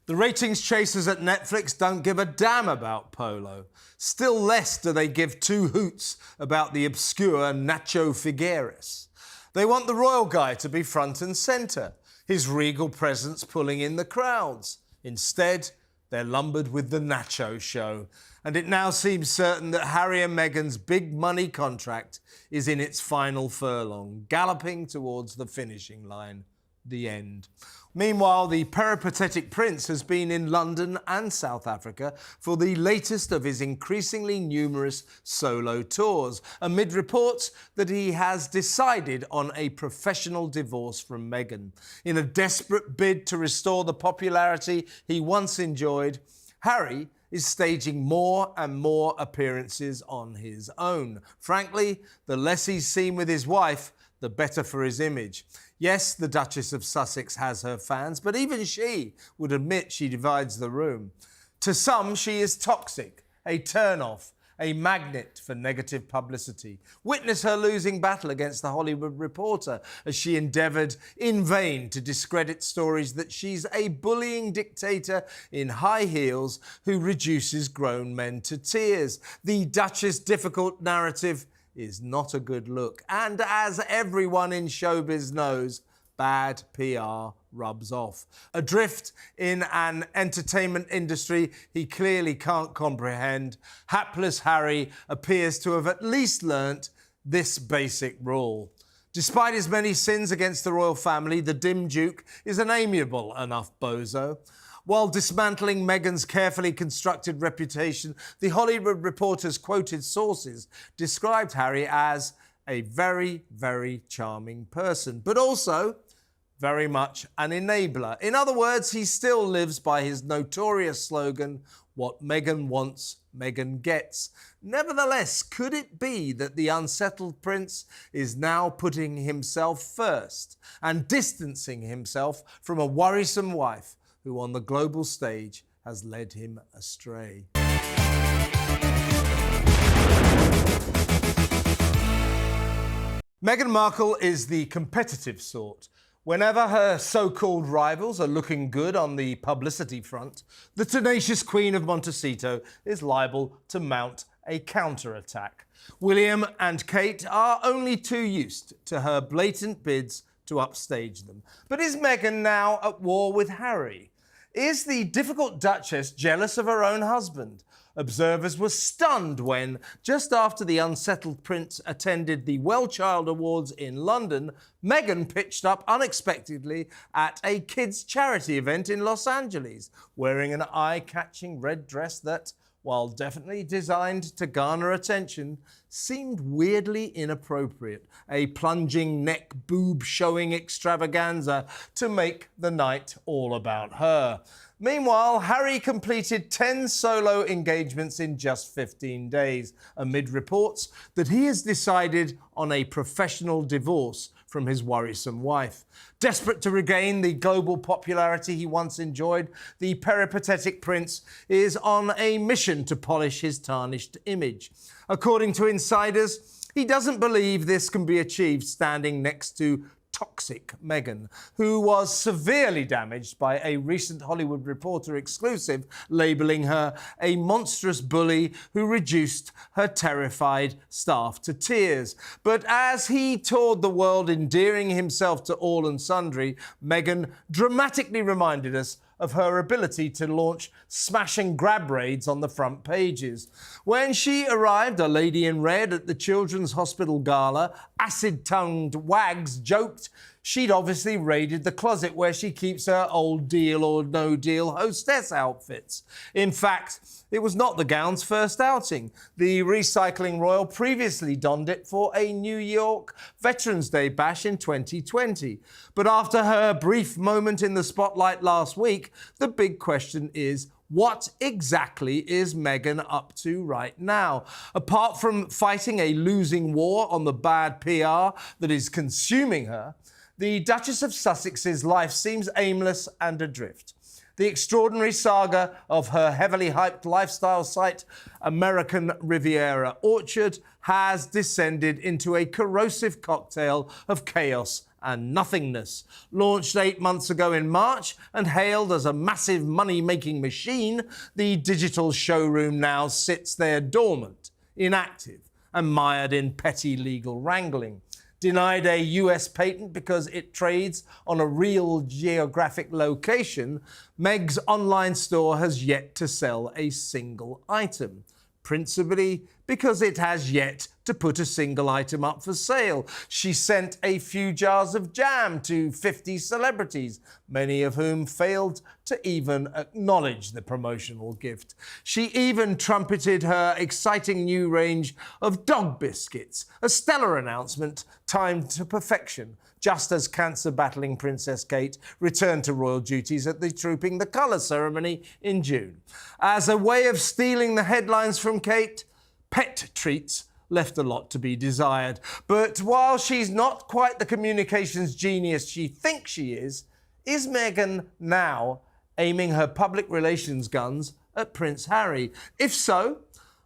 The ratings chasers at Netflix don't give a damn about Polo. Still less do they give two hoots about the obscure Nacho Figueres. They want the royal guy to be front and centre, his regal presence pulling in the crowds. Instead, they're lumbered with the Nacho show, and it now seems certain that Harry and Meghan's big money contract is in its final furlong, galloping towards the finishing line, the end. Meanwhile, the peripatetic prince has been in London and South Africa for the latest of his increasingly numerous solo tours, amid reports that he has decided on a professional divorce from Meghan. In a desperate bid to restore the popularity he once enjoyed, Harry is staging more and more appearances on his own. Frankly, the less he's seen with his wife, the better for his image. Yes, the Duchess of Sussex has her fans, but even she would admit she divides the room. To some, she is toxic, a turn-off, a magnet for negative publicity. Witness her losing battle against the Hollywood Reporter as she endeavoured in vain to discredit stories that she's a bullying dictator in high heels who reduces grown men to tears. The Duchess' difficult narrative is not a good look. And as everyone in showbiz knows, bad PR rubs off. Adrift in an entertainment industry he clearly can't comprehend, hapless Harry appears to have at least learnt this basic rule. Despite his many sins against the royal family, the dim Duke is an amiable enough bozo. While dismantling Meghan's carefully constructed reputation, the Hollywood Reporter's quoted sources described Harry as a very, very charming person, but also very much an enabler. In other words, he still lives by his notorious slogan, "What Meghan wants, Meghan gets." Nevertheless, could it be that the unsettled prince is now putting himself first and distancing himself from a worrisome wife who on the global stage has led him astray? Meghan Markle is the competitive sort. Whenever her so-called rivals are looking good on the publicity front, the tenacious Queen of Montecito is liable to mount a counterattack. William and Kate are only too used to her blatant bids to upstage them. But is Meghan now at war with Harry? Is the difficult Duchess jealous of her own husband? Observers were stunned when, just after the unsettled prince attended the Well-Child Awards in London, Meghan pitched up unexpectedly at a kids' charity event in Los Angeles, wearing an eye-catching red dress that, while definitely designed to garner attention, seemed weirdly inappropriate, a plunging neck boob showing extravaganza to make the night all about her. Meanwhile, Harry completed 10 solo engagements in just 15 days, amid reports that he has decided on a professional divorce from his worrisome wife. Desperate to regain the global popularity he once enjoyed, the peripatetic prince is on a mission to polish his tarnished image. According to insiders, he doesn't believe this can be achieved standing next to toxic Meghan, who was severely damaged by a recent Hollywood Reporter exclusive labelling her a monstrous bully who reduced her terrified staff to tears. But as he toured the world endearing himself to all and sundry, Meghan dramatically reminded us of her ability to launch smash and grab raids on the front pages. When she arrived, a lady in red, at the Children's Hospital Gala, acid-tongued wags joked she'd obviously raided the closet where she keeps her old Deal or No Deal hostess outfits. In fact, it was not the gown's first outing. The recycling royal previously donned it for a New York Veterans Day bash in 2020. But after her brief moment in the spotlight last week, the big question is, what exactly is Meghan up to right now? Apart from fighting a losing war on the bad PR that is consuming her, the Duchess of Sussex's life seems aimless and adrift. The extraordinary saga of her heavily hyped lifestyle site, American Riviera Orchard, has descended into a corrosive cocktail of chaos and nothingness. Launched 8 months ago in March and hailed as a massive money-making machine, the digital showroom now sits there dormant, inactive, and mired in petty legal wrangling. Denied a US patent because it trades on a real geographic location, Meg's online store has yet to sell a single item, principally because it has yet to put a single item up for sale. She sent a few jars of jam to 50 celebrities, many of whom failed to even acknowledge the promotional gift. She even trumpeted her exciting new range of dog biscuits, a stellar announcement timed to perfection, just as cancer-battling Princess Kate returned to royal duties at the Trooping the Colour ceremony in June. As a way of stealing the headlines from Kate, pet treats left a lot to be desired. But while she's not quite the communications genius she thinks she is Meghan now aiming her public relations guns at Prince Harry? If so,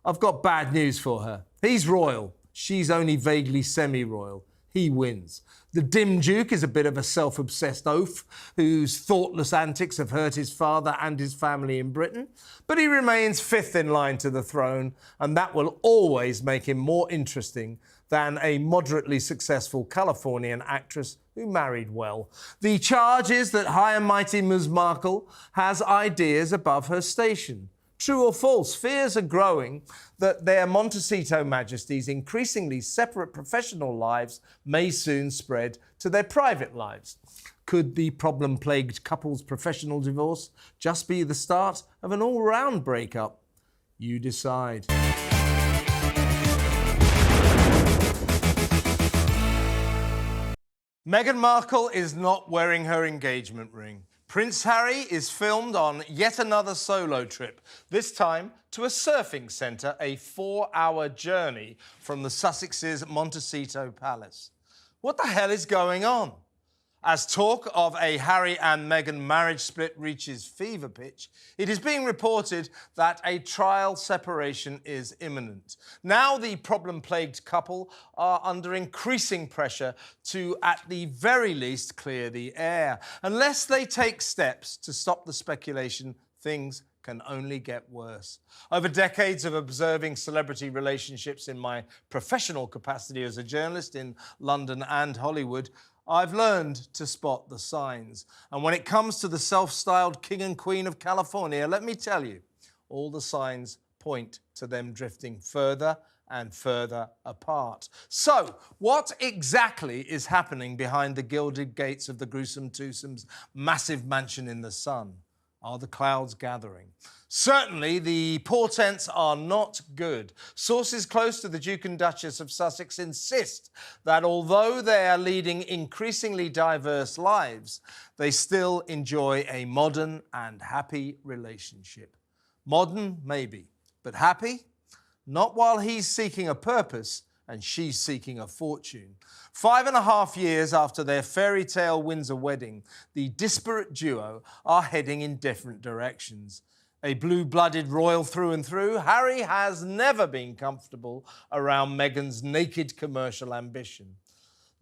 I've got bad news for her. He's royal. She's only vaguely semi-royal. He wins. The dim Duke is a bit of a self-obsessed oaf whose thoughtless antics have hurt his father and his family in Britain, but he remains fifth in line to the throne, and that will always make him more interesting than a moderately successful Californian actress who married well. The charge is that High and Mighty Ms. Markle has ideas above her station. True or false, fears are growing that their Montecito Majesties' increasingly separate professional lives may soon spread to their private lives. Could the problem-plagued couple's professional divorce just be the start of an all-round breakup? You decide. Meghan Markle is not wearing her engagement ring. Prince Harry is filmed on yet another solo trip, this time to a surfing centre, a 4-hour journey from the Sussex's Montecito Palace. What the hell is going on? As talk of a Harry and Meghan marriage split reaches fever pitch, it is being reported that a trial separation is imminent. Now the problem-plagued couple are under increasing pressure to, at the very least, clear the air. Unless they take steps to stop the speculation, things can only get worse. Over decades of observing celebrity relationships in my professional capacity as a journalist in London and Hollywood, I've learned to spot the signs. And when it comes to the self-styled King and Queen of California, let me tell you, all the signs point to them drifting further and further apart. So, what exactly is happening behind the gilded gates of the gruesome twosome's massive mansion in the sun? Are the clouds gathering? Certainly, the portents are not good. Sources close to the Duke and Duchess of Sussex insist that although they are leading increasingly diverse lives, they still enjoy a modern and happy relationship. Modern, maybe, but happy? Not while he's seeking a purpose and she's seeking a fortune. 5.5 years after their fairy tale Windsor wedding, the disparate duo are heading in different directions. A blue-blooded royal through and through, Harry has never been comfortable around Meghan's naked commercial ambition.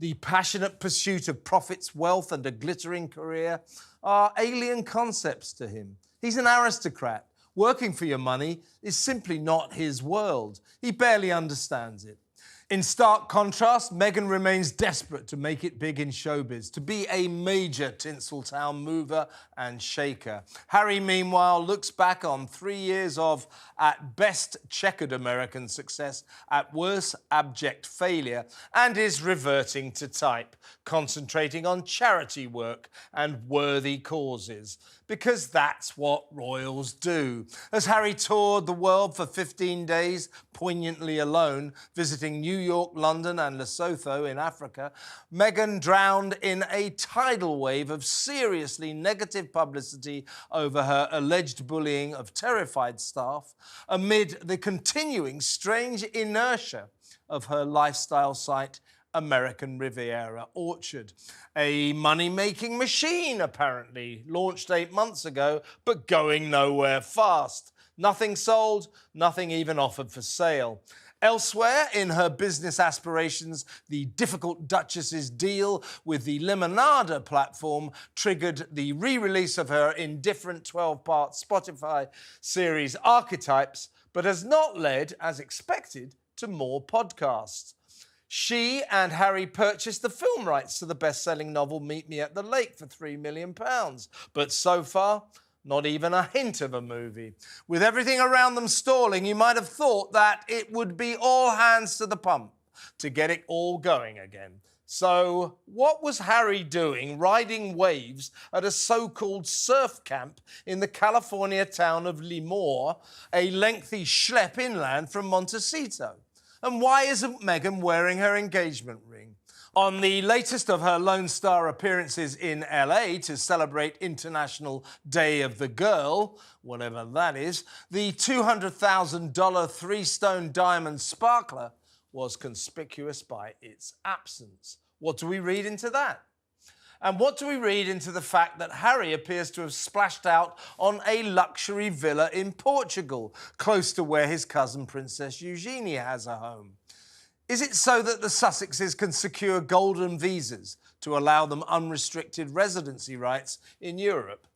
The passionate pursuit of profits, wealth and a glittering career are alien concepts to him. He's an aristocrat. Working for your money is simply not his world. He barely understands it. In stark contrast, Meghan remains desperate to make it big in showbiz, to be a major Tinseltown mover and shaker. Harry, meanwhile, looks back on 3 years of, at best, checkered American success, at worst, abject failure, and is reverting to type, concentrating on charity work and worthy causes. Because that's what royals do. As Harry toured the world for 15 days, poignantly alone, visiting New York, London and Lesotho in Africa, Meghan drowned in a tidal wave of seriously negative publicity over her alleged bullying of terrified staff amid the continuing strange inertia of her lifestyle site American Riviera orchard. A money-making machine, apparently, launched 8 months ago, but going nowhere fast. Nothing sold, nothing even offered for sale. Elsewhere in her business aspirations, the difficult Duchess's deal with the Limonada platform triggered the re-release of her indifferent 12-part Spotify series Archetypes, but has not led, as expected, to more podcasts. She and Harry purchased the film rights to the best-selling novel Meet Me at the Lake for £3 million. But so far, not even a hint of a movie. With everything around them stalling, you might have thought that it would be all hands to the pump to get it all going again. So what was Harry doing riding waves at a so-called surf camp in the California town of Lemoore, a lengthy schlep inland from Montecito? And why isn't Meghan wearing her engagement ring? On the latest of her Lone Star appearances in LA to celebrate International Day of the Girl, whatever that is, the $200,000 three-stone diamond sparkler was conspicuous by its absence. What do we read into that? And what do we read into the fact that Harry appears to have splashed out on a luxury villa in Portugal, close to where his cousin Princess Eugenie has a home? Is it so that the Sussexes can secure golden visas to allow them unrestricted residency rights in Europe?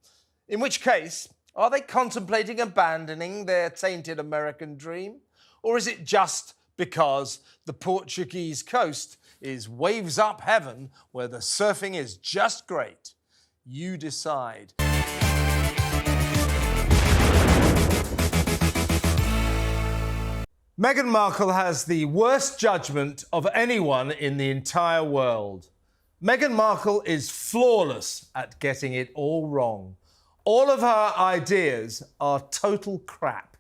In which case, are they contemplating abandoning their tainted American dream? Or is it just because the Portuguese coast is waves up heaven where the surfing is just great? You decide. Meghan Markle has the worst judgment of anyone in the entire world. Meghan Markle is flawless at getting it all wrong. All of her ideas are total crap.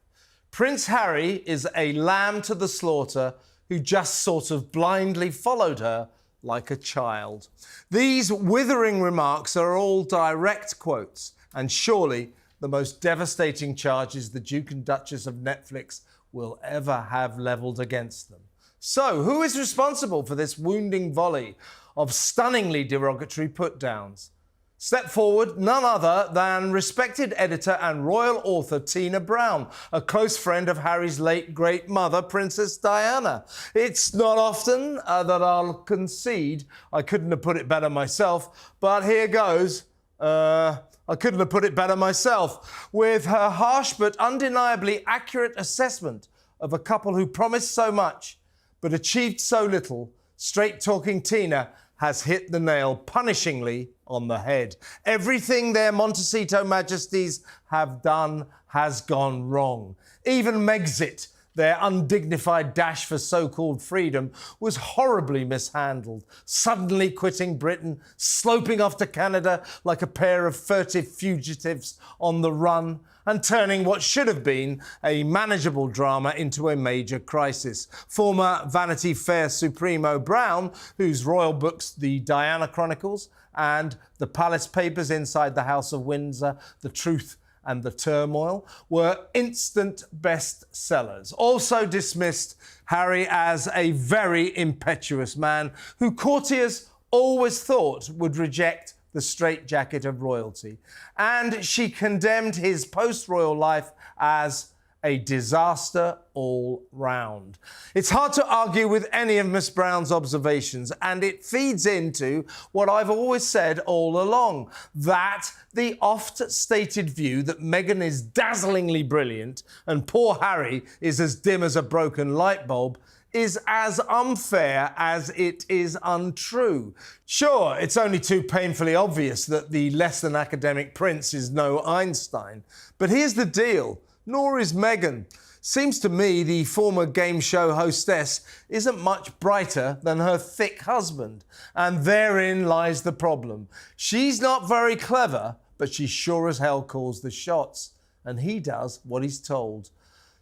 Prince Harry is a lamb to the slaughter who just sort of blindly followed her like a child. These withering remarks are all direct quotes, and surely the most devastating charges the Duke and Duchess of Netflix will ever have levelled against them. So, who is responsible for this wounding volley of stunningly derogatory put-downs? Step forward none other than respected editor and royal author Tina Brown, a close friend of Harry's late great mother, Princess Diana. It's not often that I'll concede I couldn't have put it better myself, but here goes. I couldn't have put it better myself. With her harsh but undeniably accurate assessment of a couple who promised so much but achieved so little, straight-talking Tina has hit the nail punishingly on the head. Everything their Montecito Majesties have done has gone wrong. Even Megxit, their undignified dash for so-called freedom, was horribly mishandled, suddenly quitting Britain, sloping off to Canada like a pair of furtive fugitives on the run, and turning what should have been a manageable drama into a major crisis. Former Vanity Fair Supremo Brown, whose royal books, the Diana Chronicles and the Palace Papers Inside the House of Windsor, The Truth and the Turmoil, were instant bestsellers. Also dismissed Harry as a very impetuous man who courtiers always thought would reject the straitjacket of royalty. And she condemned his post-royal life as a disaster all round. It's hard to argue with any of Miss Brown's observations, and it feeds into what I've always said all along, that the oft-stated view that Meghan is dazzlingly brilliant and poor Harry is as dim as a broken light bulb is as unfair as it is untrue. Sure, it's only too painfully obvious that the less-than-academic prince is no Einstein. But here's the deal. Nor is Meghan. Seems to me the former game show hostess isn't much brighter than her thick husband. And therein lies the problem. She's not very clever, but she sure as hell calls the shots. And he does what he's told.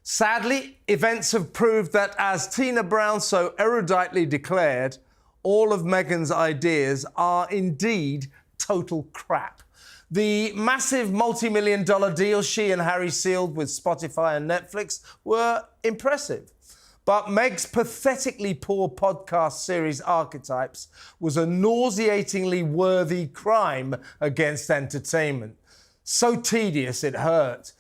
Sadly, events have proved that, as Tina Brown so eruditely declared, all of Meghan's ideas are indeed total crap. The massive multi-million-dollar deals she and Harry sealed with Spotify and Netflix were impressive. But Meg's pathetically poor podcast series Archetypes was a nauseatingly worthy crime against entertainment. So tedious it hurt.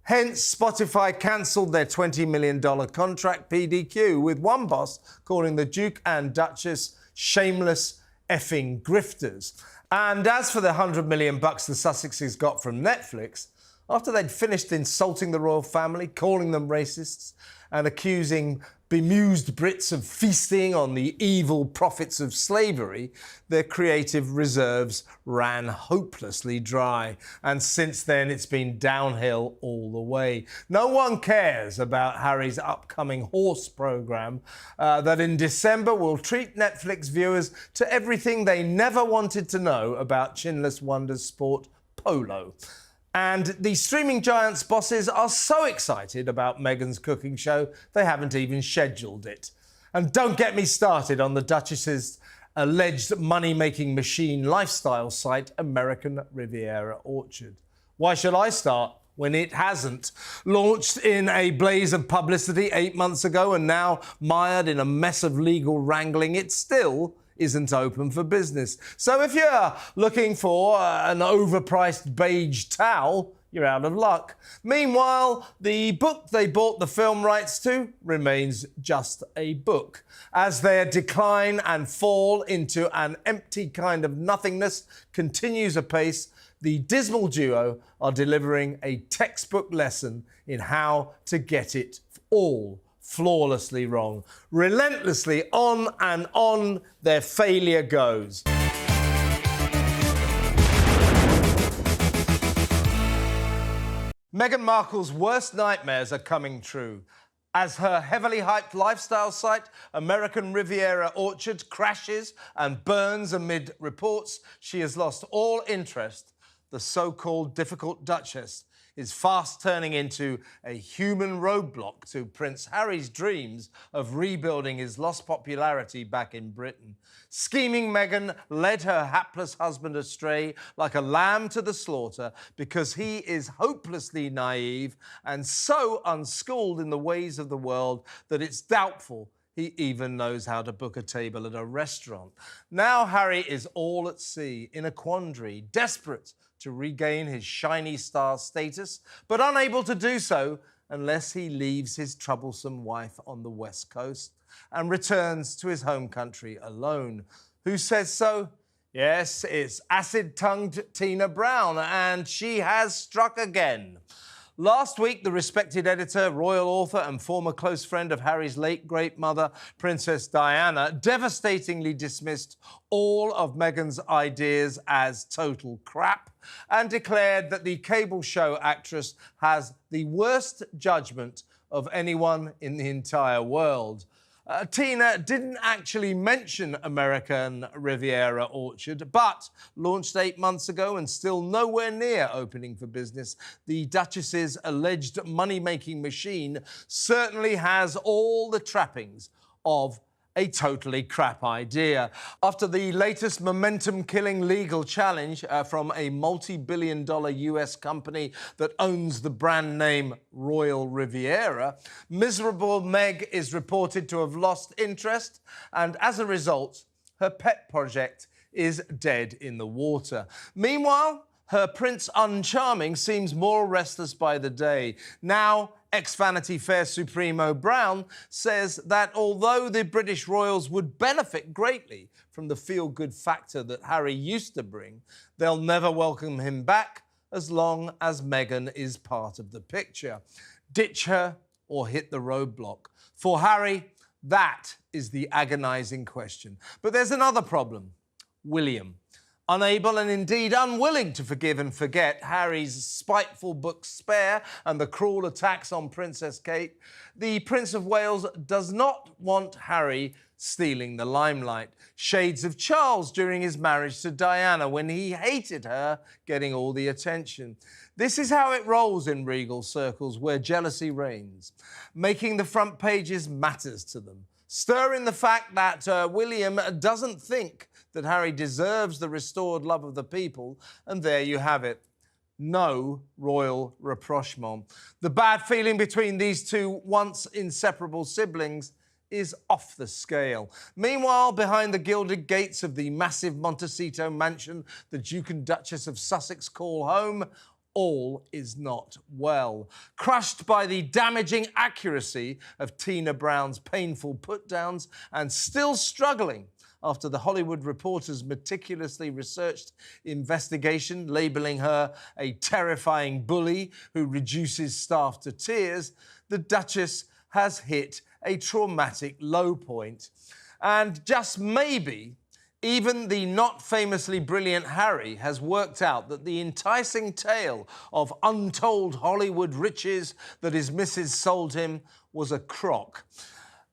Hence, Spotify cancelled their $20 million contract PDQ, with one boss calling the Duke and Duchess shameless effing grifters. And as for the $100 million the Sussexes got from Netflix, after they'd finished insulting the royal family, calling them racists, and accusing bemused Brits of feasting on the evil profits of slavery, their creative reserves ran hopelessly dry. And since then, it's been downhill all the way. No one cares about Harry's upcoming horse programme that in December will treat Netflix viewers to everything they never wanted to know about Chinless Wonders sport polo. And the streaming giant's bosses are so excited about Meghan's cooking show, they haven't even scheduled it. And don't get me started on the Duchess's alleged money-making machine lifestyle site, American Riviera Orchard. Why should I start when it hasn't? Launched in a blaze of publicity 8 months ago and now mired in a mess of legal wrangling, it still isn't open for business. So if you're looking for an overpriced beige towel, you're out of luck. Meanwhile, the book they bought the film rights to remains just a book. As their decline and fall into an empty kind of nothingness continues apace, the dismal duo are delivering a textbook lesson in how to get it all flawlessly wrong. Relentlessly on and on their failure goes. Meghan Markle's worst nightmares are coming true. As her heavily hyped lifestyle site, American Riviera Orchard, crashes and burns amid reports she has lost all interest, the so-called difficult Duchess is fast turning into a human roadblock to Prince Harry's dreams of rebuilding his lost popularity back in Britain. Scheming Meghan led her hapless husband astray like a lamb to the slaughter because he is hopelessly naive and so unschooled in the ways of the world that it's doubtful he even knows how to book a table at a restaurant. Now Harry is all at sea, in a quandary, desperate to regain his shiny star status, but unable to do so unless he leaves his troublesome wife on the West Coast and returns to his home country alone. Who says so? Yes, it's acid-tongued Tina Brown, and she has struck again. Last week, the respected editor, royal author and former close friend of Harry's late great mother, Princess Diana, devastatingly dismissed all of Meghan's ideas as total crap and declared that the cable show actress has the worst judgment of anyone in the entire world. Tina didn't actually mention American Riviera Orchard, but launched 8 months ago and still nowhere near opening for business, the Duchess's alleged money-making machine certainly has all the trappings of a totally crap idea. After the latest momentum-killing legal challenge from a multi-billion-dollar US company that owns the brand name Royal Riviera, miserable Meg is reported to have lost interest, and as a result, her pet project is dead in the water. Meanwhile, her Prince Uncharming seems more restless by the day. Now, ex-Vanity Fair Supremo Brown says that although the British royals would benefit greatly from the feel-good factor that Harry used to bring, they'll never welcome him back as long as Meghan is part of the picture. Ditch her or hit the roadblock. For Harry, that is the agonising question. But there's another problem. William. Unable and indeed unwilling to forgive and forget Harry's spiteful book Spare and the cruel attacks on Princess Kate, the Prince of Wales does not want Harry stealing the limelight. Shades of Charles during his marriage to Diana when he hated her getting all the attention. This is how it rolls in regal circles where jealousy reigns. Making the front pages matters to them. Stir in the fact that William doesn't think that Harry deserves the restored love of the people, and there you have it. no royal rapprochement. The bad feeling between these two once inseparable siblings is off the scale. Meanwhile, behind the gilded gates of the massive Montecito mansion the Duke and Duchess of Sussex call home, all is not well. Crushed by the damaging accuracy of Tina Brown's painful put-downs and still struggling after the Hollywood Reporter's meticulously researched investigation labelling her a terrifying bully who reduces staff to tears, the Duchess has hit a traumatic low point. And just maybe, even the not famously brilliant Harry has worked out that the enticing tale of untold Hollywood riches that his missus sold him was a crock.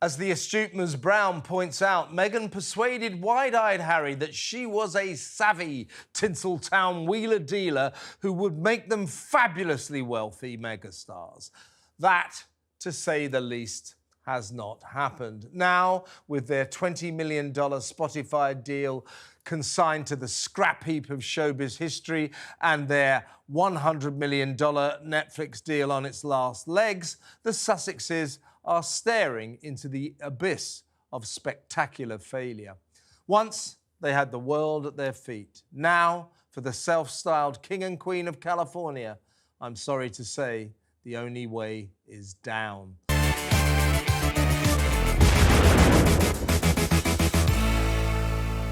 As the astute Ms. Brown points out, Meghan persuaded wide-eyed Harry that she was a savvy Tinseltown wheeler-dealer who would make them fabulously wealthy megastars. That, to say the least, has not happened. Now, with their $20 million Spotify deal consigned to the scrap heap of showbiz history and their $100 million Netflix deal on its last legs, the Sussexes are staring into the abyss of spectacular failure. Once they had the world at their feet. Now, for the self-styled King and Queen of California, I'm sorry to say, the only way is down.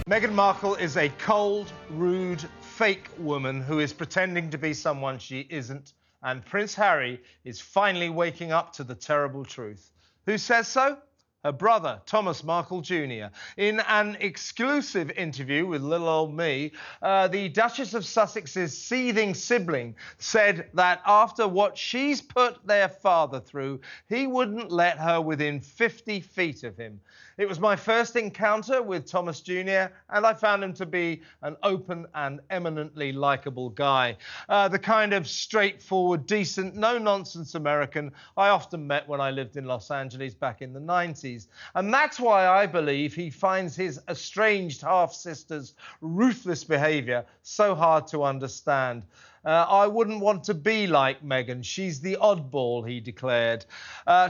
Meghan Markle is a cold, rude, fake woman who is pretending to be someone she isn't, and Prince Harry is finally waking up to the terrible truth. Who says so? Her brother, Thomas Markle Jr. In an exclusive interview with little old me, the Duchess of Sussex's seething sibling said that after what she's put their father through, he wouldn't let her within 50 feet of him. It was my first encounter with Thomas Jr., and I found him to be an open and eminently likeable guy. The kind of straightforward, decent, no-nonsense American I often met when I lived in Los Angeles back in the 90s. And that's why I believe he finds his estranged half-sister's ruthless behaviour so hard to understand. I wouldn't want to be like Meghan. She's the oddball, he declared.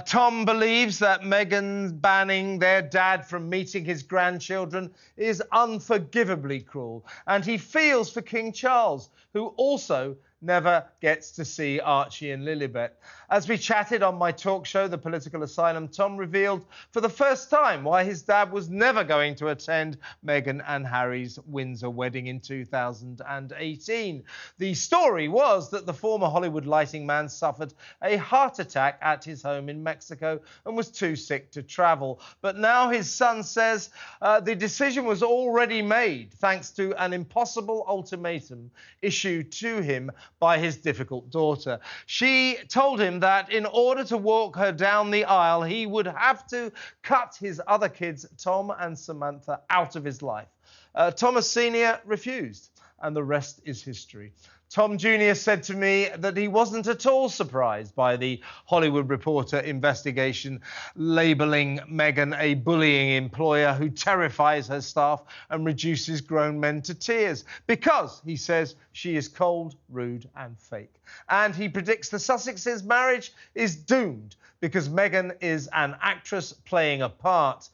Tom believes that Meghan banning their dad from meeting his grandchildren is unforgivably cruel. And he feels for King Charles, who also never gets to see Archie and Lilibet. As we chatted on my talk show, The Political Asylum, Tom revealed for the first time why his dad was never going to attend Meghan and Harry's Windsor wedding in 2018. The story was that the former Hollywood lighting man suffered a heart attack at his home in Mexico and was too sick to travel. But now his son says the decision was already made thanks to an impossible ultimatum issued to him by his difficult daughter. She told him that in order to walk her down the aisle, he would have to cut his other kids, Tom and Samantha, out of his life. Thomas Sr. refused, and the rest is history. Tom Jr. said to me that he wasn't at all surprised by the Hollywood Reporter investigation labelling Meghan a bullying employer who terrifies her staff and reduces grown men to tears because, he says, she is cold, rude and fake. And he predicts the Sussexes' marriage is doomed because Meghan is an actress playing a part.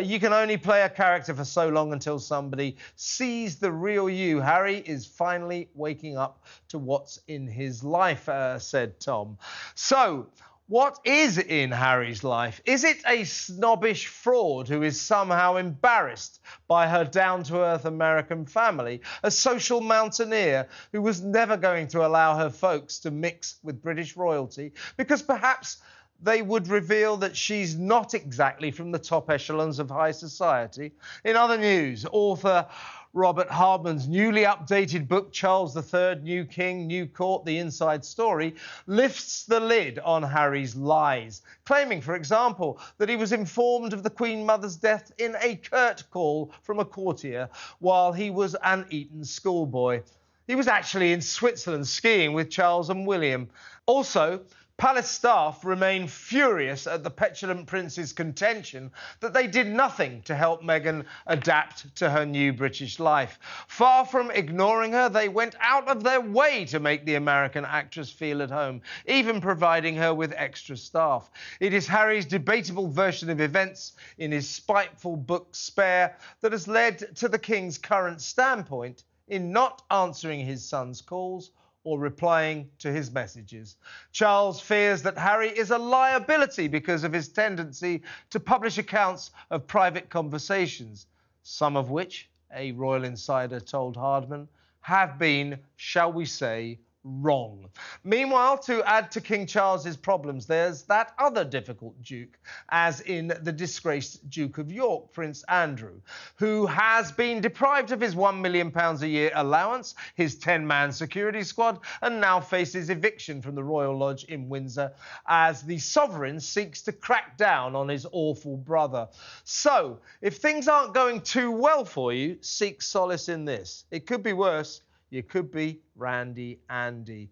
You can only play a character for so long until somebody sees the real you. Harry is finally waking up to what's in his life, said Tom. So, what is in Harry's life? Is it a snobbish fraud who is somehow embarrassed by her down-to-earth American family? A social mountaineer who was never going to allow her folks to mix with British royalty because perhaps they would reveal that she's not exactly from the top echelons of high society. In other news, author Robert Hardman's newly updated book, Charles III, New King, New Court, The Inside Story, lifts the lid on Harry's lies, claiming, for example, that he was informed of the Queen Mother's death in a curt call from a courtier while he was an Eton schoolboy. He was actually in Switzerland skiing with Charles and William. Also, Palace staff remain furious at the petulant prince's contention that they did nothing to help Meghan adapt to her new British life. Far from ignoring her, they went out of their way to make the American actress feel at home, even providing her with extra staff. It is Harry's debatable version of events in his spiteful book Spare that has led to the King's current standpoint in not answering his son's calls or replying to his messages. Charles fears that Harry is a liability because of his tendency to publish accounts of private conversations, some of which, a royal insider told Hardman, have been, shall we say, wrong. Meanwhile, to add to King Charles's problems, there's that other difficult duke, as in the disgraced Duke of York, Prince Andrew, who has been deprived of his £1 million a year allowance, his 10-man security squad, and now faces eviction from the Royal Lodge in Windsor as the sovereign seeks to crack down on his awful brother. So, if things aren't going too well for you, seek solace in this. It could be worse. You could be Randy Andy.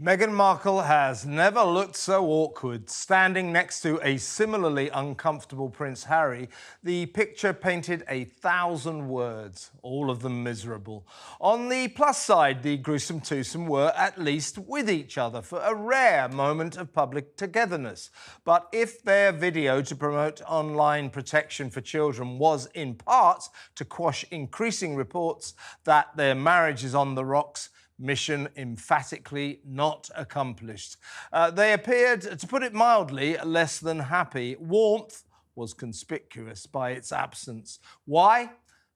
Meghan Markle has never looked so awkward. Standing next to a similarly uncomfortable Prince Harry, the picture painted 1,000 words, all of them miserable. On the plus side, the gruesome twosome were at least with each other for a rare moment of public togetherness. But if their video to promote online protection for children was in part to quash increasing reports that their marriage is on the rocks, mission emphatically not accomplished. They appeared, to put it mildly, less than happy. Warmth was conspicuous by its absence. Why?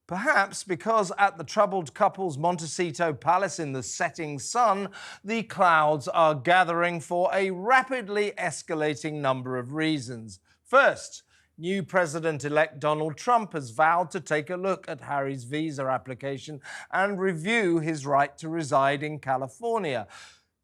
Perhaps because at the troubled couple's Montecito Palace in the setting sun, the clouds are gathering for a rapidly escalating number of reasons. First, new President-elect Donald Trump has vowed to take a look at Harry's visa application and review his right to reside in California.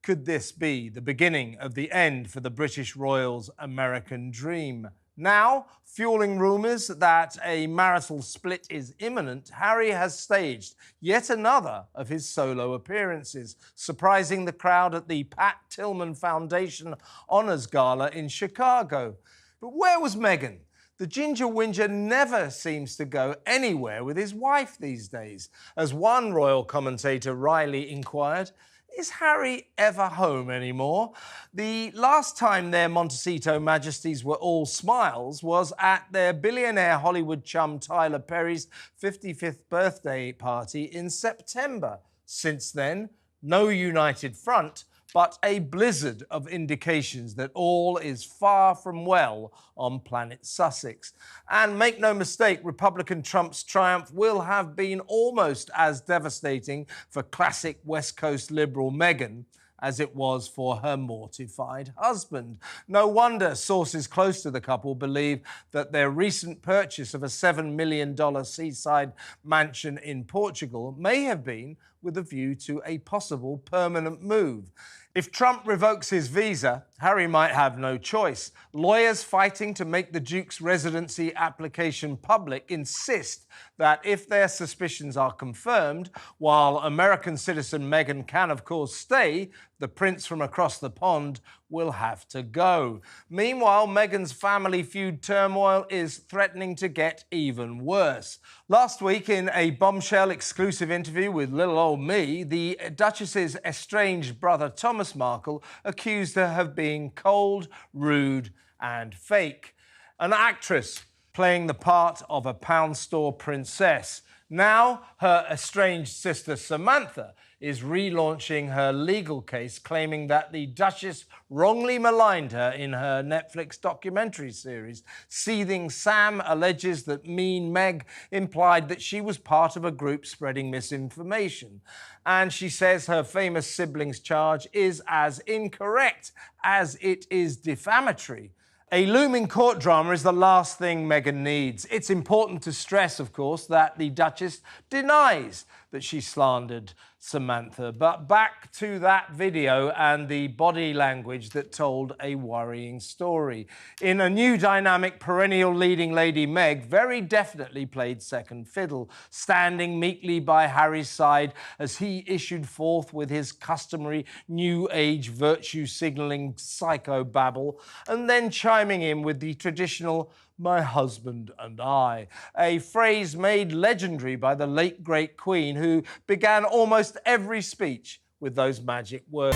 Could this be the beginning of the end for the British royals' American dream? Now, fueling rumours that a marital split is imminent, Harry has staged yet another of his solo appearances, surprising the crowd at the Pat Tillman Foundation Honours Gala in Chicago. But where was Meghan? The ginger whinger never seems to go anywhere with his wife these days. As one royal commentator wryly inquired, is Harry ever home anymore? The last time their Montecito Majesties were all smiles was at their billionaire Hollywood chum Tyler Perry's 55th birthday party in September. Since then, no united front, but a blizzard of indications that all is far from well on planet Sussex. And make no mistake, Republican Trump's triumph will have been almost as devastating for classic West Coast liberal Meghan as it was for her mortified husband. No wonder sources close to the couple believe that their recent purchase of a $7 million seaside mansion in Portugal may have been with a view to a possible permanent move. If Trump revokes his visa, Harry might have no choice. Lawyers fighting to make the Duke's residency application public insist that if their suspicions are confirmed, while American citizen Meghan can, of course, stay, the prince from across the pond will have to go. Meanwhile, Meghan's family feud turmoil is threatening to get even worse. Last week, in a bombshell exclusive interview with little old me, the Duchess's estranged brother Thomas Markle accused her of being cold, rude and fake. An actress playing the part of a pound store princess. Now, her estranged sister Samantha is relaunching her legal case, claiming that the Duchess wrongly maligned her in her Netflix documentary series. Seething Sam alleges that Mean Meg implied that she was part of a group spreading misinformation. And she says her famous siblings' charge is as incorrect as it is defamatory. A looming court drama is the last thing Meghan needs. It's important to stress, of course, that the Duchess denies that she slandered Samantha. But back to that video and the body language that told a worrying story. In a new dynamic, perennial leading lady Meg very definitely played second fiddle, standing meekly by Harry's side as he issued forth with his customary new age virtue signalling psychobabble, and then chiming in with the traditional "my husband and I," a phrase made legendary by the late great Queen, who began almost every speech with those magic words.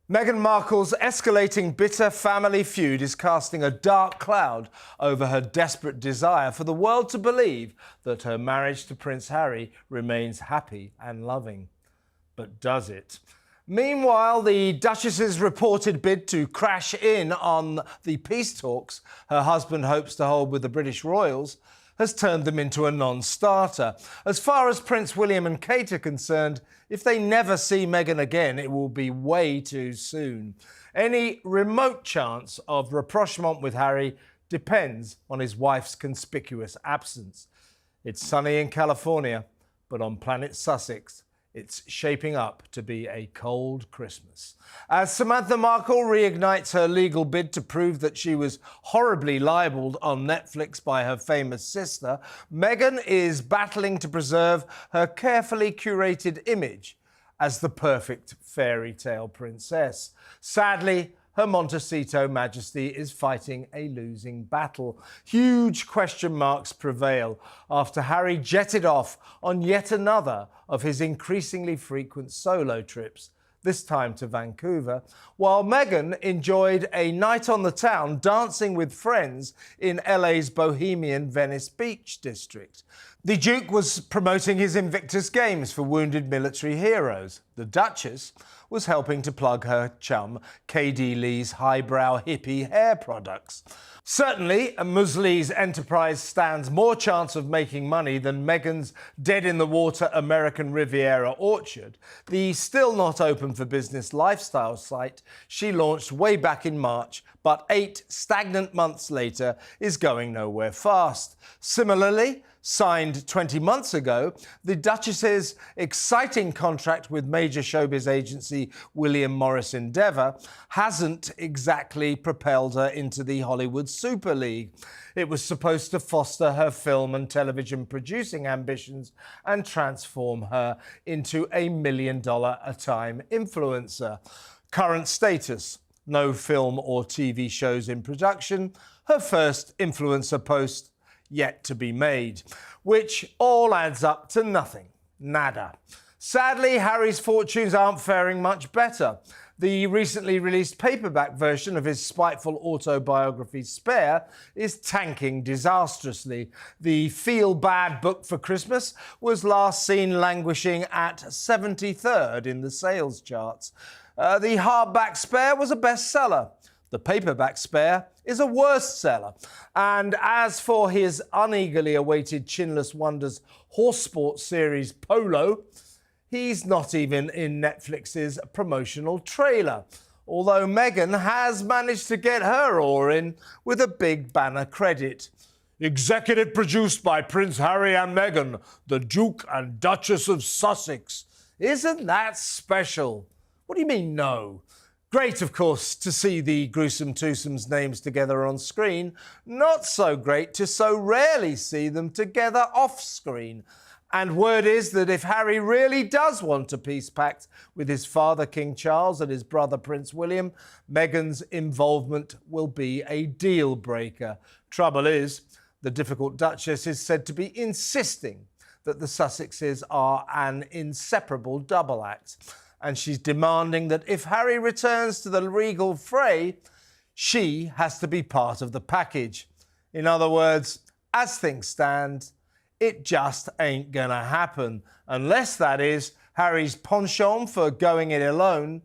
Meghan Markle's escalating bitter family feud is casting a dark cloud over her desperate desire for the world to believe that her marriage to Prince Harry remains happy and loving. But does it? Meanwhile, the Duchess's reported bid to crash in on the peace talks her husband hopes to hold with the British royals has turned them into a non-starter. As far as Prince William and Kate are concerned, if they never see Meghan again, it will be way too soon. Any remote chance of rapprochement with Harry depends on his wife's conspicuous absence. It's sunny in California, but on planet Sussex, it's shaping up to be a cold Christmas. As Samantha Markle reignites her legal bid to prove that she was horribly libelled on Netflix by her famous sister, Meghan is battling to preserve her carefully curated image as the perfect fairy tale princess. Sadly, Her Montecito Majesty is fighting a losing battle. Huge question marks prevail after Harry jetted off on yet another of his increasingly frequent solo trips, this time to Vancouver, while Meghan enjoyed a night on the town dancing with friends in LA's bohemian Venice Beach district. The Duke was promoting his Invictus Games for wounded military heroes. The Duchess was helping to plug her chum KD Lee's highbrow hippie hair products. Certainly, Muesli's enterprise stands more chance of making money than Meghan's dead-in-the-water American Riviera orchard, the still not open for business lifestyle site she launched way back in March, but 8 stagnant months later is going nowhere fast. Similarly, signed 20 months ago, the Duchess's exciting contract with major showbiz agency William Morris Endeavour hasn't exactly propelled her into the Hollywood Super League. It was supposed to foster her film and television producing ambitions and transform her into a $1 million-a-time influencer. Current status: no film or TV shows in production. Her first influencer post yet to be made, which all adds up to nothing. Nada. Sadly, Harry's fortunes aren't faring much better. The recently released paperback version of his spiteful autobiography Spare is tanking disastrously. The feel-bad book for Christmas was last seen languishing at 73rd in the sales charts. The hardback Spare was a bestseller. The paperback Spare is a worst seller. And as for his uneagerly awaited Chinless Wonders horse sports series Polo, he's not even in Netflix's promotional trailer, although Meghan has managed to get her oar in with a big banner credit. Executive produced by Prince Harry and Meghan, the Duke and Duchess of Sussex. Isn't that special? What do you mean, no? Great, of course, to see the gruesome twosomes' names together on screen. Not so great to so rarely see them together off-screen. And word is that if Harry really does want a peace pact with his father, King Charles, and his brother, Prince William, Meghan's involvement will be a deal-breaker. Trouble is, the difficult Duchess is said to be insisting that the Sussexes are an inseparable double act. And she's demanding that if Harry returns to the regal fray, she has to be part of the package. In other words, as things stand, it just ain't gonna happen, unless, that is, Harry's penchant for going it alone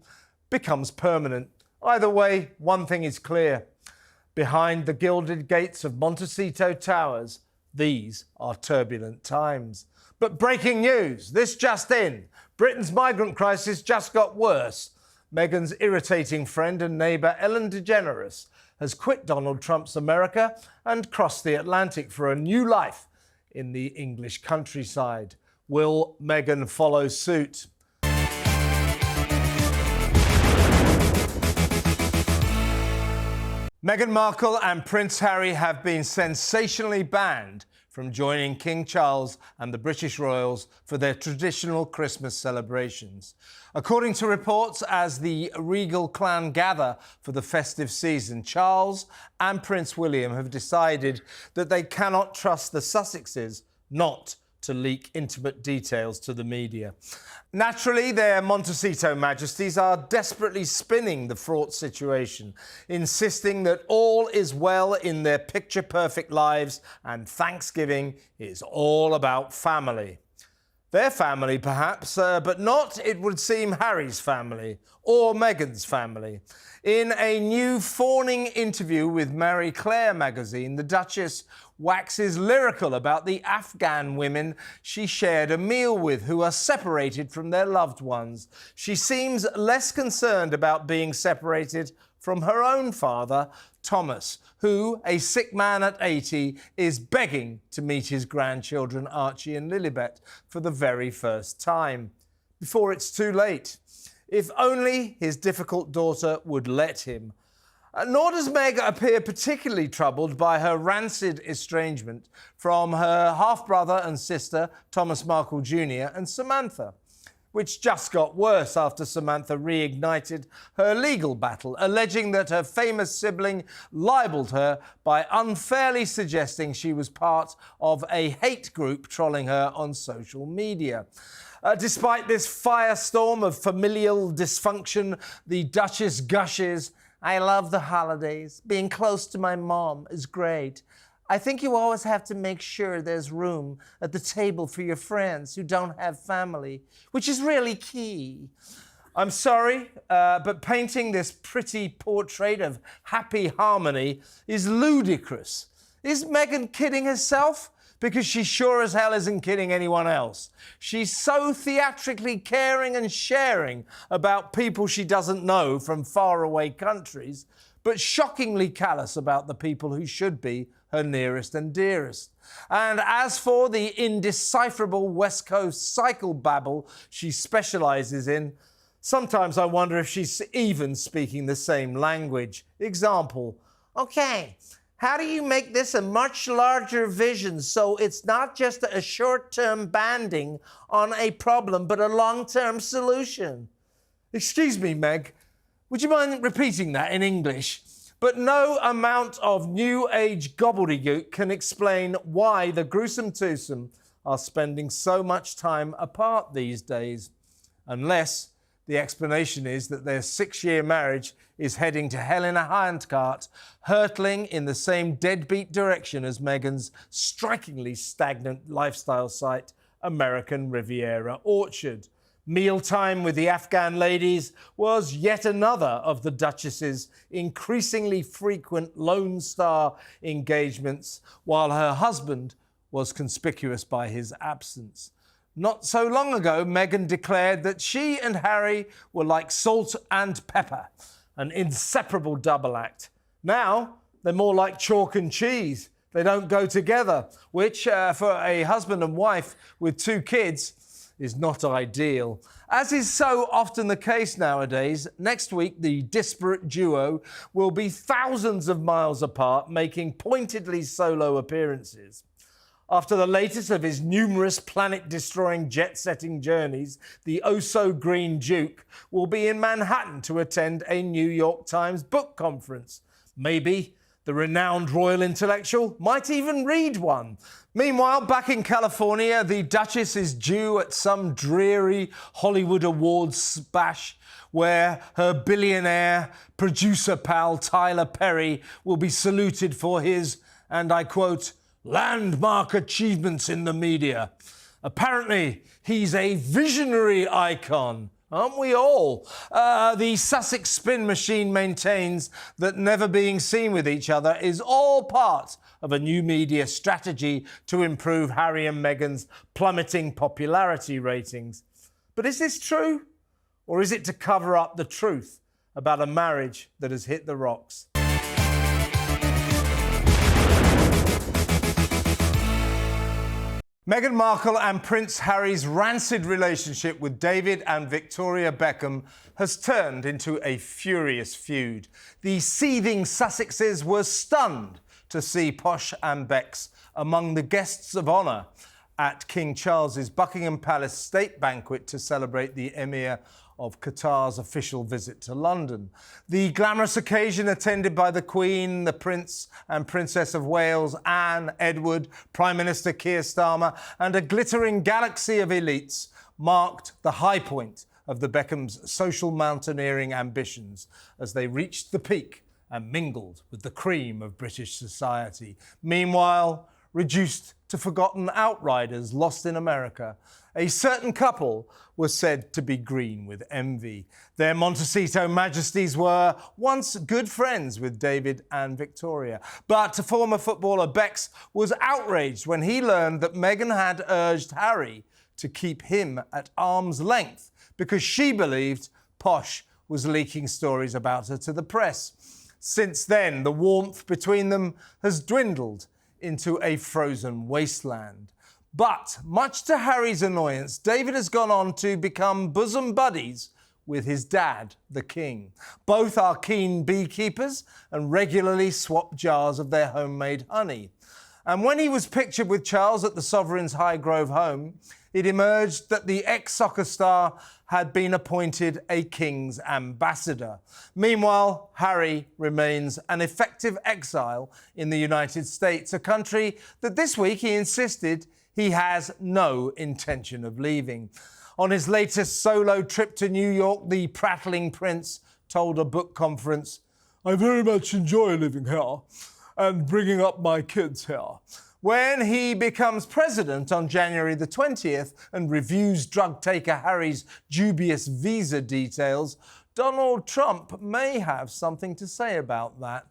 becomes permanent. Either way, one thing is clear. Behind the gilded gates of Montecito Towers, these are turbulent times. But breaking news, this just in. Britain's migrant crisis just got worse. Meghan's irritating friend and neighbour Ellen DeGeneres has quit Donald Trump's America and crossed the Atlantic for a new life in the English countryside. Will Meghan follow suit? Meghan Markle and Prince Harry have been sensationally banned from joining King Charles and the British royals for their traditional Christmas celebrations. According to reports, as the regal clan gather for the festive season, Charles and Prince William have decided that they cannot trust the Sussexes not to leak intimate details to the media. Naturally, their Montecito Majesties are desperately spinning the fraught situation, insisting that all is well in their picture-perfect lives and Thanksgiving is all about family. Their family, perhaps, but not, it would seem, Harry's family or Meghan's family. In a new fawning interview with Marie Claire magazine, the Duchess waxes lyrical about the Afghan women she shared a meal with who are separated from their loved ones. She seems less concerned about being separated from her own father, Thomas, who, a sick man at 80, is begging to meet his grandchildren, Archie and Lilibet, for the very first time. Before it's too late. If only his difficult daughter would let him. Nor does Meg appear particularly troubled by her rancid estrangement from her half-brother and sister, Thomas Markle Jr. and Samantha, which just got worse after Samantha reignited her legal battle, alleging that her famous sibling libelled her by unfairly suggesting she was part of a hate group trolling her on social media. Despite this firestorm of familial dysfunction, the Duchess gushes, "I love the holidays. Being close to my mom is great. I think you always have to make sure there's room at the table for your friends who don't have family, which is really key." I'm sorry, but painting this pretty portrait of happy harmony is ludicrous. Is Meghan kidding herself? Because she sure as hell isn't kidding anyone else. She's so theatrically caring and sharing about people she doesn't know from faraway countries, but shockingly callous about the people who should be her nearest and dearest. And as for the indecipherable West Coast psychobabble she specialises in, sometimes I wonder if she's even speaking the same language. Example, okay, how do you make this a much larger vision so it's not just a short-term banding on a problem, but a long-term solution? Excuse me, Meg, would you mind repeating that in English? But no amount of New Age gobbledygook can explain why the gruesome twosome are spending so much time apart these days, unless the explanation is that their 6-year marriage is heading to hell in a handcart, hurtling in the same deadbeat direction as Meghan's strikingly stagnant lifestyle site, American Riviera Orchard. Mealtime with the Afghan ladies was yet another of the Duchess's increasingly frequent Lone Star engagements, while her husband was conspicuous by his absence. Not so long ago, Meghan declared that she and Harry were like salt and pepper, an inseparable double act. Now, they're more like chalk and cheese. They don't go together, which, for a husband and wife with 2 kids, is not ideal. As is so often the case nowadays, next week the disparate duo will be thousands of miles apart, making pointedly solo appearances. After the latest of his numerous planet-destroying jet-setting journeys, the oh-so-green Duke will be in Manhattan to attend a New York Times book conference. Maybe the renowned royal intellectual might even read one. Meanwhile, back in California, the Duchess is due at some dreary Hollywood Awards bash where her billionaire producer pal Tyler Perry will be saluted for his, and I quote, landmark achievements in the media. Apparently, he's a visionary icon. Aren't we all? The Sussex spin machine maintains that never being seen with each other is all part of a new media strategy to improve Harry and Meghan's plummeting popularity ratings. But is this true? Or is it to cover up the truth about a marriage that has hit the rocks? Meghan Markle and Prince Harry's rancid relationship with David and Victoria Beckham has turned into a furious feud. The seething Sussexes were stunned to see Posh and Bex among the guests of honour at King Charles's Buckingham Palace state banquet to celebrate the Emir of Qatar's official visit to London. The glamorous occasion, attended by the Queen, the Prince and Princess of Wales, Anne, Edward, Prime Minister Keir Starmer, and a glittering galaxy of elites, marked the high point of the Beckhams' social mountaineering ambitions as they reached the peak and mingled with the cream of British society. Meanwhile, reduced to forgotten outriders lost in America, a certain couple was said to be green with envy. Their Montecito Majesties were once good friends with David and Victoria. But former footballer Bex was outraged when he learned that Meghan had urged Harry to keep him at arm's length because she believed Posh was leaking stories about her to the press. Since then, the warmth between them has dwindled into a frozen wasteland. But, much to Harry's annoyance, David has gone on to become bosom buddies with his dad, the King. Both are keen beekeepers and regularly swap jars of their homemade honey. And when he was pictured with Charles at the Sovereign's Highgrove home, it emerged that the ex-soccer star had been appointed a King's ambassador. Meanwhile, Harry remains an effective exile in the United States, a country that this week he insisted he has no intention of leaving. On his latest solo trip to New York, the prattling prince told a book conference, "I very much enjoy living here and bringing up my kids here." When he becomes president on January the 20th and reviews drug taker Harry's dubious visa details, Donald Trump may have something to say about that.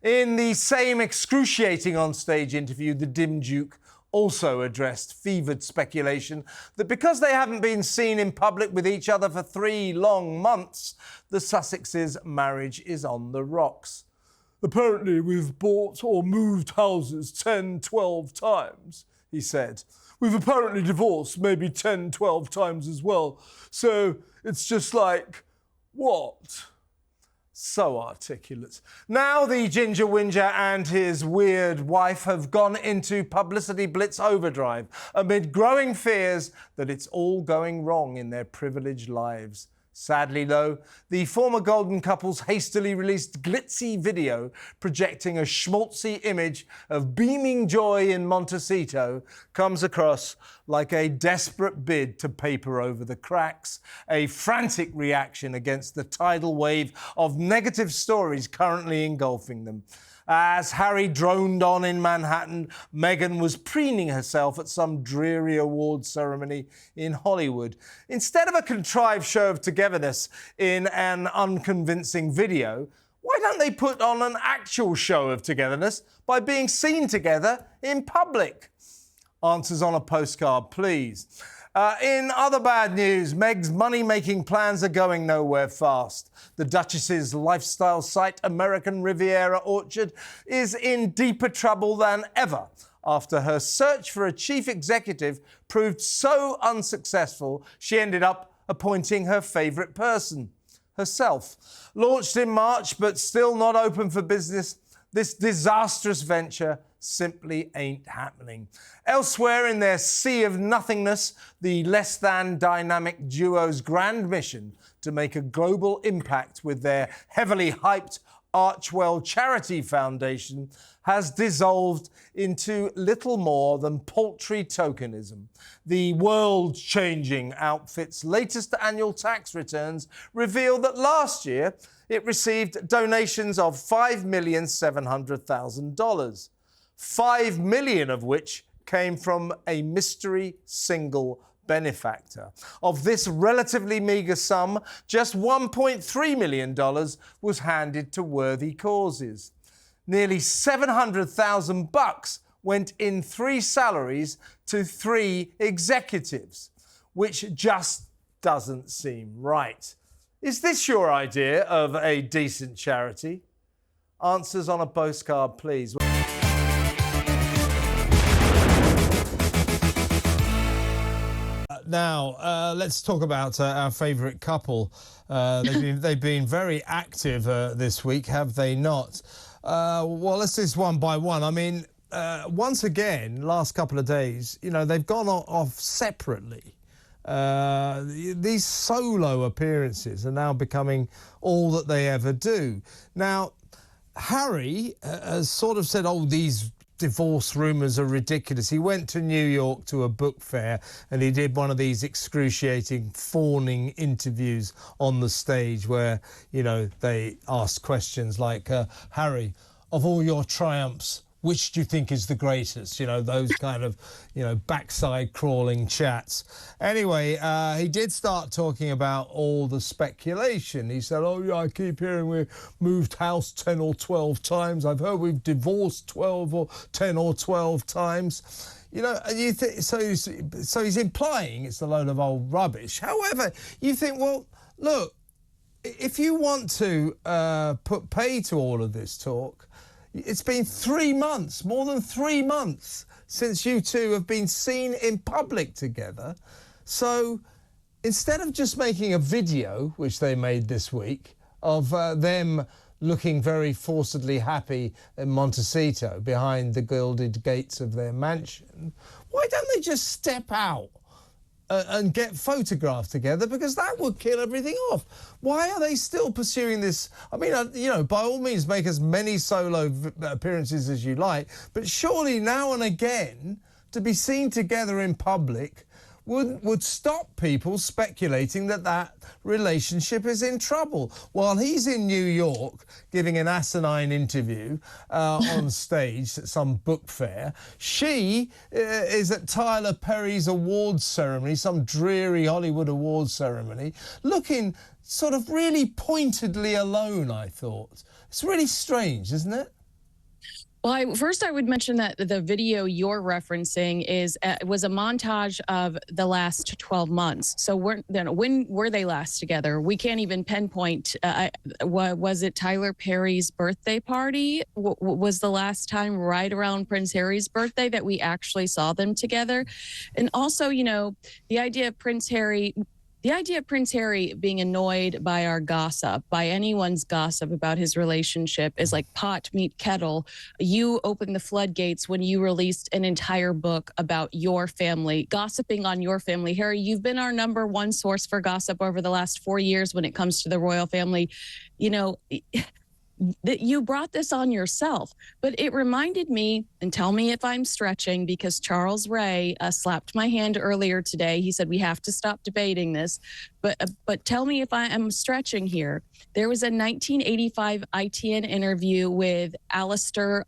In the same excruciating onstage interview, the Dim Duke also addressed fevered speculation that because they haven't been seen in public with each other for 3 long months, the Sussexes' marriage is on the rocks. "Apparently we've bought or moved houses 10, 12 times, he said. "We've apparently divorced maybe 10, 12 times as well. So it's just like, what?" So articulate. Now the Ginger Whinger and his weird wife have gone into publicity blitz overdrive amid growing fears that it's all going wrong in their privileged lives. Sadly, though, the former golden couple's hastily released glitzy video projecting a schmaltzy image of beaming joy in Montecito comes across like a desperate bid to paper over the cracks, a frantic reaction against the tidal wave of negative stories currently engulfing them. As Harry droned on in Manhattan, Meghan was preening herself at some dreary awards ceremony in Hollywood. Instead of a contrived show of togetherness in an unconvincing video, why don't they put on an actual show of togetherness by being seen together in public? Answers on a postcard, please. In other bad news, Meg's money-making plans are going nowhere fast. The Duchess's lifestyle site, American Riviera Orchard, is in deeper trouble than ever after her search for a chief executive proved so unsuccessful she ended up appointing her favourite person, herself. Launched in March but still not open for business, this disastrous venture simply ain't happening. Elsewhere in their sea of nothingness, the less-than dynamic duo's grand mission to make a global impact with their heavily hyped Archwell Charity Foundation has dissolved into little more than paltry tokenism. The world-changing outfit's latest annual tax returns reveal that last year it received donations of $5,700,000. 5 million of which came from a mystery single benefactor. Of this relatively meagre sum, just $1.3 million was handed to worthy causes. Nearly $700,000 went in 3 salaries to 3 executives, which just doesn't seem right. Is this your idea of a decent charity? Answers on a postcard, please. Now, let's talk about our favourite couple. They've been very active this week, have they not? Well, let's do this one by one. I mean, once again, last couple of days, you know, they've gone off separately. These solo appearances are now becoming all that they ever do. Now, Harry has sort of said, oh, these divorce rumours are ridiculous. He went to New York to a book fair and he did one of these excruciating fawning interviews on the stage where, you know, they asked questions like, Harry, of all your triumphs, which do you think is the greatest? You know, those kind of, you know, backside crawling chats. Anyway, he did start talking about all the speculation. He said, oh, yeah, I keep hearing we've moved house 10 or 12 times. I've heard we've divorced 10 or 12 times. You know, and you think, so he's implying it's a load of old rubbish. However, you think, well, look, if you want to put pay to all of this talk, it's been 3 months, more than 3 months, since you two have been seen in public together. So instead of just making a video, which they made this week, of them looking very forcedly happy in Montecito behind the gilded gates of their mansion, why don't they just step out and get photographed together, because that would kill everything off. Why are they still pursuing this? I mean, you know, by all means, make as many solo appearances as you like, but surely now and again, to be seen together in public would stop people speculating that that relationship is in trouble. While he's in New York giving an asinine interview on stage at some book fair, she is at Tyler Perry's awards ceremony, some dreary Hollywood awards ceremony, looking sort of really pointedly alone, I thought. It's really strange, isn't it? Well, first I would mention that the video you're referencing was a montage of the last 12 months. So when were they last together? We can't even pinpoint. Was it Tyler Perry's birthday party? Was the last time right around Prince Harry's birthday that we actually saw them together? And also, you know, the idea of Prince Harry being annoyed by our gossip, by anyone's gossip about his relationship, is like pot meet kettle. You opened the floodgates when you released an entire book about your family, gossiping on your family. Harry, you've been our #1 source for gossip over the last 4 years when it comes to the royal family. You know, that you brought this on yourself. But it reminded me, and tell me if I'm stretching, because Charles Ray slapped my hand earlier today. He said we have to stop debating this, but tell me if I am stretching here. There was a 1985 ITN interview with Alistair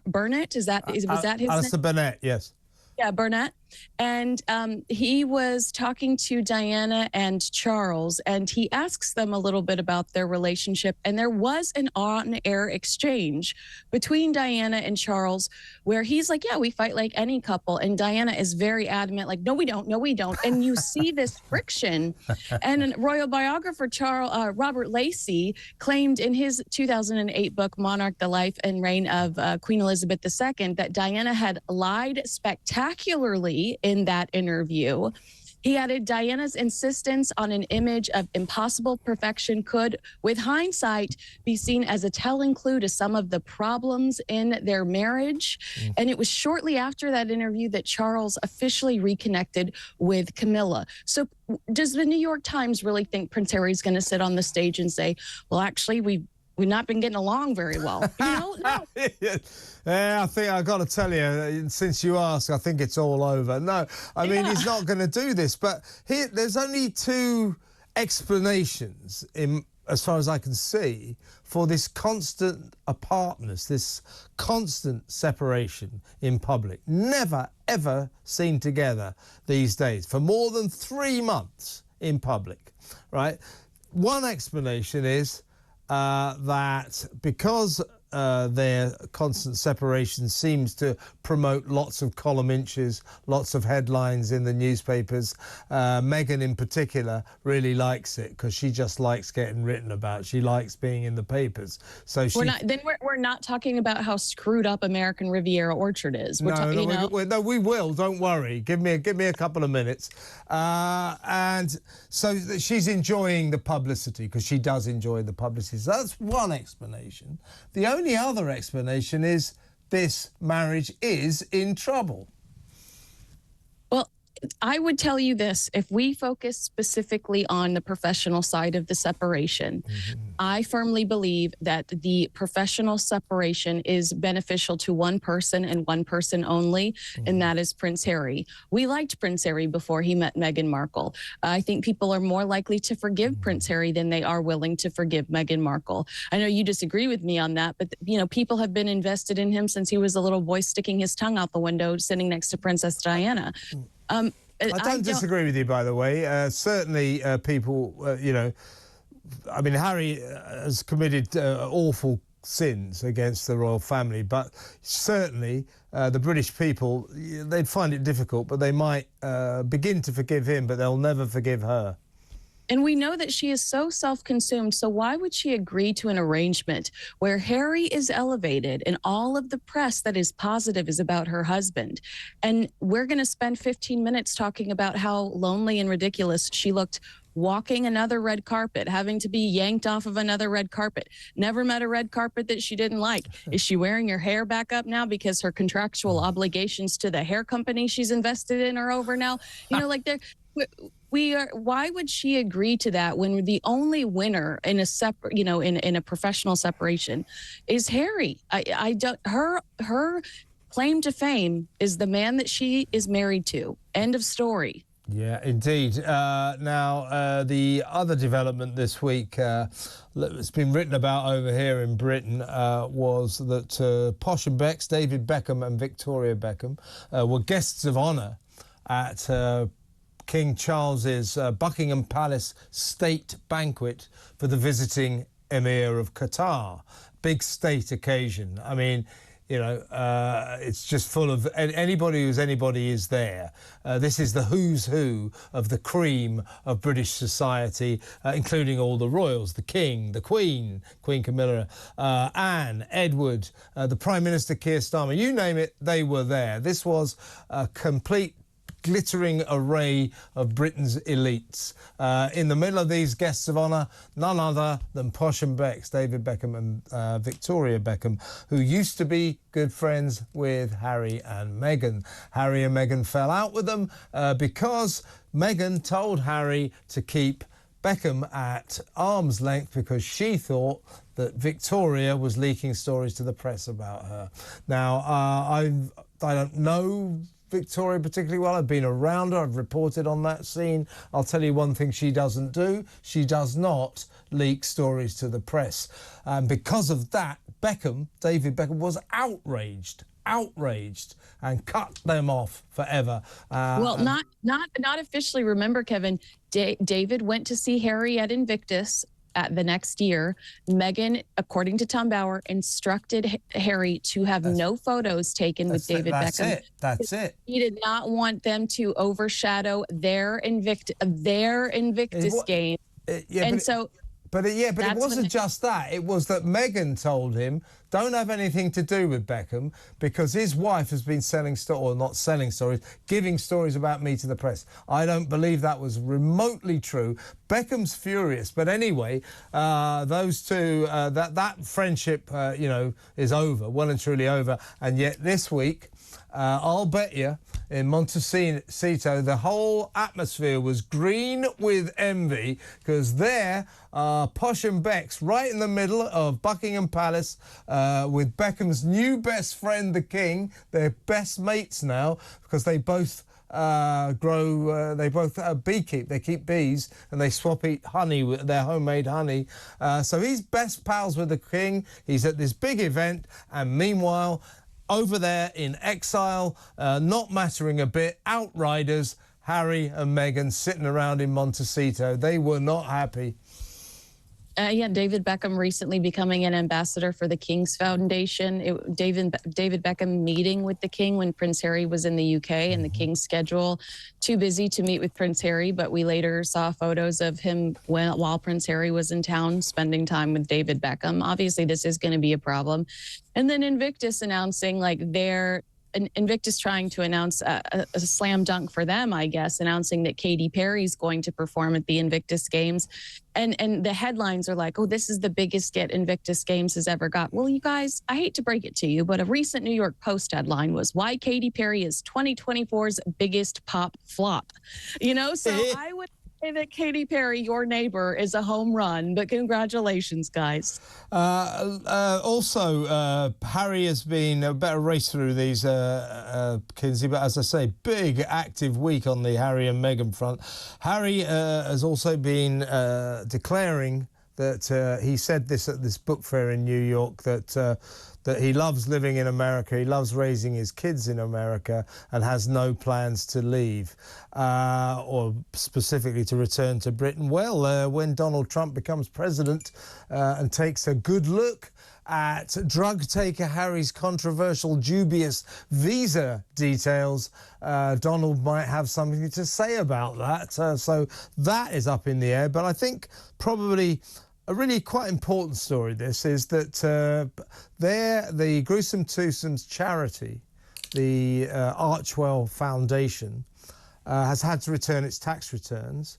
Burnett. Was that his name? Alistair Burnett, yes. Yeah, Burnett. And he was talking to Diana and Charles, and he asks them a little bit about their relationship. And there was an on-air exchange between Diana and Charles where he's like, yeah, we fight like any couple. And Diana is very adamant, like, no, we don't. No, we don't. And you see this friction. And a royal biographer, Robert Lacey, claimed in his 2008 book, Monarch, the Life and Reign of Queen Elizabeth II, that Diana had lied spectacularly in that interview. He added, Diana's insistence on an image of impossible perfection could, with hindsight, be seen as a telling clue to some of the problems in their marriage. And it was shortly after that interview that Charles officially reconnected with Camilla. So does the New York Times really think Prince Harry's going to sit on the stage and say, well, actually, we've not been getting along very well? You know, no. Yeah, I think I've got to tell you, since you asked, I think it's all over. No, I mean, he's not going to do this. But there's only two explanations, as far as I can see, for this constant apartness, this constant separation in public. Never, ever seen together these days for more than 3 months in public, right? One explanation is that because their constant separation seems to promote lots of column inches, lots of headlines in the newspapers. Meghan in particular really likes it because she just likes getting written about. She likes being in the papers. So we're not talking about how screwed up American Riviera Orchard is. No, we will. Don't worry. Give me a couple of minutes. And so she's enjoying the publicity because she does enjoy the publicity. So that's one explanation. The only other explanation is this marriage is in trouble. Well, I would tell you this. If we focus specifically on the professional side of the separation, I firmly believe that the professional separation is beneficial to one person and one person only, and that is Prince Harry. We liked Prince Harry before he met Meghan Markle. I think people are more likely to forgive Prince Harry than they are willing to forgive Meghan Markle. I know you disagree with me on that, but people have been invested in him since he was a little boy sticking his tongue out the window sitting next to Princess Diana. I don't disagree with you, by the way. Certainly, people, I mean, Harry has committed awful sins against the royal family, but certainly the British people, they'd find it difficult, but they might begin to forgive him, but they'll never forgive her. And we know that she is so self-consumed, so why would she agree to an arrangement where Harry is elevated and all of the press that is positive is about her husband? And we're going to spend 15 minutes talking about how lonely and ridiculous she looked walking another red carpet, having to be yanked off of another red carpet. Never met a red carpet that she didn't like. Is she wearing her hair back up now because her contractual obligations to the hair company she's invested in are over now? Why would she agree to that when the only winner in a separate, in a professional separation is Harry? Her claim to fame is the man that she is married to. End of story. Yeah, indeed. Now, the other development this week, it's been written about over here in Britain, was that Posh and Bex, David Beckham and Victoria Beckham, were guests of honour at King Charles's Buckingham Palace state banquet for the visiting Emir of Qatar. Big state occasion. I mean, it's just full of anybody who's anybody is there. This is the who's who of the cream of British society, including all the royals, the King, the Queen, Queen Camilla, Anne, Edward, the Prime Minister Keir Starmer, you name it, they were there. This was a complete glittering array of Britain's elites. In the middle of these guests of honour, none other than Posh and Bex, David Beckham and Victoria Beckham, who used to be good friends with Harry and Meghan. Harry and Meghan fell out with them because Meghan told Harry to keep Beckham at arm's length because she thought that Victoria was leaking stories to the press about her. Now, I don't know Victoria particularly well. I've been around her. I've reported on that scene. I'll tell you one thing she doesn't do. She does not leak stories to the press. And because of that, David Beckham, was outraged and cut them off forever. Well, not officially. Remember, Kevin, David went to see Harry at Invictus at the next year. Meghan, according to Tom Bauer, instructed Harry to have no photos taken with David Beckham. That's it. He did not want them to overshadow their Invictus game. But it wasn't just that. It was that Meghan told him, don't have anything to do with Beckham because his wife has been giving stories about me to the press. I don't believe that was remotely true. Beckham's furious. But anyway, those two, that friendship, is over, well and truly over. And yet this week, I'll bet you, in Montecito, the whole atmosphere was green with envy because there are Posh and Bex right in the middle of Buckingham Palace with Beckham's new best friend, the King. They're best mates now because they both beekeep. They keep bees and they eat honey, with their homemade honey. So he's best pals with the King. He's at this big event, and meanwhile, over there in exile, not mattering a bit, outriders, Harry and Meghan sitting around in Montecito. They were not happy. Yeah, David Beckham recently becoming an ambassador for the King's Foundation. David Beckham meeting with the King when Prince Harry was in the UK, and the King's schedule too busy to meet with Prince Harry. But we later saw photos of him while Prince Harry was in town spending time with David Beckham. Obviously, this is going to be a problem. And then Invictus announcing like Invictus trying to announce a slam dunk for them, I guess, announcing that Katy Perry's going to perform at the Invictus Games. And the headlines are like, oh, this is the biggest get Invictus Games has ever got. Well, you guys, I hate to break it to you, but a recent New York Post headline was why Katy Perry is 2024's biggest pop flop. You know, so I would say that Katy Perry, your neighbor, is a home run, but congratulations, guys. Also, Harry has been a better race through these, Kinsey, but as I say, big active week on the Harry and Meghan front. Harry has also been declaring that he said this at this book fair in New York that he loves living in America, he loves raising his kids in America, and has no plans to leave, or specifically to return to Britain. Well, when Donald Trump becomes president and takes a good look at drug taker Harry's controversial, dubious visa details, Donald might have something to say about that. So that is up in the air. But I think probably a really quite important story, this, is that the Gruesome Twosomes charity, the Archwell Foundation, has had to return its tax returns.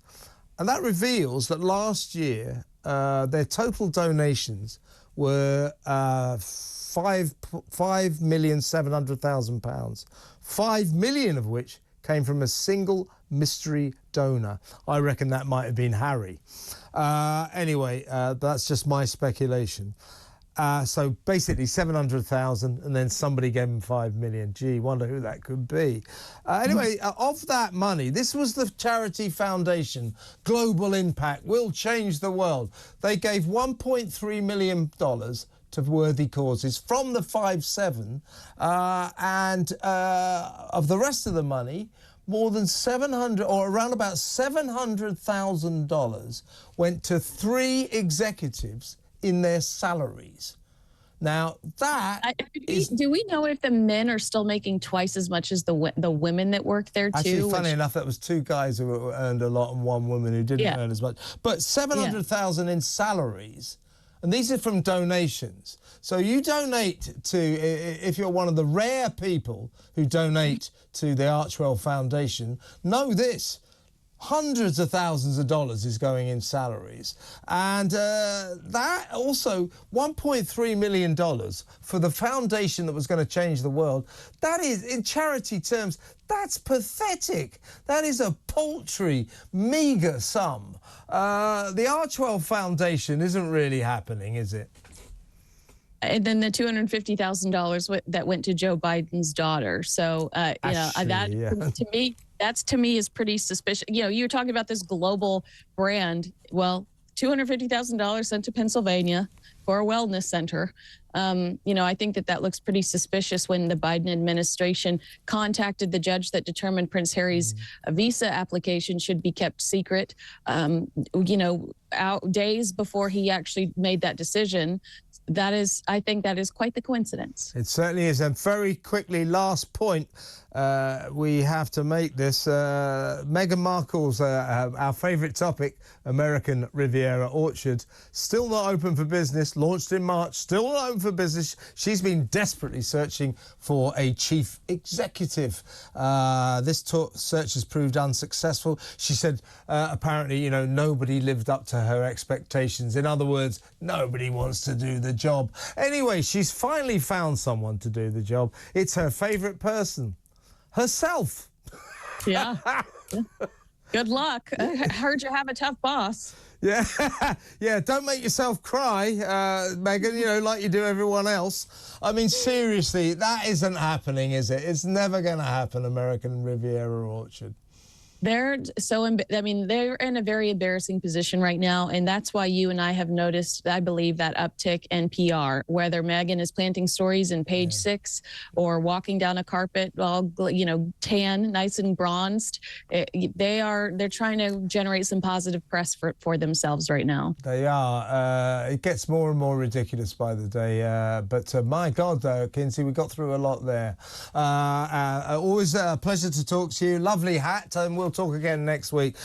And that reveals that last year, their total donations were £5,700,000, 5 million of which came from a single mystery donor. I reckon that might have been Harry. Anyway, that's just my speculation. So basically 700,000, and then somebody gave him 5 million. Gee, wonder who that could be. Anyway, of that money, this was the charity foundation, Global Impact, Will Change the World. They gave $1.3 million to worthy causes from the 5-7, and of the rest of the money, more than 700, or around about $700,000 went to 3 executives in their salaries. Now, that do we know if the men are still making twice as much as the women that work there, too? Actually, funny enough, that was 2 guys who earned a lot and 1 woman who didn't earn as much. But 700,000 in salaries, and these are from donations. So you donate to, if you're one of the rare people who donate to the Archwell Foundation, know this: hundreds of thousands of dollars is going in salaries. And that also, $1.3 million for the foundation that was going to change the world, that is, in charity terms, that's pathetic. That is a paltry, meagre sum. The Archwell Foundation isn't really happening, is it? And then the $250,000 that went to Joe Biden's daughter. So, you know, that to me is pretty suspicious. You know, you're talking about this global brand. Well, $250,000 sent to Pennsylvania for a wellness center. You know, I think that looks pretty suspicious when the Biden administration contacted the judge that determined Prince Harry's visa application should be kept secret, you know, days before he actually made that decision. I think that is quite the coincidence. It certainly is. And very quickly, last point, we have to make this. Meghan Markle's, our favourite topic, American Riviera Orchard, still not open for business, launched in March, still not open for business. She's been desperately searching for a chief executive. This search has proved unsuccessful. She said, apparently, you know, nobody lived up to her expectations. In other words, nobody wants to do the job. Anyway, she's finally found someone to do the job. It's her favourite person, herself. Yeah. Good luck. I heard you have a tough boss. Yeah, yeah. Don't make yourself cry, Meghan, you know, like you do everyone else. I mean, seriously, that isn't happening, is it? It's never going to happen, American Riviera Orchard. They're I mean, they're in a very embarrassing position right now. And that's why you and I have noticed, I believe, that uptick in PR, whether Meghan is planting stories in Page 6 or walking down a carpet all, tan, nice and bronzed. They're trying to generate some positive press for themselves right now. They are. It gets more and more ridiculous by the day. But my God, though, Kinsey, we got through a lot there. Always a pleasure to talk to you. Lovely hat, and we'll talk again next week.